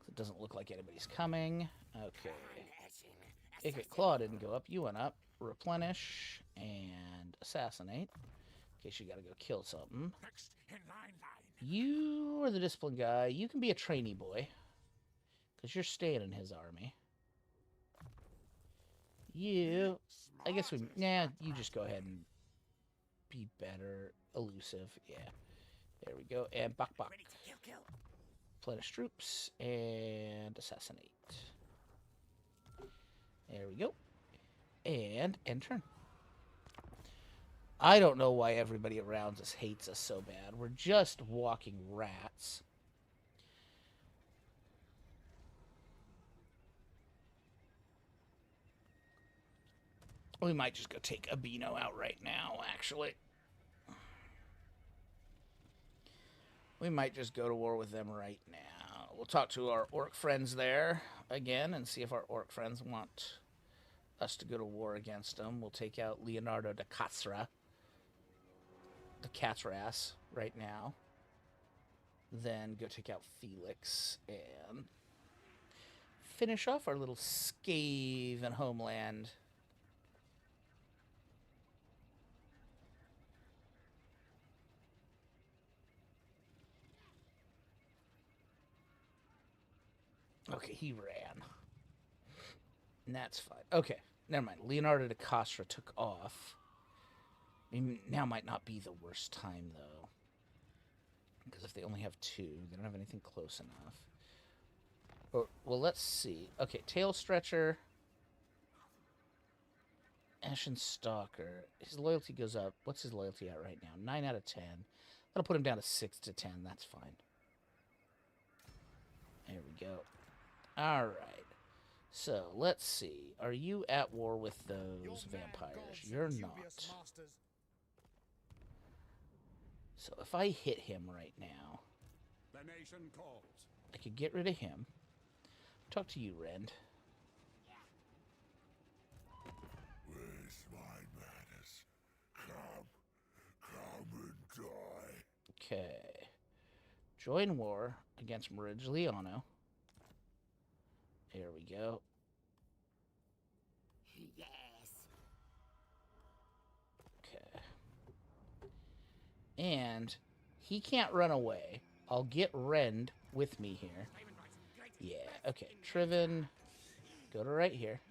It doesn't look like anybody's coming. Okay. Ikit Claw didn't go up. You went up. Replenish and assassinate. In case you gotta go kill something. Next in line. You are the discipline guy. You can be a trainee boy. Because you're staying in his army. You... I guess we... Nah, you just go ahead and be better. Elusive. Yeah. There we go. And bak bak. Replenish troops. And assassinate. There we go. And end turn. I don't know why everybody around us hates us so bad. We're just walking rats. We might just go take Abino out right now, actually. We might just go to war with them right now. We'll talk to our orc friends there again and see if our orc friends want us to go to war against them. We'll take out Leonardo da Castra. The cat's ass right now. Then go take out Felix and finish off our little Skaven homeland. Okay, he ran. And that's fine. Okay, never mind. Leonardo da Castra took off. Maybe now might not be the worst time, though. Because if they only have 2, they don't have anything close enough. Or, well, let's see. Okay, Tail Stretcher. Ashen Stalker. His loyalty goes up. What's his loyalty at right now? 9 out of 10. That'll put him down to 6 to 10. That's fine. There we go. Alright. So, let's see. Are you at war with those vampires? You're not. So if I hit him right now, The nation calls. I could get rid of him. Talk to you, Rend. Where's my madness? Come and die. Okay. Join war against Merigliano. There we go. Yes. Okay. And he can't run away. I'll get Rend with me here. Yeah, okay. Triven, go to right here.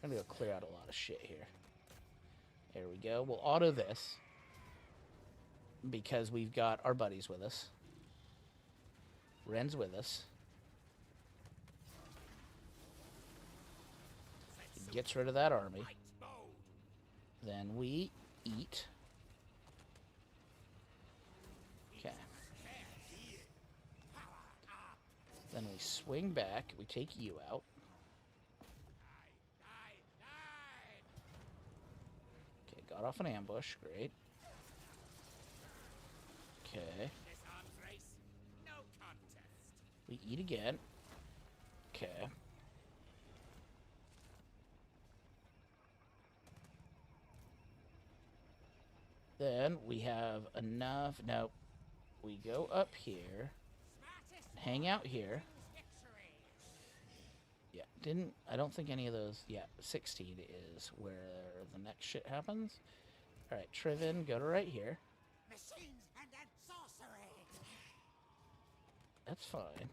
I'm gonna go clear out a lot of shit here. There we go. We'll auto this. Because we've got our buddies with us. Ren's with us. He gets rid of that army. Then we eat. Okay. Then we swing back. We take you out. Okay, got off an ambush. Great. Okay. We eat again. Okay. Then we have enough. No. We go up here. Hang out here. Yeah, I don't think any of those, yeah, 16 is where the next shit happens. Alright, Triven, go to right here. Machines and sorcery. That's fine.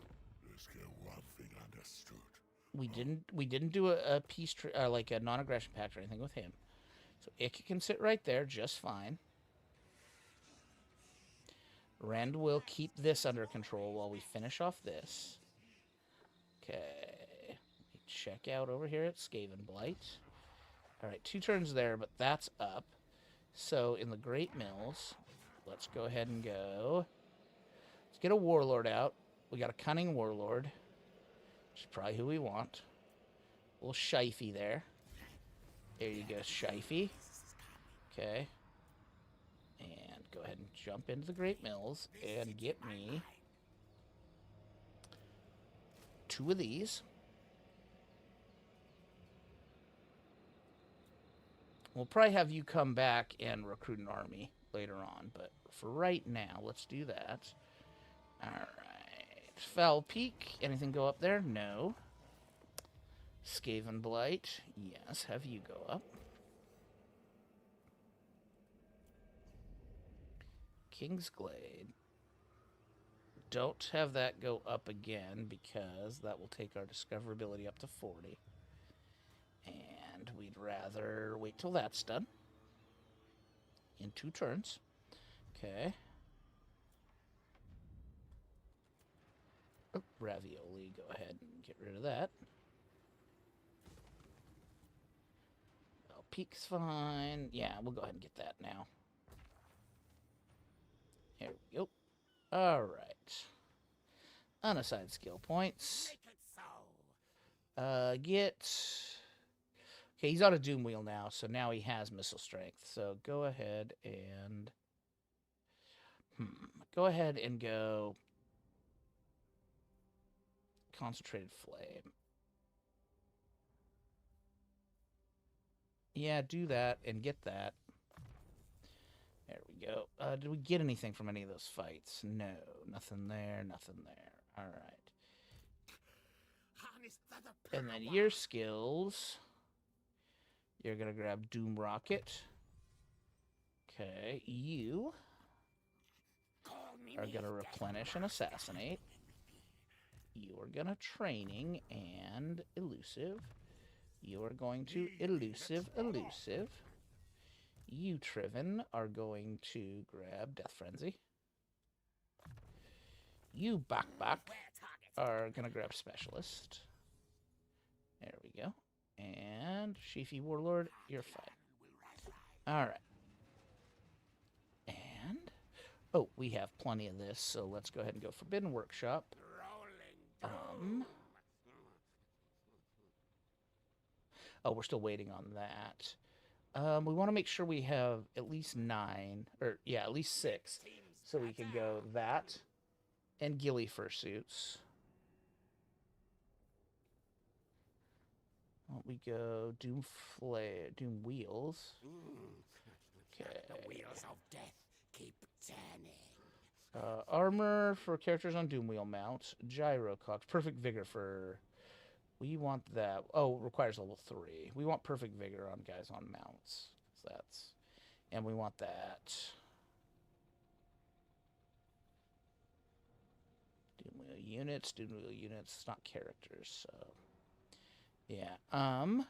Let's get one thing understood. We didn't do a peace, like a non-aggression pact or anything with him. So Ikit can sit right there just fine. Rend will keep this under control while we finish off this. Okay. Check out over here at Skaven Blight. Alright, 2 turns there, but that's up. So, in the Great Mills, let's go ahead and go. Let's get a Warlord out. We got a Cunning Warlord, which is probably who we want. A little Shifey there. There you go, Shifey. Okay. And go ahead and jump into the Great Mills and get me 2 of these. We'll probably have you come back and recruit an army later on, but for right now, let's do that. Alright. Foul Peak. Anything go up there? No. Skaven Blight. Yes, have you go up. King's Glade. Don't have that go up again because that will take our discoverability up to 40. And we'd rather wait till that's done. In 2 turns. Okay. Oh, ravioli, go ahead and get rid of that. Oh, Peak's fine. Yeah, we'll go ahead and get that now. Here we go. Alright. Unassigned skill points. Make it so. Get... Okay, he's on a Doom Wheel now, so now he has Missile Strength. So go ahead and... Go ahead and go... Concentrated Flame. Yeah, do that and get that. There we go. Did we get anything from any of those fights? No. Nothing there, nothing there. Alright. Harness the And then your skills... You're going to grab Doom Rocket. Okay, you are going to replenish and assassinate. You are going to training and elusive. You are going to elusive. You, Triven, are going to grab Death Frenzy. You, Bak are going to grab Specialist. There we go. And Sheafy Warlord, you're fine. Alright. And... Oh, we have plenty of this, so let's go ahead and go Forbidden Workshop. Oh, we're still waiting on that. We want to make sure we have at least 9, or yeah, at least 6, so we can go that and ghillie fursuits. Well, we go Doom Flare, Doom Wheels. Okay. The wheels of death keep turning. Armor for characters on Doom Wheel mount. Gyrocox. Perfect Vigor for... We want that. Oh, requires level 3. We want Perfect Vigor on guys on mounts. So that's... And we want that. Doom Wheel units. Doom Wheel units. It's not characters, so... Yeah, Rats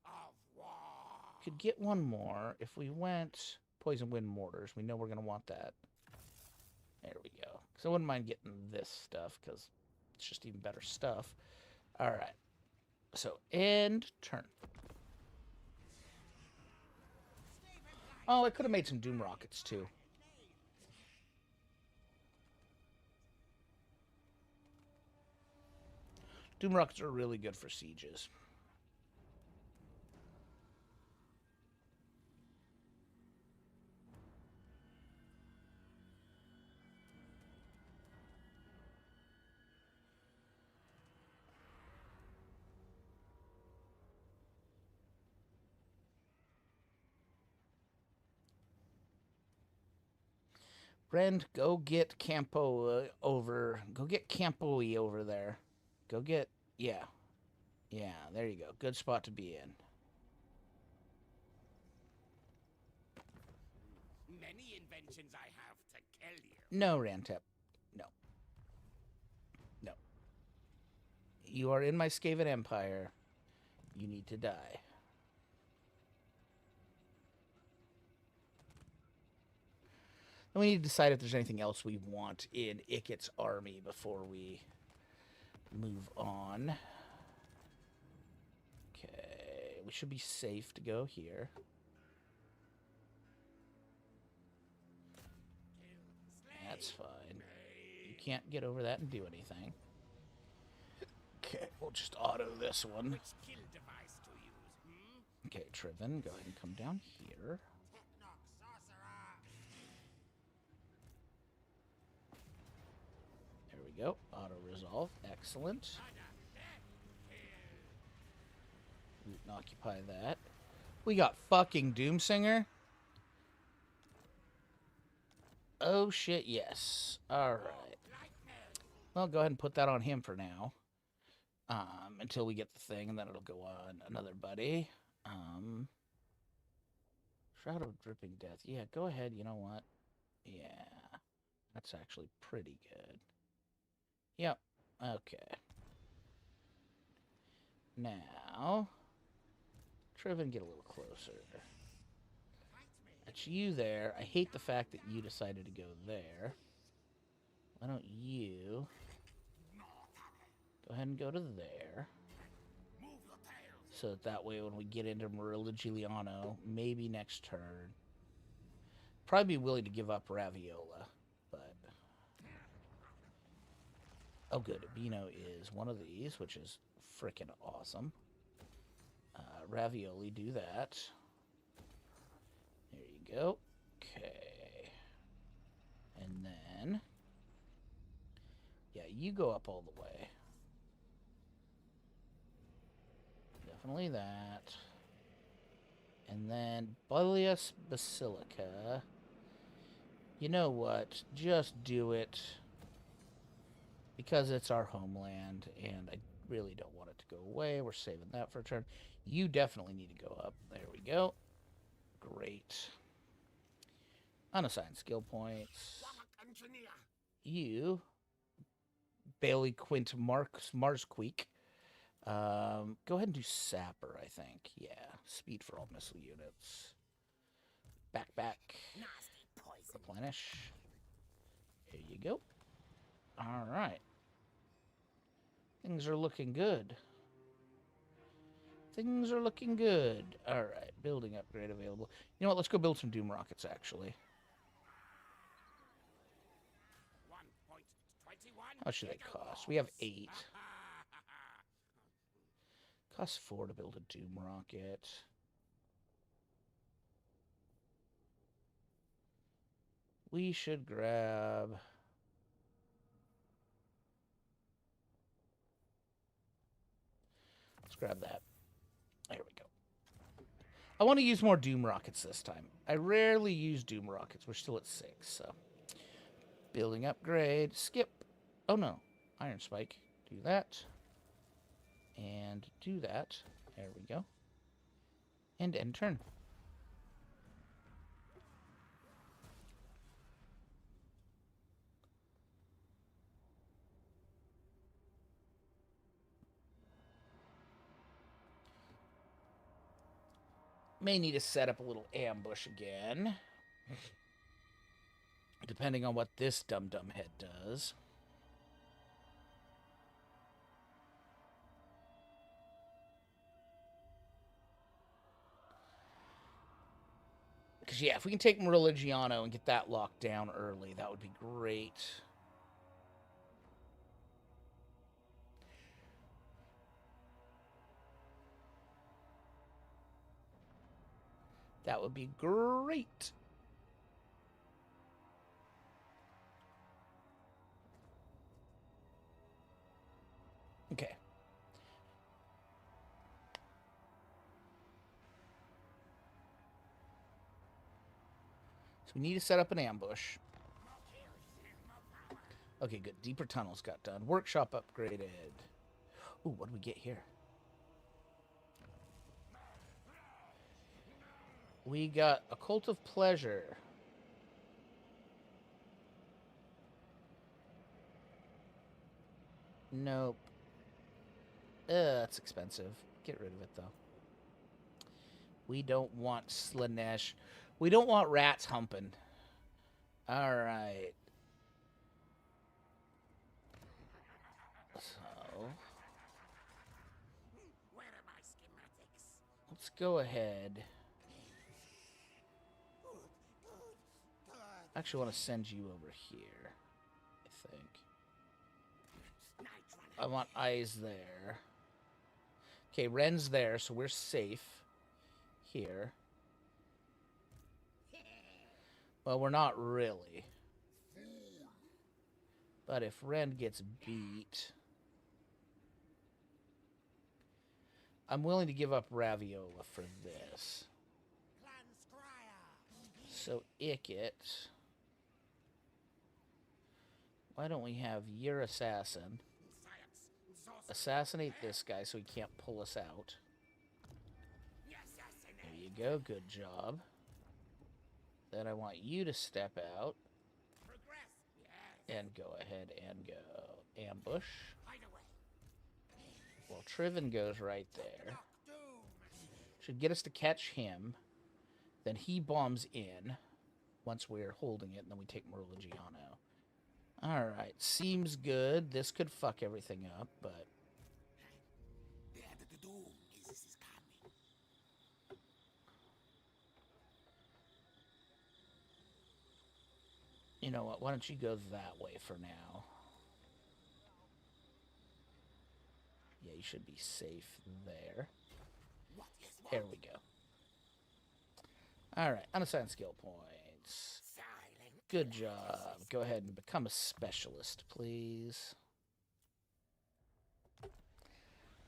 of war. could get one more if we went Poison Wind Mortars. We know we're going to want that. There we go. So I wouldn't mind getting this stuff, because it's just even better stuff. Alright. So, end turn. Oh, I could have made some Doom Rockets, too. Doom Rockets are really good for sieges. Brand, go get Campo over. Go get Campo-y over there. Go get... Yeah. Yeah, there you go. Good spot to be in. Many inventions I have to kill you. No, Rantep. No. No. You are in my Skaven Empire. You need to die. And we need to decide if there's anything else we want in Ikit's army before we move on. Okay, we should be safe to go here. That's fine. You can't get over that and do anything. Okay, we'll just auto this one. Which kill device to use, Okay, Triven, go ahead and come down here. Technoc sorcerer. There we go. Auto resolve. Excellent. Loot and occupy that. We got fucking Doomsinger. Oh shit, yes. Alright. Well, go ahead and put that on him for now. Until we get the thing, and then it'll go on another buddy. Shroud of Dripping Death. Yeah, go ahead. You know what? Yeah. That's actually pretty good. Yep. Okay. Now, Triven, get a little closer. That's you there. I hate the fact that you decided to go there. Why don't you go ahead and go to there? So that way when we get into Marilla Giuliano, maybe next turn. Probably be willing to give up Raviola, but... Oh good, Bino is one of these, which is freaking awesome. Ravioli, do that. There you go. Okay. And then... Yeah, you go up all the way. Definitely that. And then Bullius Basilica. You know what? Just do it. Because it's our homeland, and I really don't want it to go away. We're saving that for a turn. You definitely need to go up. There we go. Great. Unassigned skill points. You, Bailey Quint Marsqueak. Go ahead and do Sapper, I think. Yeah. Speed for all missile units. Back. Replenish. Here you go. Alright. Things are looking good. Things are looking good. Alright. Building upgrade available. You know what? Let's go build some Doom Rockets, actually. How much do they cost? We have 8. Costs 4 to build a Doom Rocket. We should grab... Let's grab that. There we go. I want to use more Doom Rockets this time. I rarely use Doom Rockets. We're still at 6, so... Building upgrade. Skip. Oh, no. Iron Spike. Do that. And do that. There we go. And end turn. May need to set up a little ambush again. Depending on what this dum-dum head does. Because, yeah, if we can take Meridiano and get that locked down early, that would be great. That would be great. Okay. So we need to set up an ambush. Okay, good. Deeper tunnels got done. Workshop upgraded. Ooh, what do we get here? We got a Cult of Pleasure. Nope. That's expensive. Get rid of it, though. We don't want Slanesh. We don't want rats humping. All right. So Where are my schematics? let's go ahead. I actually want to send you over here, I think. I want eyes there. Okay, Ren's there, so we're safe here. Well, we're not really. But if Ren gets beat, I'm willing to give up Raviola for this. So, Ikit. Why don't we have your assassin assassinate this guy so he can't pull us out? There you go. Good job. Then I want you to step out and go ahead and go ambush. Well, Triven goes right there. Should get us to catch him. Then he bombs in once we're holding it, and then we take Merligiano. Alright, seems good. This could fuck everything up, but... You know what? Why don't you go that way for now? Yeah, you should be safe there. There we go. Alright, unassigned skill points. Good job. Go ahead and become a specialist, please.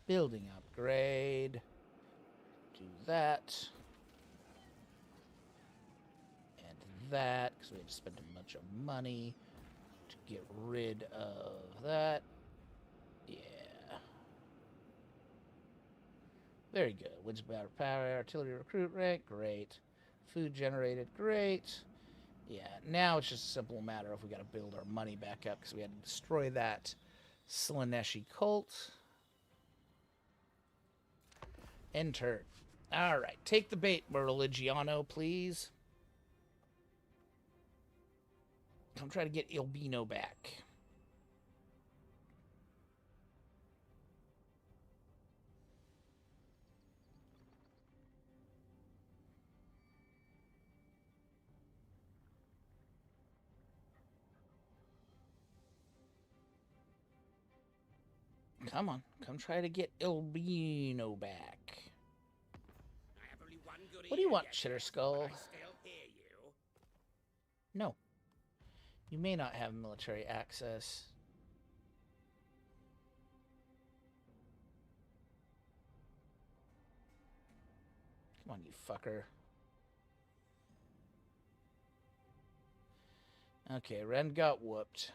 Building upgrade. Do that. And that, because we had to spend a bunch of money to get rid of that. Yeah. Very good. Wins battle power, artillery recruit rank, great. Food generated, great. Yeah, now it's just a simple matter of we got to build our money back up because we had to destroy that Slaneshi cult. Enter. All right, take the bait, Merligiano, please. Come try to get Ilbino back. Come on, come try to get Ilbino back. What do you want, Chitter Skull? No. You may not have military access. Come on, you fucker. Okay, Ren got whooped.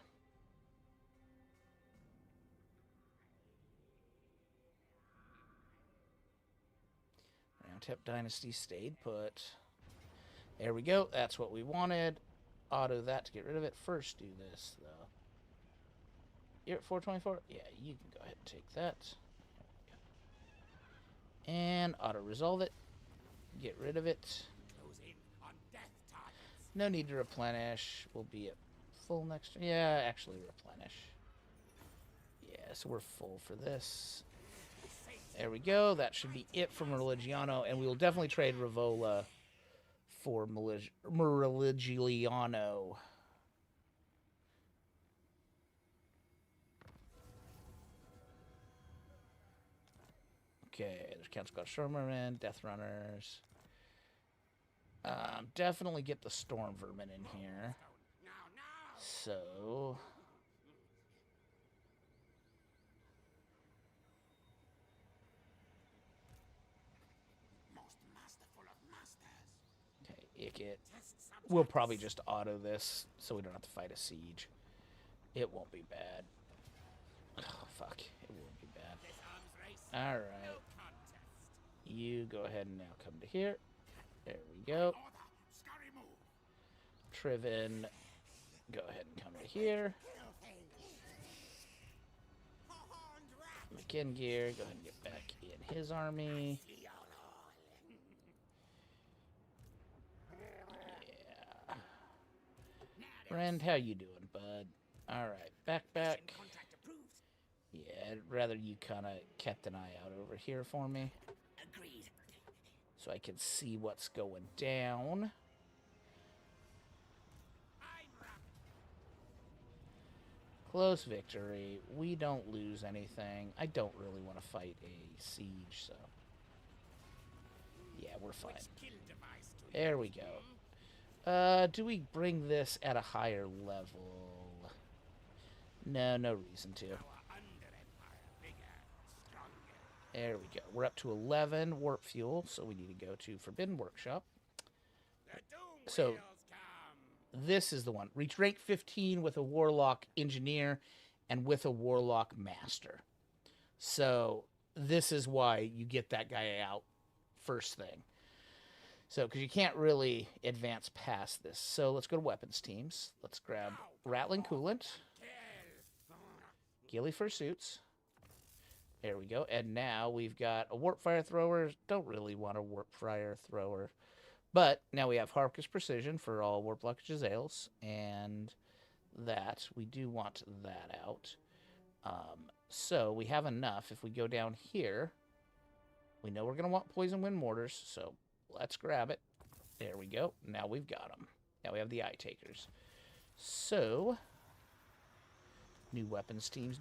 Roundtap Dynasty stayed put. There we go. That's what we wanted. Auto that to get rid of it. First do this, though. You're at 424? Yeah, you can go ahead and take that. And auto-resolve it. Get rid of it. No need to replenish. We'll be at full next... Yeah, actually replenish. Yeah, so we're full for this. There we go. That should be it for Merligiano. And we will definitely trade Rivola for Merligiano. Okay, there's Count Scott Stormerman, Death Runners. Definitely get the Storm Vermin in here. So... Okay, Ikit. We'll probably just auto this so we don't have to fight a siege. It won't be bad. Oh, fuck. It won't be bad. Alright. You go ahead and now come to here. There we go. Triven, go ahead and come to here. McIngear, go ahead and get back in his army. Yeah. Friend, how you doing, bud? Alright, back. Contract approved. Yeah, I'd rather you kind of kept an eye out over here for me. Agreed. So I can see what's going down. I'm wrapped. Close victory. We don't lose anything. I don't really want to fight a siege, so... Yeah, we're fine. Which kill device to There we use, go. Do we bring this at a higher level? No reason to. Our under-empire, bigger, stronger. There we go. We're up to 11 warp fuel, so we need to go to Forbidden Workshop. The doom So- wheels come. This is the one. Reach rank 15 with a Warlock Engineer and with a Warlock Master. So this is why you get that guy out first thing. So, because you can't really advance past this. So let's go to weapons teams. Let's grab Rattling Coolant, Ghillie Fursuits. There we go. And now we've got a Warp Fire Thrower. Don't really want a Warp Fire Thrower. But now we have Harpus Precision for all Warp Blockages Ales. And that. We do want that out. So we have enough. If we go down here, we know we're going to want Poison Wind Mortars. So let's grab it. There we go. Now we've got them. Now we have the Eye Takers. So, new weapons teams.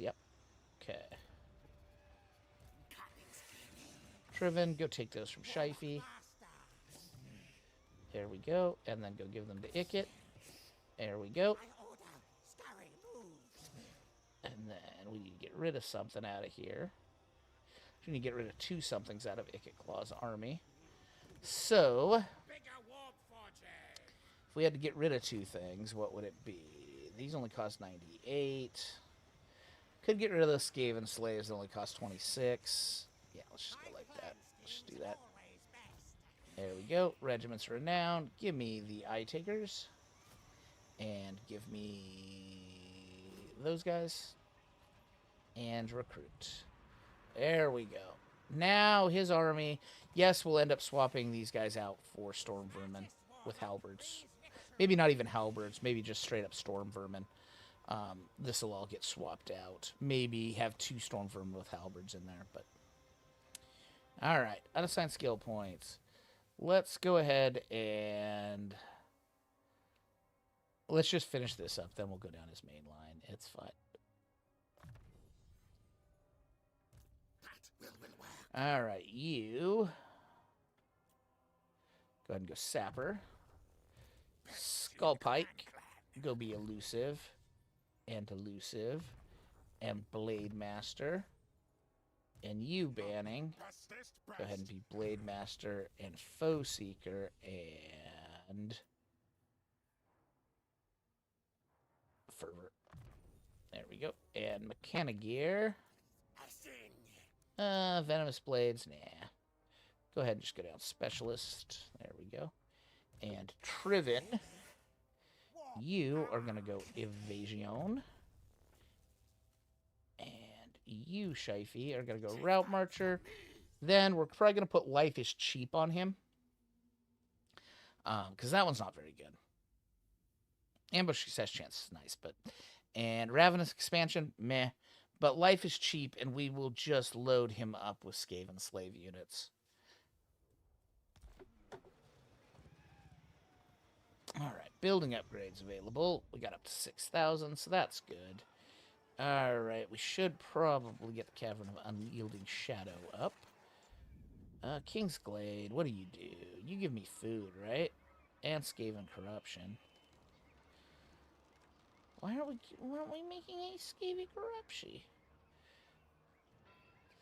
Yep. Okay. Triven, go take those from Shifey. There we go. And then go give them to Ikit. There we go. And then we need to get rid of something out of here. We need to get rid of 2 somethings out of Ikit Claw's army. So, Bigger warp forges. if we had to get rid of 2 things, what would it be? These only cost 98. Could get rid of the Skaven Slaves that only cost 26. Yeah, let's just go like that. Let's just do that. Always best. There we go. Regiments Renowned. Give me the Eye Takers. And give me those guys. And recruit. There we go. Now his army. Yes, we'll end up swapping these guys out for Storm Vermin with halberds. Maybe not even halberds. Maybe just straight up Storm Vermin. This will all get swapped out. Maybe have 2 Storm Vermin with halberds in there. But alright. Unassigned skill points. Let's go ahead and... Let's just finish this up. Then we'll go down his main line. It's fine. Alright, you... Go ahead and go Sapper. Skullpike. Go be elusive. And elusive. And Blade Master. And you, Banning. Go ahead and be Blade Master and Foe Seeker. And... Fervor. There we go. And Mechanigear. Venomous Blades, nah. Go ahead and just go down Specialist. There we go. And Triven, you are going to go Evasion. And you, Shifey, are going to go Route Marcher. Then we're probably going to put Life is Cheap on him. Because that one's not very good. Ambush Success Chance is nice, but... And Ravenous Expansion, meh. But Life is Cheap, and we will just load him up with Skaven Slave units. Alright, building upgrades available. We got up to 6,000, so that's good. Alright, we should probably get the Cavern of Unyielding Shadow up. King's Glade, what do? You give me food, right? And Skaven Corruption. Why aren't we making a Skaven Corruption?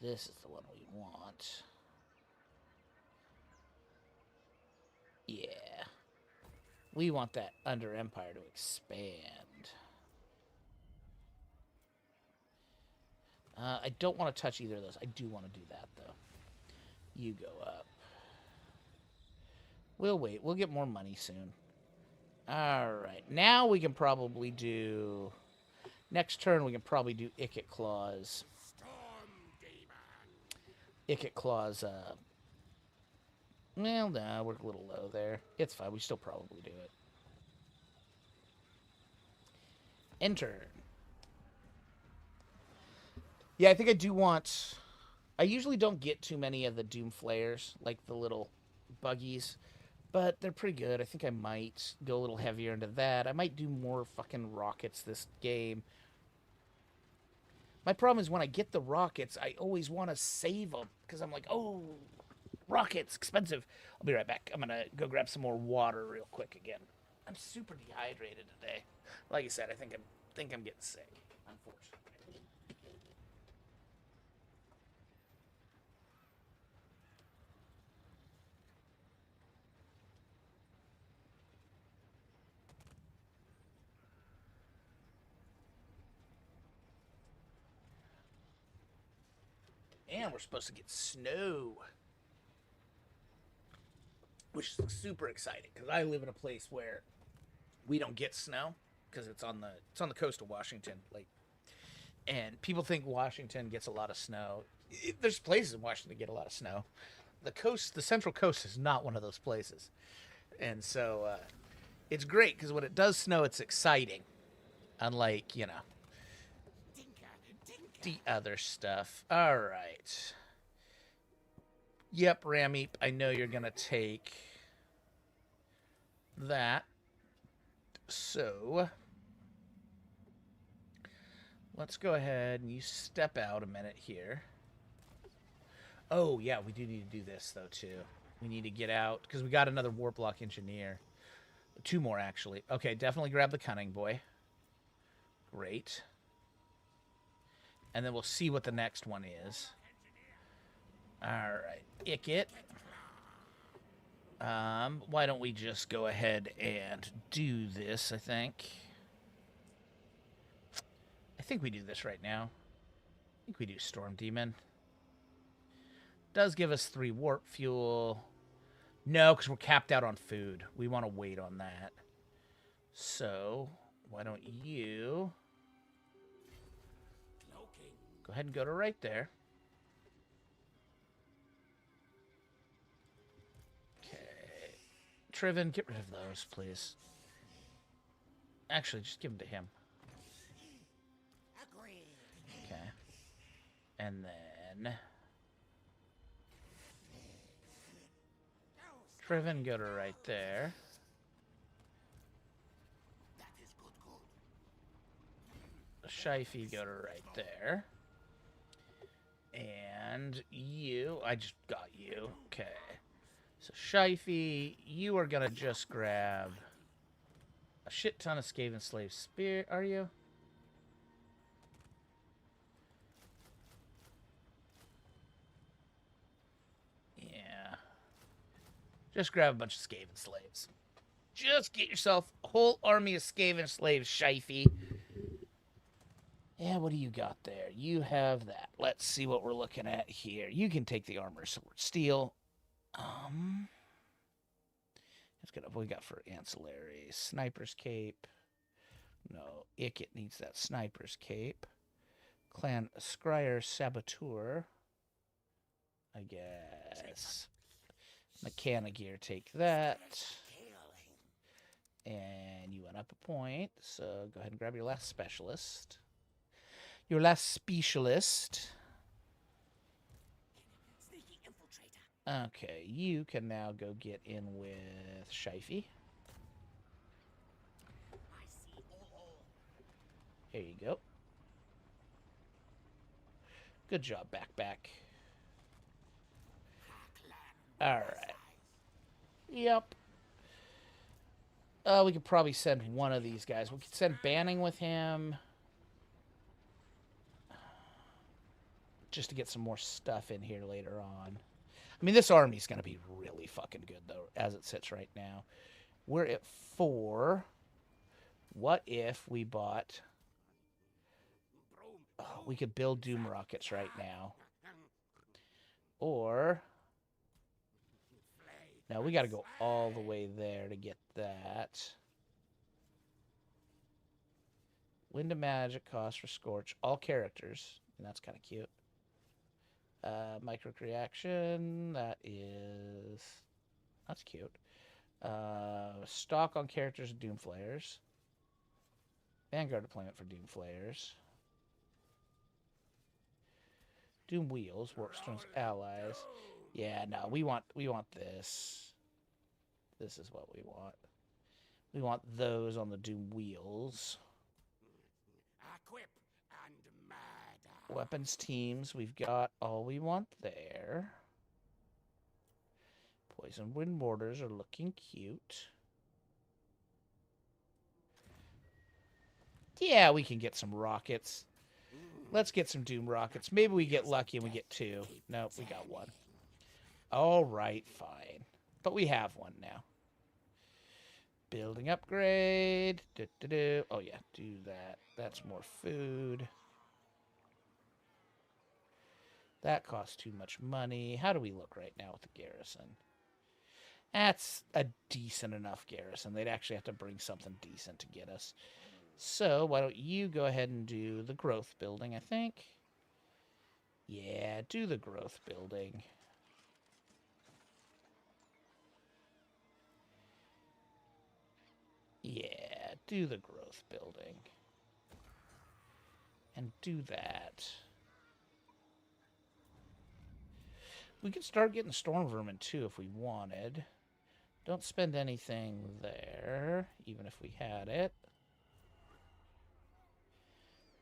This is the one we want. Yeah. We want that Under Empire to expand. I don't want to touch either of those. I do want to do that, though. You go up. We'll wait. We'll get more money soon. Alright. Now we can probably do... Next turn, we can probably do Ikit Claws. Ikit Claws, well, no, we're a little low there. It's fine. We still probably do it. Enter. Yeah, I think I do want... I usually don't get too many of the Doom Flares, like the little buggies, but they're pretty good. I think I might go a little heavier into that. I might do more fucking rockets this game. My problem is when I get the rockets, I always want to save them because I'm like, oh, rockets, expensive. I'll be right back. I'm going to go grab some more water real quick again. I'm super dehydrated today. Like I said, I think I'm getting sick, unfortunately. And we're supposed to get snow, which is super exciting because I live in a place where we don't get snow because it's on the coast of Washington. Like, and people think Washington gets a lot of snow. There's places in Washington that get a lot of snow. The coast, the Central Coast, is not one of those places, and so it's great because when it does snow, it's exciting. Unlike the other stuff. All right. Yep, Rammeep, I know you're going to take that. So, let's go ahead and you step out a minute here. Oh, yeah, we do need to do this, though, too. We need to get out, because we got another Warp Block Engineer. 2 more, actually. Okay, definitely grab the Cunning Boy. Great. And then we'll see what the next one is. Alright, Ikit. Why don't we just go ahead and do this, I think. I think we do this right now. I think we do Storm Demon. Does give us 3 warp fuel. No, because we're capped out on food. We want to wait on that. So, why don't you go ahead and go to right there. Okay. Triven, get rid of those, please. Actually, just give them to him. Okay. And then Triven, go to right there. Shifey, go to right there. And you, I just got you. Okay. So Shifey, you are gonna just grab a shit ton of Skaven Slave Spear, are you? Yeah. Just grab a bunch of Skaven Slaves. Just get yourself a whole army of Skaven Slaves, Shifey. Yeah, what do you got there? You have that. Let's see what we're looking at here. You can take the armor, sword, steel. That's good. What we got for ancillary? Sniper's cape. No, Ikit needs that sniper's cape. Clan Scryer Saboteur. I guess. Mechanic gear, take that. And you went up a point, so go ahead and grab your last specialist. Your last specialist. Okay, you can now go get in with Shifey. Here you go. Good job, backpack. Alright. Yep. We could probably send one of these guys. We could send Banning with him. Just to get some more stuff in here later on. I mean, this army's going to be really fucking good, though, as it sits right now. We're at 4. What if we bought... Oh, we could build Doom Rockets right now. Or... No, we got to go all the way there to get that. Wind of Magic cost for Scorch. All characters. And that's kind of cute. Micro Reaction. That's cute. Stock on characters and Doom Flares. Vanguard deployment for Doom Flayers. Doom Wheels, Warpstorm's allies. Yeah, no, we want this. This is what we want. We want those on the Doom Wheels. Equip and murder. Weapons teams, we've got all we want there. Poison Wind Mortars are looking cute. Yeah, we can get some rockets. Let's get some Doom rockets. Maybe we get lucky and we get 2. Nope, we got 1. All right, fine. But we have 1 now. Building upgrade. Oh, yeah, do that. That's more food. That costs too much money. How do we look right now with the garrison? That's a decent enough garrison. They'd actually have to bring something decent to get us. So, why don't you go ahead and do the growth building, I think? Yeah, do the growth building. Yeah, do the growth building. And do that. We could start getting storm vermin, too, if we wanted. Don't spend anything there, even if we had it.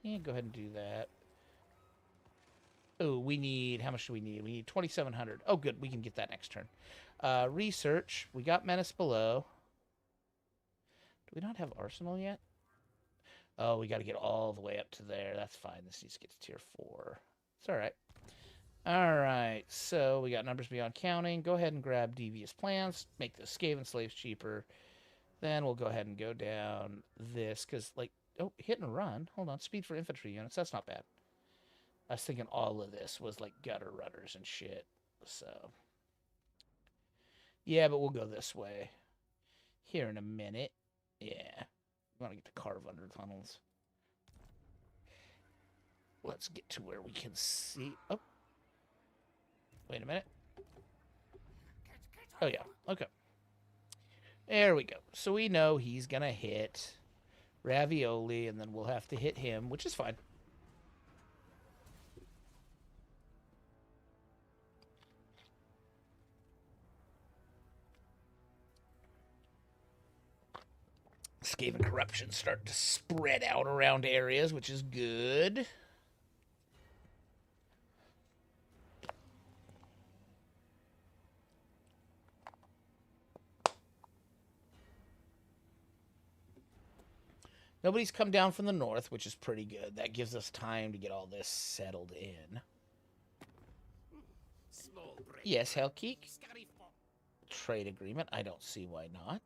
Yeah, go ahead and do that. Oh, we need... How much do we need? We need 2,700. Oh, good. We can get that next turn. Research. We got Menace Below. Do we not have Arsenal yet? Oh, we got to get all the way up to there. That's fine. This needs to get to tier 4. It's all right. All right. So we got numbers beyond counting. Go ahead and grab Devious Plans. Make the Skaven Slaves cheaper. Then we'll go ahead and go down this because, like, oh, hit and run. Hold on. Speed for infantry units. That's not bad. I was thinking all of this was like gutter runners and shit. So, yeah, but we'll go this way here in a minute. Yeah. We want to get to carve under tunnels. Let's get to where we can see. Oh. Wait a minute. Oh, yeah. Okay. There we go. So we know he's going to hit Ravioli, and then we'll have to hit him, which is fine. Skaven corruption starting to spread out around areas, which is good. Nobody's come down from the north, which is pretty good. That gives us time to get all this settled in. Yes, Hellkeek. Trade agreement. I don't see why not.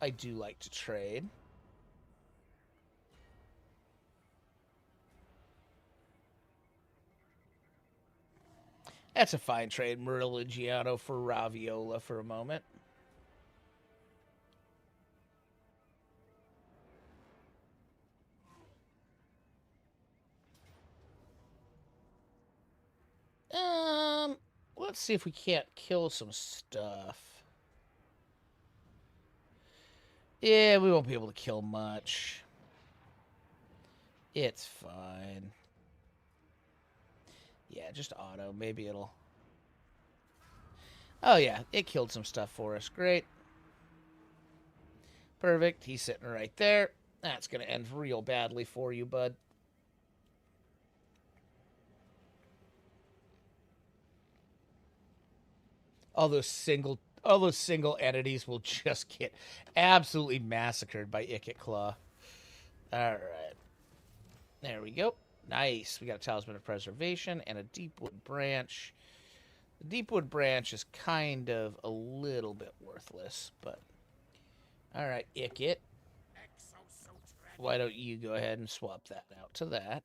I do like to trade. That's a fine trade. Meridiano for Raviola for a moment. Let's see if we can't kill some stuff. Yeah, we won't be able to kill much. It's fine. Yeah, just auto. Maybe it'll... Oh, yeah. It killed some stuff for us. Great. Perfect. He's sitting right there. That's going to end real badly for you, bud. All those single entities will just get absolutely massacred by Ikit Claw. All right. There we go. Nice. We got a Talisman of Preservation and a Deepwood Branch. The Deepwood Branch is kind of a little bit worthless, but... All right, Ikit. Why don't you go ahead and swap that out to that?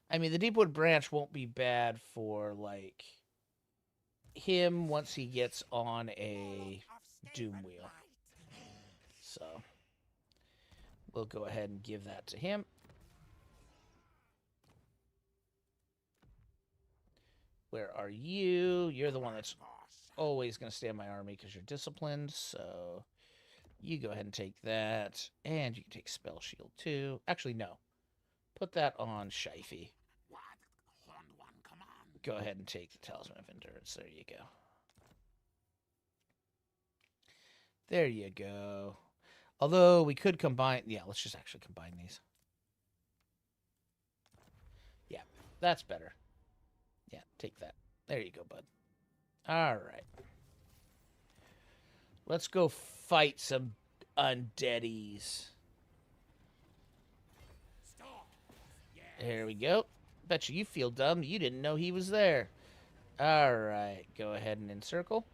I mean, the Deepwood Branch won't be bad for, like, him once he gets on a Doom Wheel. So, we'll go ahead and give that to him. Where are you? You're the one that's always going to stay in my army because you're disciplined. So you go ahead and take that. And you can take Spell Shield too. Actually, no. Put that on Shifey. What? Horned one, come on. Go ahead and take the Talisman of Endurance. There you go. There you go. Although we could combine... Yeah, let's just actually combine these. Yeah, that's better. Yeah, take that. There you go, bud. All right. Let's go fight some undeadies. Stop. Yeah. There we go. Bet you feel dumb. You didn't know he was there. All right. Go ahead and encircle.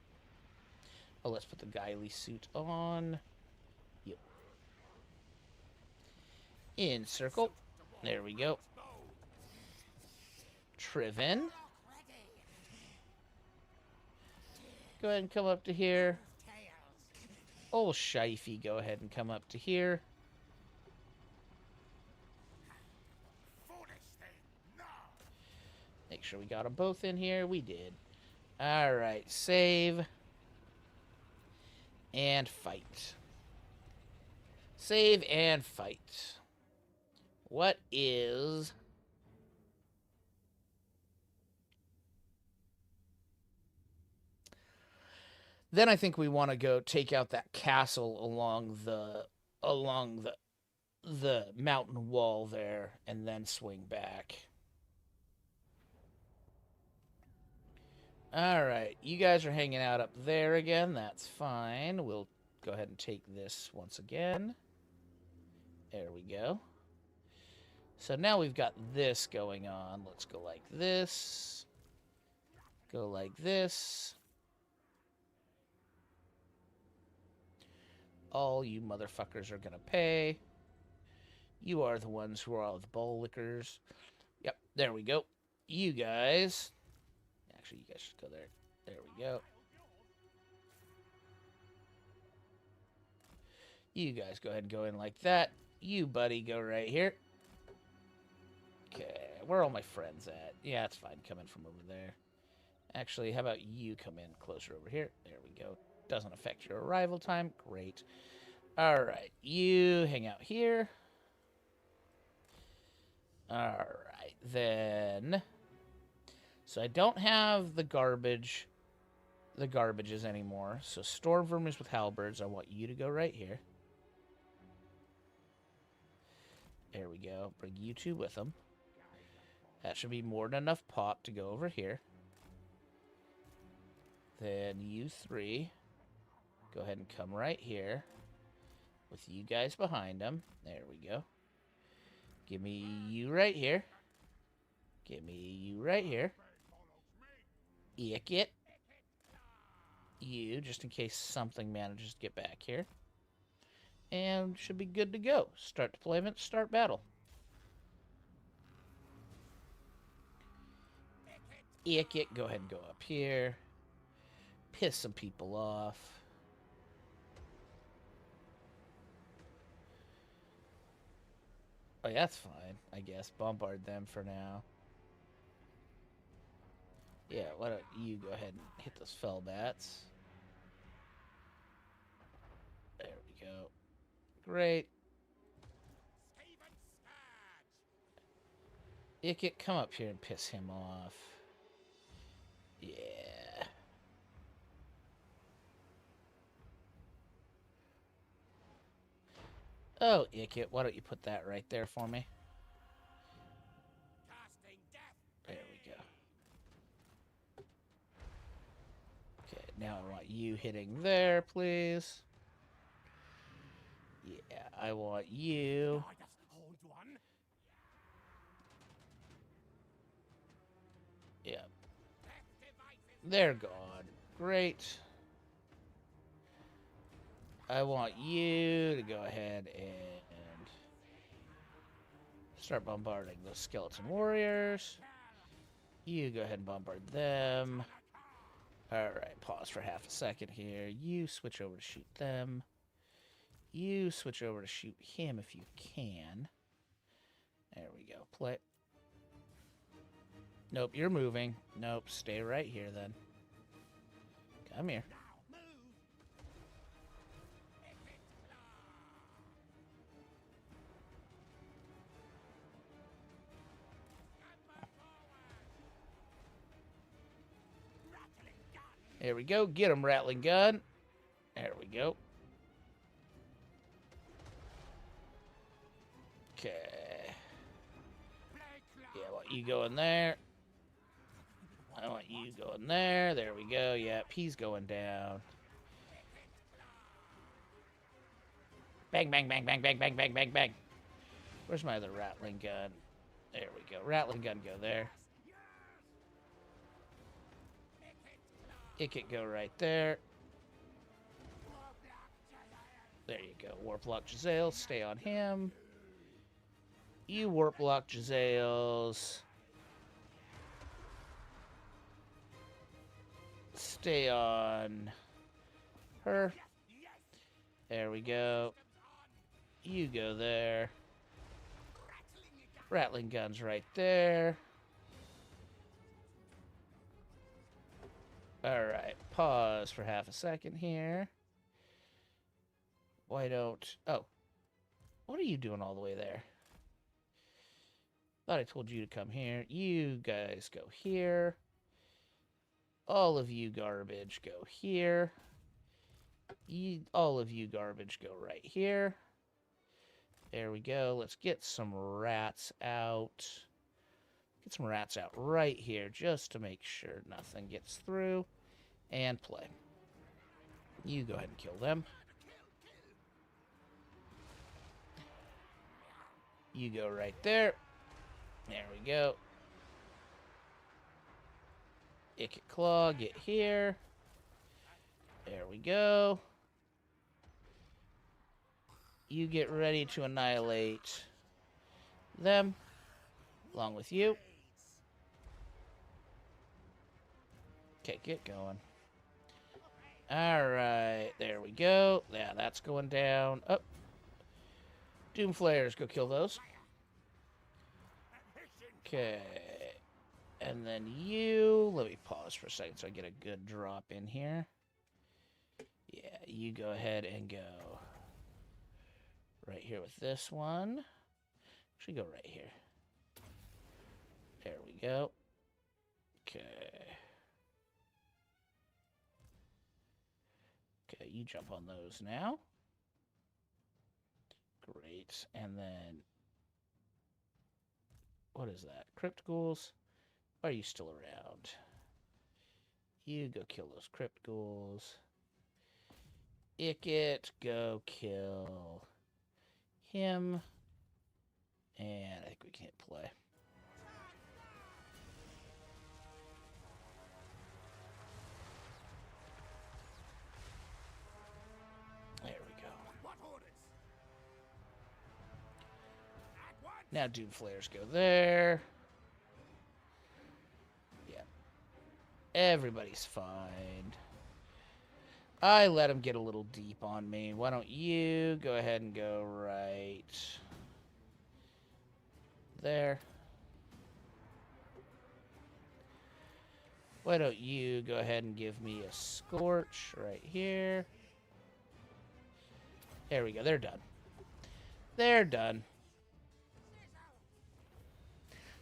Oh, let's put the Guiley suit on. Yep. Encircle. There we go. Triven. Go ahead and come up to here. Old Shifey, go ahead and come up to here. Make sure we got them both in here. We did. All right, save. And fight. Save and fight. What is... Then I think we want to go take out that castle along the mountain wall there and then swing back. All right, you guys are hanging out up there again. That's fine. We'll go ahead and take this once again. There we go. So now we've got this going on. Let's go like this. Go like this. All you motherfuckers are gonna pay. You are the ones who are all the bowl lickers. Yep, there we go. You guys... Actually, you guys should go there. There we go. You guys go ahead and go in like that. You, buddy, go right here. Okay, where are all my friends at? Yeah, it's fine. Come in from over there. Actually, how about you come in closer over here? There we go. Doesn't affect your arrival time. Great. All right, you hang out here. All right, then... So I don't have the garbages anymore. So Stormvermers with halberds, I want you to go right here. There we go. Bring you two with them. That should be more than enough pop to go over here. Then you three, go ahead and come right here with you guys behind them. There we go. Give me you right here. Give me you right here. Ikit. You, just in case something manages to get back here. And should be good to go. Start deployment, start battle. Ikit, go ahead and go up here. Piss some people off. Oh, yeah, that's fine, I guess. Bombard them for now. Yeah, why don't you go ahead and hit those fell bats. There we go. Great. Ikit, come up here and piss him off. Yeah. Oh, Ikit, why don't you put that right there for me? There we go. Okay, now I want you hitting there, please. Yeah, I want you. Yeah. They're gone. Great. I want you to go ahead and start bombarding those skeleton warriors. You go ahead and bombard them. Alright, pause for half a second here. You switch over to shoot them. You switch over to shoot him if you can. There we go. Play. Nope, you're moving. Nope, stay right here then. I'm here. Now move. Ikit claw. Scamper forward. Rattling gun. There we go. Get him, rattling gun. There we go. Okay. Blade claw. Yeah, I want you going there. I want you going there. There we go. Yep, he's going down. Bang, bang, bang, bang, bang, bang, bang, bang, bang. Where's my other rattling gun? There we go. Rattling gun, go there. Ikit, go right there. There you go. Warp lock Giselle. Stay on him. You warp lock Giselles. Stay on her. There we go. You go there. Rattling gun's right there. Alright, pause for half a second here. Why don't... Oh. What are you doing all the way there? Thought I told you to come here. You guys go here. All of you garbage go here. All of you garbage go right here. There we go. Let's get some rats out. Get some rats out right here just to make sure nothing gets through. And play. You go ahead and kill them. You go right there. There we go. Ikit Claw, get here. There we go. You get ready to annihilate them, along with you. Okay, get going. Alright, there we go. Yeah, that's going down. Up. Doom Flares, go kill those. Okay. And then you... Let me pause for a second so I get a good drop in here. Yeah, you go ahead and go right here with this one. Actually, go right here. There we go. Okay. Okay, you jump on those now. Great. And then... What is that? Crypt Ghouls? Are you still around? You go kill those Crypt Ghouls. Ikit, go kill him. And I think we can't play. There we go. What orders? At once. Now Doom Flares go there. Yeah. Everybody's fine. I let him get a little deep on me. Why don't you go ahead and go right there. Why don't you go ahead and give me a Scorch right here. There we go. They're done. They're done.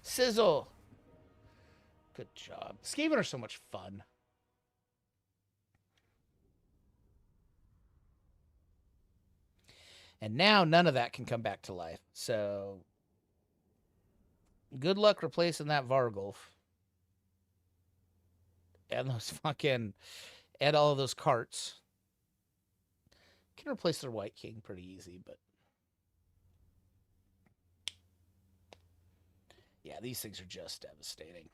Sizzle. Good job. Skaven are so much fun. And now none of that can come back to life. So good luck replacing that Vargulf. And those fucking... And all of those carts. Can replace their White King pretty easy, but... Yeah, these things are just devastating.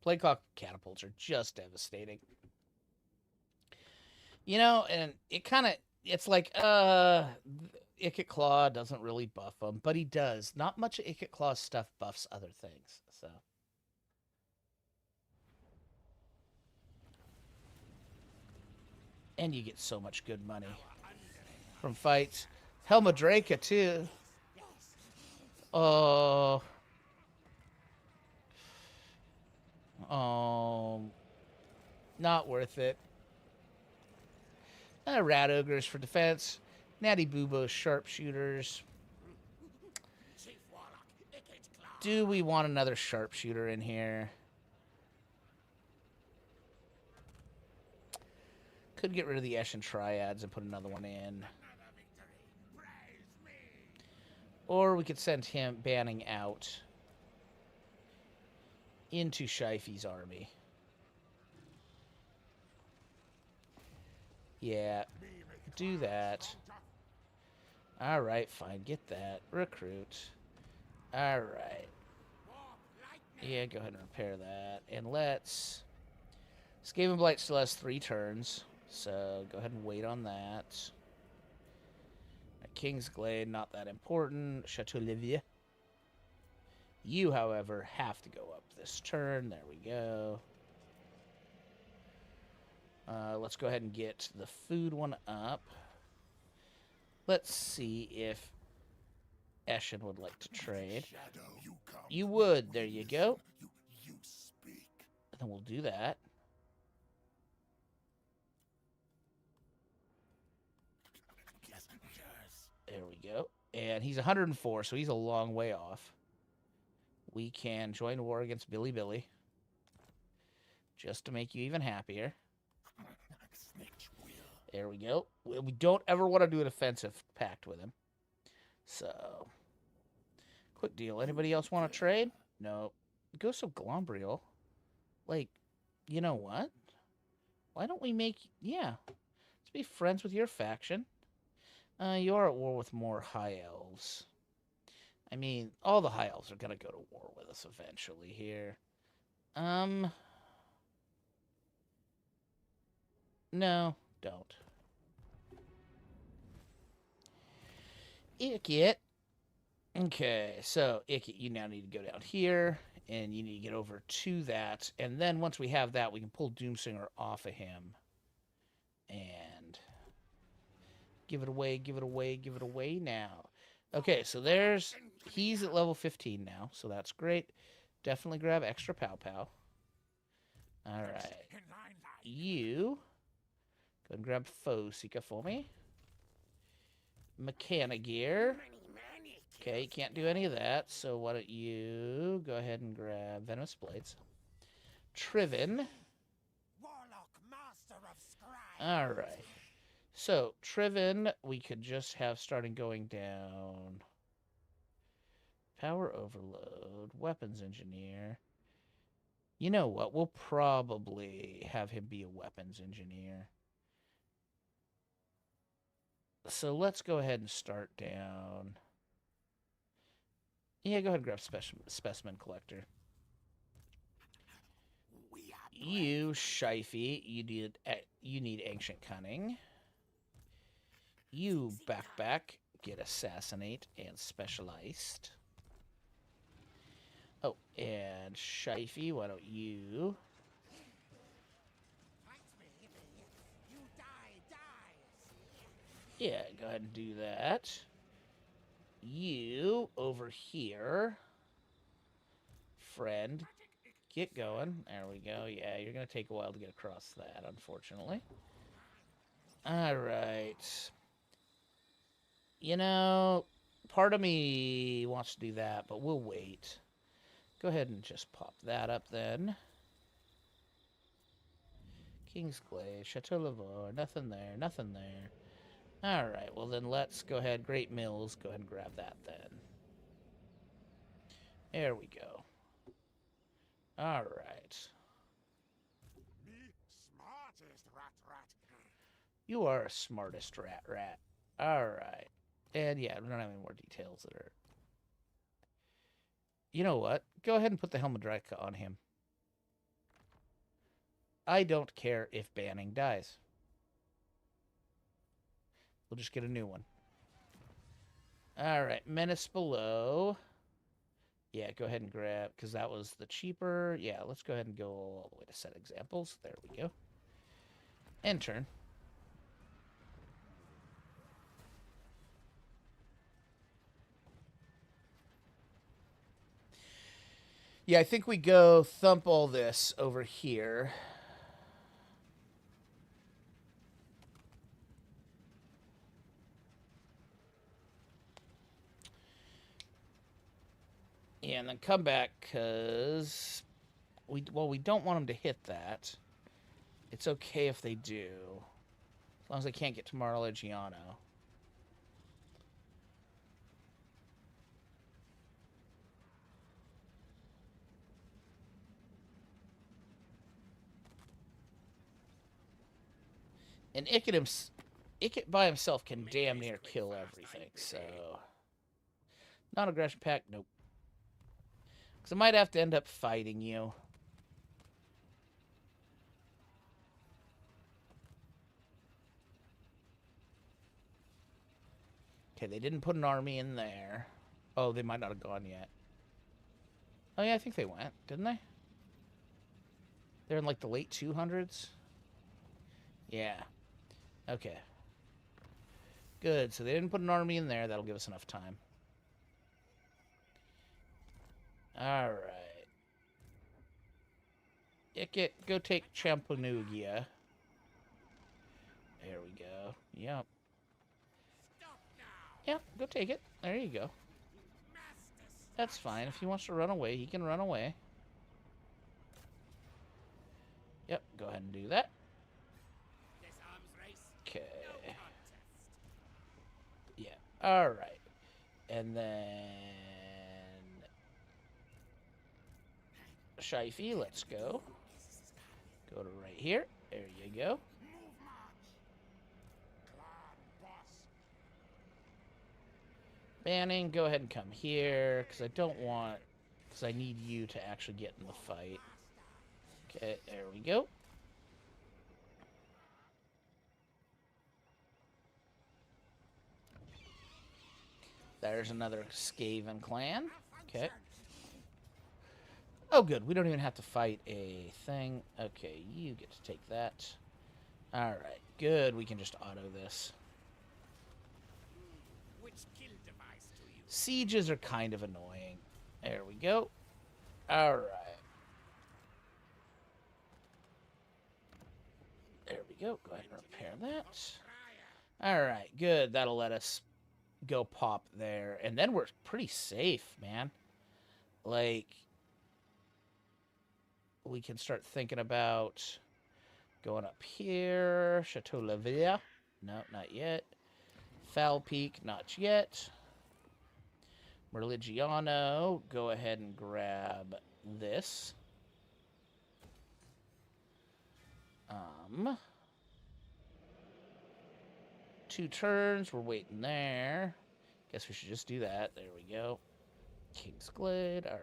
Plaguehawk catapults are just devastating. You know, and it kind of... It's like, Ikit Claw doesn't really buff them, but he does. Not much of Ikit Claw's stuff buffs other things, so... And you get so much good money from fights. Helma Draca, too. Oh. Oh. Not worth it. Rat ogres for defense. Natty Boobos sharpshooters. Chief Warlock, Ikit Claw. Do we want another sharpshooter in here? Could get rid of the Eshin Triads and put another one in. Another victory. Praise me. Or we could send him banning out into Shifey's army. Yeah, do that. Alright, fine. Get that. Recruit. Alright. Yeah, go ahead and repair that. And let's... Skaven Blight still has 3 turns, so go ahead and wait on that. King's Glade, not that important. Chateau Livia. You, however, have to go up this turn. There we go. Let's go ahead and get the food one up. Let's see if Eshin would like to trade. Shadow, you come. You would. There you go. You speak. And then we'll do that. Yes, yes. There we go. And he's 104, so he's a long way off. We can join war against Billy Billy. Just to make you even happier. Snitch wheel. There we go. We don't ever want to do an offensive pact with him. So, quick deal. Anybody else want to trade? No. Ghost of Glombriel. Like, you know what? Why don't we make... Yeah. Let's be friends with your faction. You are at war with more High Elves. I mean, all the High Elves are going to go to war with us eventually here. No, don't. Ikit. Okay, so Ikit, you now need to go down here, and you need to get over to that. And then once we have that, we can pull Doomsinger off of him. And give it away, give it away, give it away now. Okay, so there's... He's at level 15 now, so that's great. Definitely grab extra pow-pow. Alright. You... Go and grab Fosika for me. Mechana Gear. Okay, you can't do any of that, so why don't you go ahead and grab Venomous Blades. Triven. Warlock, master of scribe. Alright. So, Triven, we could just have starting going down. Power Overload. Weapons Engineer. You know what? We'll probably have him be a Weapons Engineer. So let's go ahead and start down. Yeah, go ahead and grab Specimen Collector. You, Shifey, you need Ancient Cunning. You, Backback, get Assassinate and Specialized. Oh, and Shifey, why don't you... You die. Yeah, go ahead and do that. You, over here, friend, get going. There we go. Yeah, you're going to take a while to get across that, unfortunately. All right. You know, part of me wants to do that, but we'll wait. Go ahead and just pop that up then. King's Glade, Chateau Lavore, nothing there, nothing there. All right, well then let's go ahead. Great Mills, go ahead and grab that then. There we go. All right. Me smartest rat. You are a smartest rat. All right. And yeah, we don't have any more details that are... You know what? Go ahead and put the Helm of Draka on him. I don't care if banning dies. We'll just get a new one. All right, Menace Below. Yeah, go ahead and grab, because that was the cheaper. Yeah, let's go ahead and go all the way to set examples. There we go. End turn. Yeah, I think we go thump all this over here. then come back, because we don't want them to hit that. It's okay if they do. As long as they can't get to Marlegiano. And Ikit by himself can damn near kill everything, so... Non-aggression pact, nope. Because I might have to end up fighting you. Okay, they didn't put an army in there. Oh, they might not have gone yet. Oh, yeah, I think they went, didn't they? They're in, like, the late 200s? Yeah. Okay. Good, so they didn't put an army in there. That'll give us enough time. Alright. Ikit, go take Champanugia. There we go. Yep. Yeah, go take it. There you go. That's fine. If he wants to run away, he can run away. Yep, go ahead and do that. Okay. Yeah, alright. And then... Shifey, let's go. Go to right here. There you go. Banning, go ahead and come here, because I don't want... Because I need you to actually get in the fight. Okay, there we go. There's another Skaven clan. Okay. Oh, good. We don't even have to fight a thing. Okay, you get to take that. Alright, good. We can just auto this. Sieges are kind of annoying. There we go. Alright. There we go. Go ahead and repair that. Alright, good. That'll let us go pop there. And then we're pretty safe, man. Like, we can start thinking about going up here. Chateau Lavia. No, not yet. Foul Peak, not yet. Merligiano, go ahead and grab this. 2 turns, we're waiting there. Guess we should just do that. There we go. King's Glade, alright.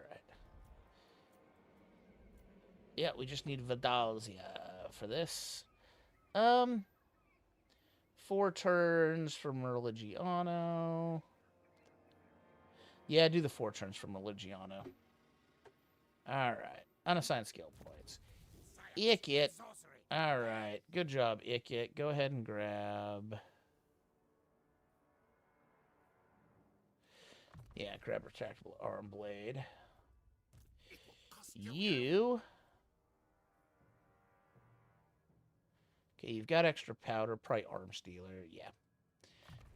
Yeah, we just need Vidalzia for this. 4 turns for Merligiano. Yeah, do the 4 turns for Merligiano. Alright. Unassigned skill points. Ikit. Alright. Good job, Ikit. Go ahead and grab... Yeah, grab retractable arm blade. You... Okay, you've got extra powder. Probably arm stealer. Yeah.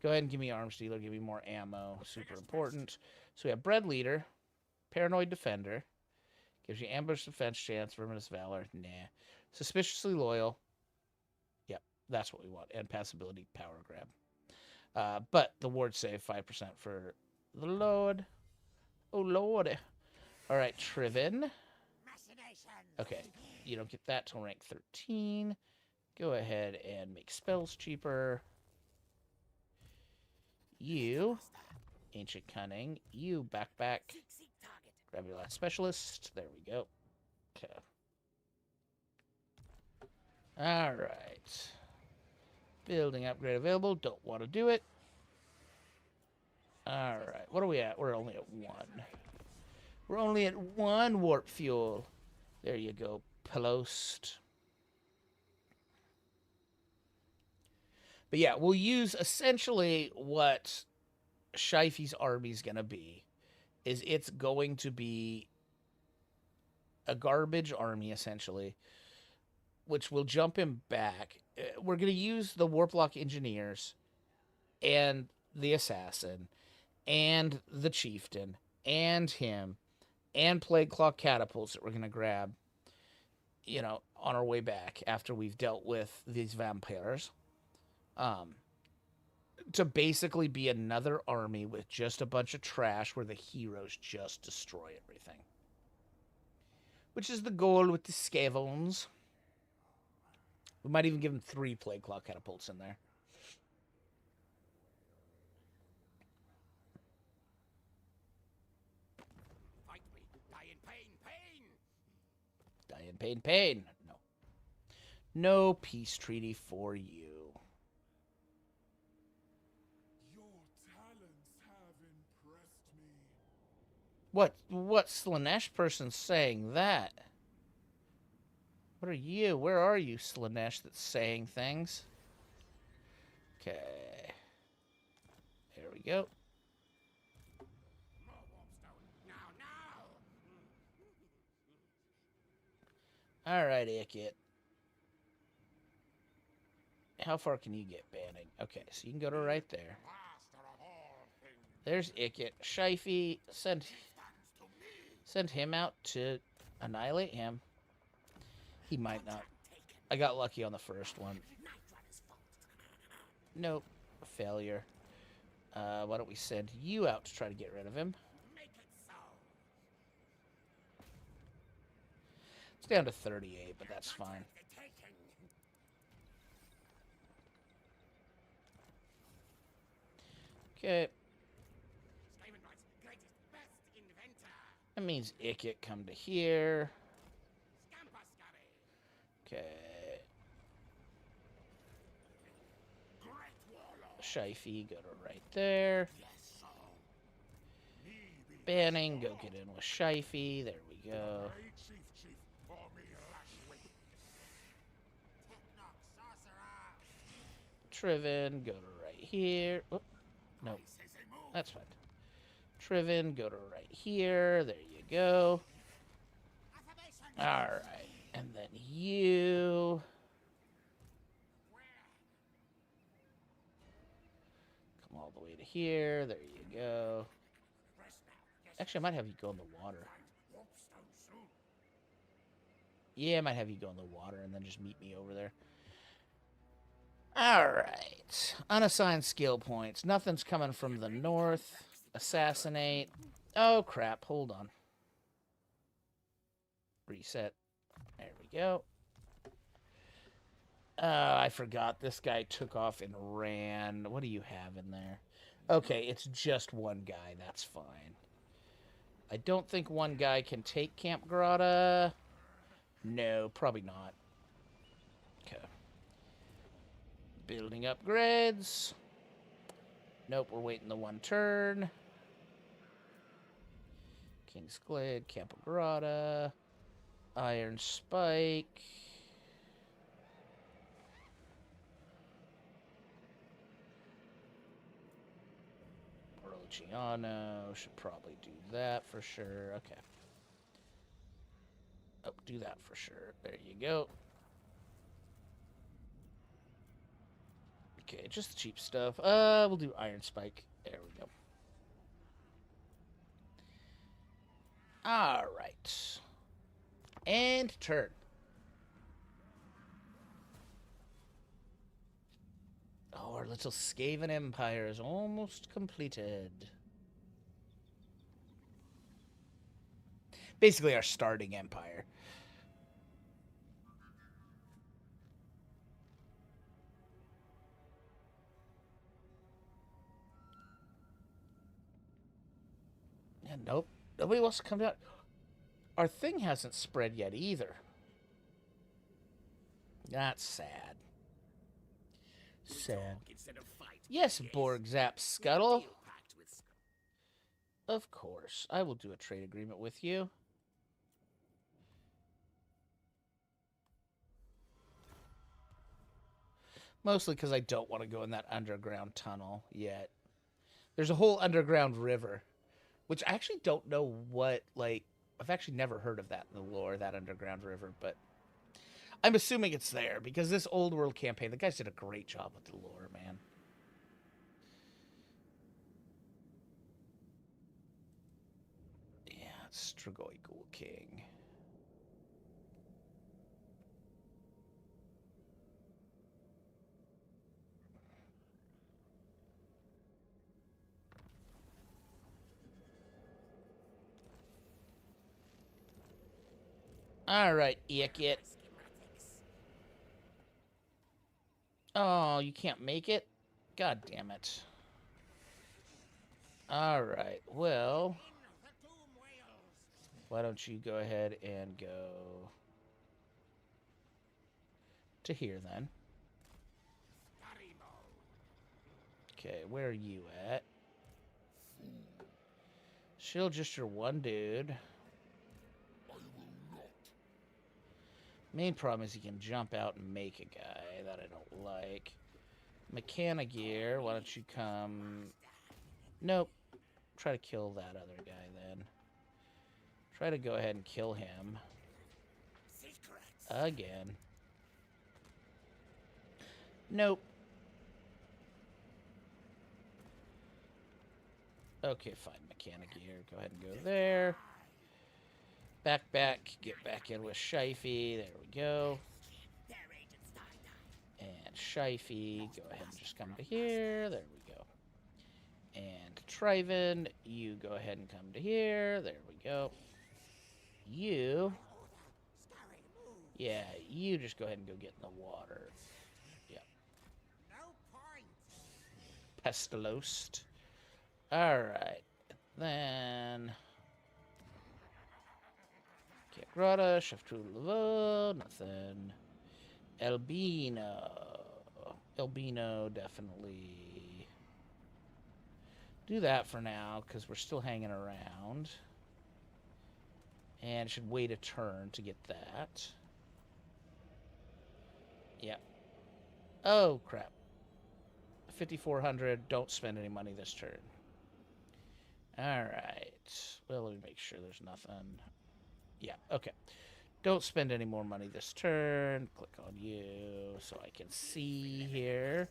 Go ahead and give me arm stealer. Give me more ammo. Super important. So we have bread leader, paranoid defender, gives you ambush defense chance, verminous valor. Nah. Suspiciously loyal. Yep, that's what we want. And pass ability power grab. But the ward save 5% for the Lord. Oh Lord. All right, Triven. Okay, you don't get that till rank 13. Go ahead and make spells cheaper. You, Ancient Cunning. You, Backpack. Grab your last specialist. There we go. Okay. Alright. Building upgrade available. Don't want to do it. Alright. What are we at? We're only at 1. We're only at 1 warp fuel. There you go. Pelost. But yeah, we'll use essentially what Shifey's army is going to be. Is it's going to be a garbage army, essentially, which will jump him back. We're going to use the Warplock Engineers and the Assassin and the Chieftain and him and plague claw catapults that we're gonna grab, on our way back after we've dealt with these vampires. To basically be another army with just a bunch of trash where the heroes just destroy everything. Which is the goal with the Scavons. We might even give them 3 plague claw catapults in there. Fight me. Die in pain, pain. Die in pain, pain. No. No peace treaty for you. Your talents have impressed me. What Slanesh person's saying that? What are you? Where are you, Slanesh, that's saying things? Okay. There we go. More warmstone. Now, now. Alright, Ikit. How far can you get banning? Okay, so you can go to right there. Master of all things. There's Ikit. Shifey, send him out to annihilate him. He might not. I got lucky on the first one. Nope. Failure. Why don't we send you out to try to get rid of him? Make it so. It's down to 38, but that's fine. The taking. Okay. Skavenright's greatest, best inventor. That means Ikit come to here. Scampascurry. Okay. Great warlord. Shifey, go to right there. Yes, so. Banning, go get in with Shifey. There we go. Hey, Chief, for me last week. Technoc sorcerer. Triven, go to right here. Oh, no, Says they move. that's fine. Triven, go to right here. There you go. Affirmation. Alright. And then you. Come all the way to here. There you go. Rest now. Yes, Actually, I might have you go in the water. warmstone soon. Yeah, I might have you go in the water and then just meet me over there. Alright. Unassigned skill points. Nothing's coming from the north. Assassinate. Oh, crap. Hold on. Reset. There we go. I forgot. This guy took off and ran. What do you have in there? Okay, it's just one guy. That's fine. I don't think one guy can take Camp Grotto. No, probably not. Okay. Building upgrades. Nope, we're waiting the one turn. King's Glade, Camp Grotto. Iron Spike. Luciano should probably do that for sure. Okay. Oh, do that for sure. There you go. Okay, just the cheap stuff. We'll do Iron Spike. There we go. All right. And turn. Oh, our little Skaven Empire is almost completed. Basically, our starting empire. Yeah, nope. Nobody wants to come down. Our thing hasn't spread yet either. That's sad. Sad. Instead of fight. Yes, Borg Zap Scuttle. Deal pact with Of course. I will do a trade agreement with you. Mostly because I don't want to go in that underground tunnel yet. There's a whole underground river, which I actually don't know what, like, I've actually never heard of that in the lore, that underground river, but I'm assuming it's there because this old world campaign, the guys did a great job with the lore, man. Yeah, Strigoi Ghoul King. All right, Ikit. Oh, you can't make it? God damn it. All right, well, why don't you go ahead and go to here then. Okay, where are you at? Shield just your one dude. Main problem is he can jump out and make a guy that I don't like. Mechanic Gear, why don't you come... Nope. Try to kill that other guy then. Try to go ahead and kill him. Again. Nope. Okay, fine. Mechanic Gear, go ahead and go there. Back, get back in with Shifey. There we go. And Shifey, go ahead and just come to here. There we go. And Triven, you go ahead and come to here. There we go. You... Yeah, you just go ahead and go get in the water. Yep. Pestilost. Alright. Then... Grata, Chef True, nothing. Albino. Albino, definitely. Do that for now, because we're still hanging around. And should wait a turn to get that. Yep. Oh, crap. 5,400. Don't spend any money this turn. Alright. Well, let me make sure there's nothing. Yeah, okay. Don't spend any more money this turn. Click on you so I can see here.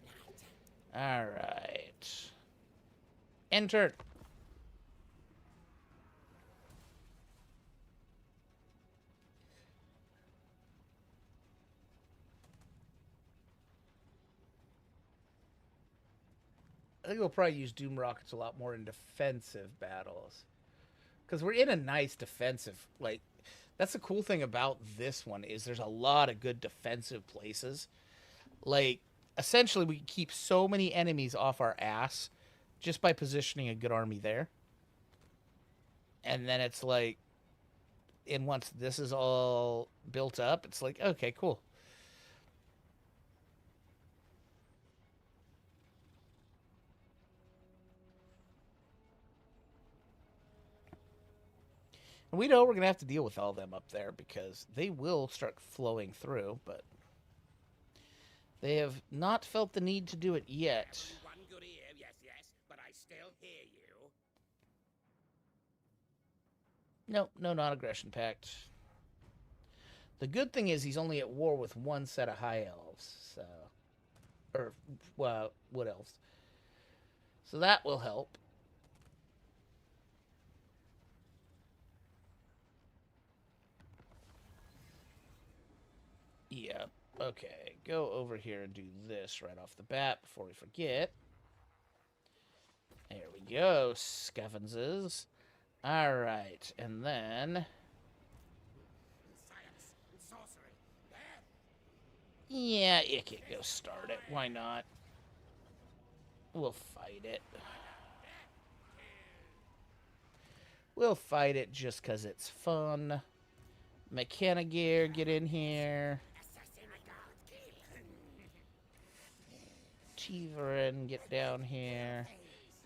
Alright. End turn. I think we'll probably use Doom Rockets a lot more in defensive battles. Because we're in a nice defensive, like, that's the cool thing about this one is there's a lot of good defensive places. Like, essentially, we keep so many enemies off our ass just by positioning a good army there. And then it's like, and once this is all built up, it's like, okay, cool. And we know we're going to have to deal with all them up there because they will start flowing through, but they have not felt the need to do it yet. One good ear, yes, but I still hear you. Nope, no non-aggression pact. The good thing is he's only at war with one set of high elves, so... Or, well, wood elves. So that will help. Yeah, okay. Go over here and do this right off the bat before we forget. There we go, Scuffinses. Alright, and then... Science and sorcery. Yeah, Ikit, go start it. Why not? We'll fight it. We'll fight it just because it's fun. Mechanic Gear, get in here. Chiverin, get down here.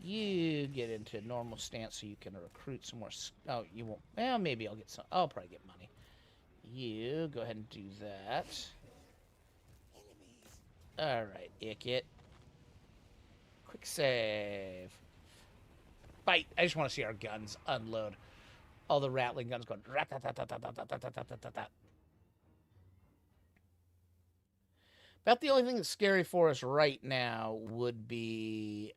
You get into normal stance so you can recruit some more. Oh, you won't. Well, maybe I'll get some. I'll probably get money. You go ahead and do that. Alright, Ikit. Quick save. Fight. I just want to see our guns unload. All the rattling guns going. About the only thing that's scary for us right now would be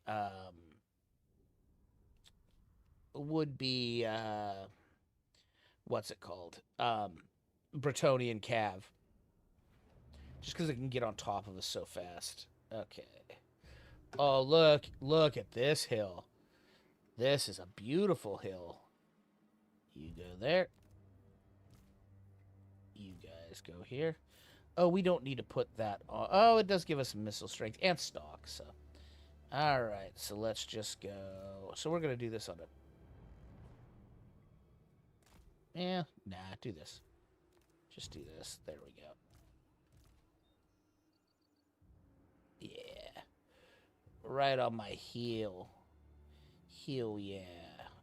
what's it called? Bretonian Cav. Just because it can get on top of us so fast. Okay. Oh, look at this hill. This is a beautiful hill. You go there. You guys go here. Oh, we don't need to put that on. Oh, it does give us missile strength and stock, so. All right, so let's just go. So we're going to do this on a... Yeah, nah, do this. Just do this. There we go. Yeah. Right on my heel. Heel, yeah.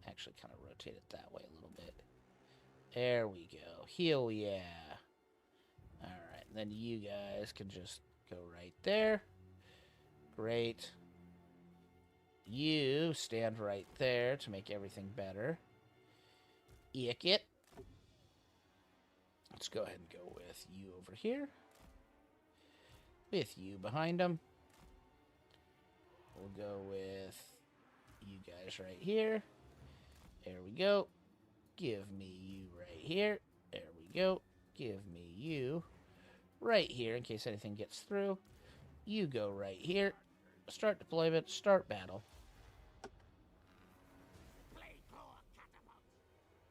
Actually, kind of rotate it that way a little bit. There we go. Heel, yeah. All right, then you guys can just go right there. Great. You stand right there to make everything better. Ikit. Let's go ahead and go with you over here. With you behind him. We'll go with you guys right here. There we go. Give me you right here. There we go. Give me you right here in case anything gets through. You go right here. Start deployment. Start battle.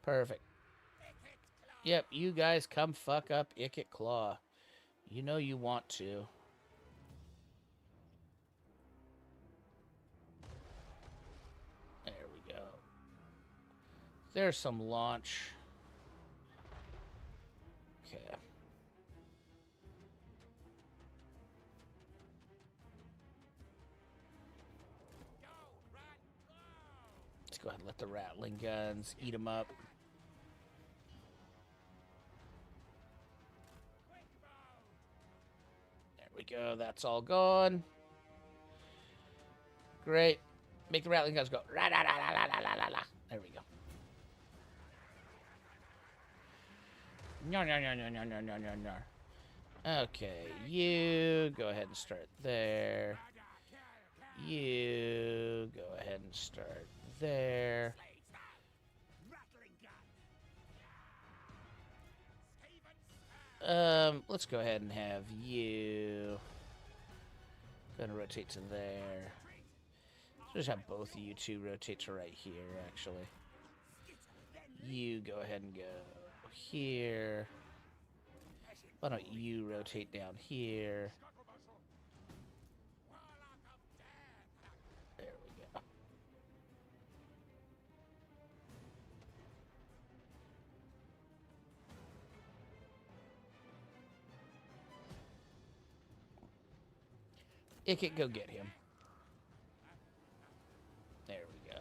Perfect. Yep, you guys come fuck up Ikit Claw. You know you want to. There we go. There's some launch. Okay. Let's go ahead and let the rattling guns eat them up. There we go. That's all gone. Great. Make the rattling guns go. Ra -la -la -la -la -la -la -la. There we go. No, no, no, no, no, no, no, no, no. Okay, you go ahead and start there. You go ahead and start there. Let's go ahead and have you. Gonna rotate to there. Just have both of you two rotate to right here, actually. You go ahead and go here. Why don't you rotate down here? There we go. Ikit, go get him. There we go.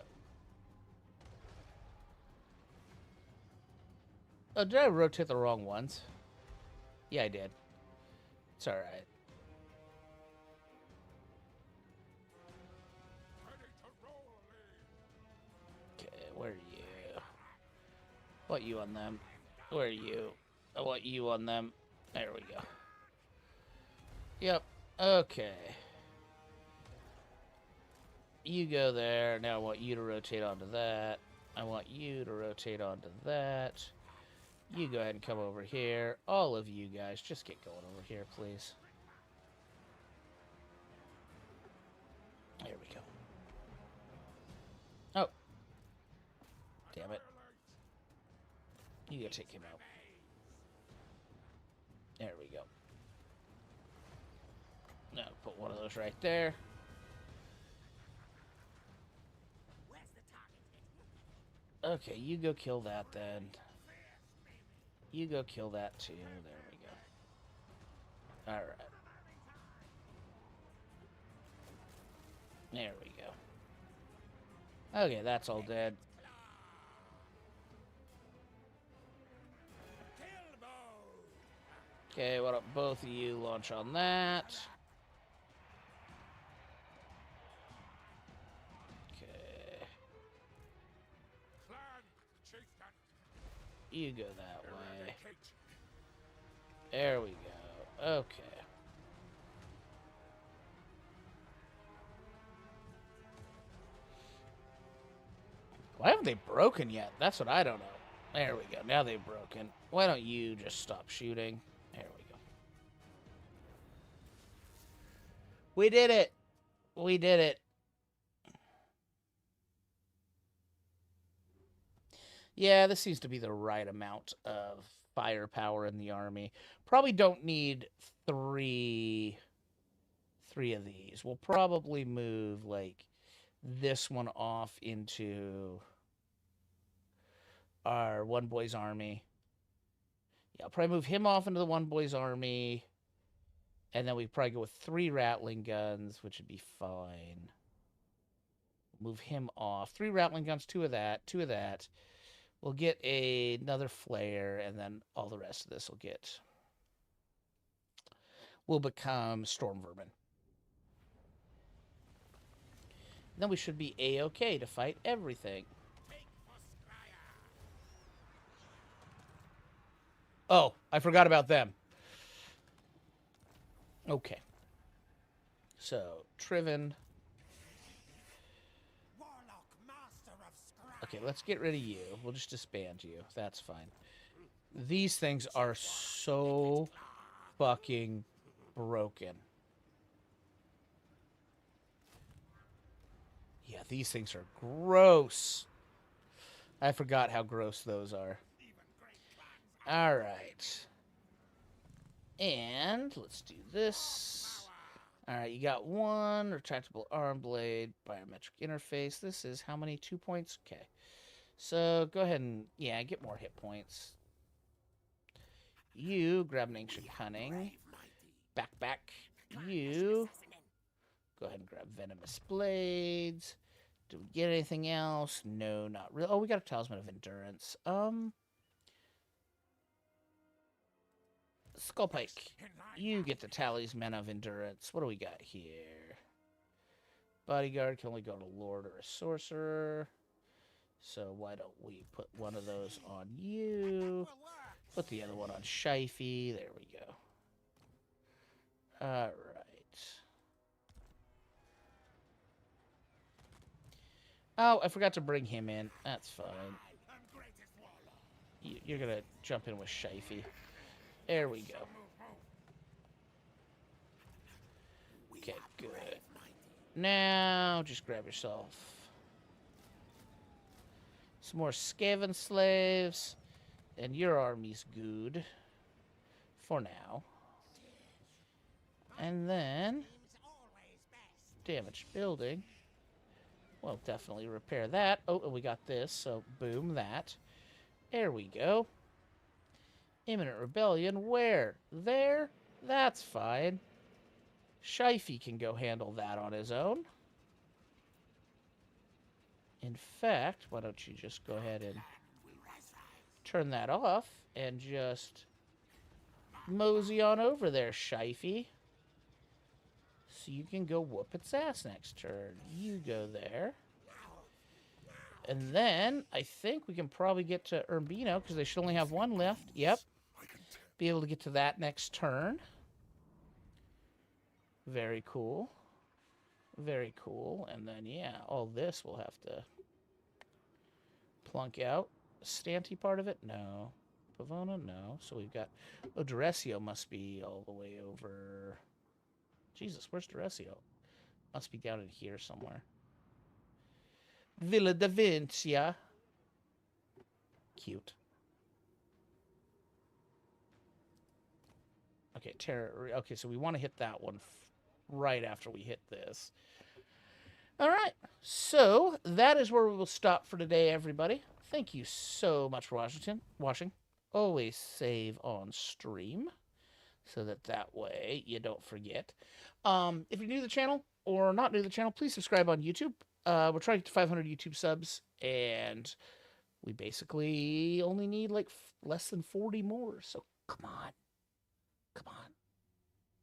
Oh, did I rotate the wrong ones? Yeah, I did. It's alright. Okay, where are you? I want you on them. Where are you? I want you on them. There we go. Yep. Okay. You go there. Now I want you to rotate onto that. I want you to rotate onto that. You go ahead and come over here. All of you guys, just get going over here, please. There we go. Oh. Damn it. You gotta take him out. There we go. Now put one of those right there. Okay, you go kill that then. You go kill that too. There we go. Alright. There we go. Okay, that's all dead. Okay, why don't both of you launch on that? Okay. You go that way. There we go. Okay. Why haven't they broken yet? That's what I don't know. There we go. Now they've broken. Why don't you just stop shooting? There we go. We did it. We did it. Yeah, this seems to be the right amount of firepower in the army. Probably don't need three of these. We'll probably move like this one off into our one boy's army. Yeah, I'll probably move him off into the one boy's army. And then we probably go with 3 Rattling guns, which would be fine. Move him off. 3 Rattling guns, 2 of that, 2 of that. We'll get another flare, and then all the rest of this will become storm vermin. Then we should be A-okay to fight everything. Oh, I forgot about them. Okay. So, Triven. Okay, let's get rid of you. We'll just disband you. That's fine. These things are so fucking broken. Yeah, these things are gross. I forgot how gross those are. All right. And let's do this. All right, you got 1 retractable arm blade, biometric interface. This is how many? 2 points? Okay. So go ahead and, yeah, get more hit points. You grab an ancient cunning. Back. You go ahead and grab venomous blades. Do we get anything else? No, not really. Oh, we got a talisman of endurance. Skullpike, you get the talisman of endurance. What do we got here? Bodyguard can only go to Lord or a sorcerer. So why don't we put one of those on you? Put the other one on Shifey. There we go. All right. Oh, I forgot to bring him in. That's fine. You're going to jump in with Shifey. There we go. Okay, good. Now, just grab yourself some more Skaven slaves, and your army's good for now. And then, damaged building. We'll definitely repair that. Oh, and we got this, so boom, that. There we go. Imminent rebellion, where? There? That's fine. Shifey can go handle that on his own. In fact, why don't you just go ahead and turn that off and just mosey on over there, Shifey. So you can go whoop its ass next turn. You go there. And then, I think we can probably get to Urbino, because they should only have 1 left. Yep. Be able to get to that next turn. Very cool. Very cool. And then, yeah, all this we'll have to plunk out. Stanty part of it? No. Pavona? No. So we've got... Oh, Duresio must be all the way over... Jesus, where's Duresio? Must be down in here somewhere. Villa da Vincia. Cute. Okay, okay, so we want to hit that one right after we hit this. All right, so that is where we will stop for today, everybody. Thank you so much for watching. Always save on stream so that way you don't forget. If you're new to the channel or not new to the channel, please subscribe on YouTube. We're trying to get to 500 YouTube subs, and we basically only need like less than 40 more. So come on.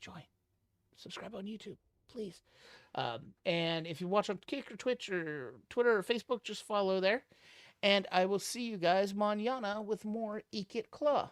Join. Subscribe on YouTube, please. And if you watch on Kick or Twitch or Twitter or Facebook, just follow there. And I will see you guys mañana with more Ikit Claw.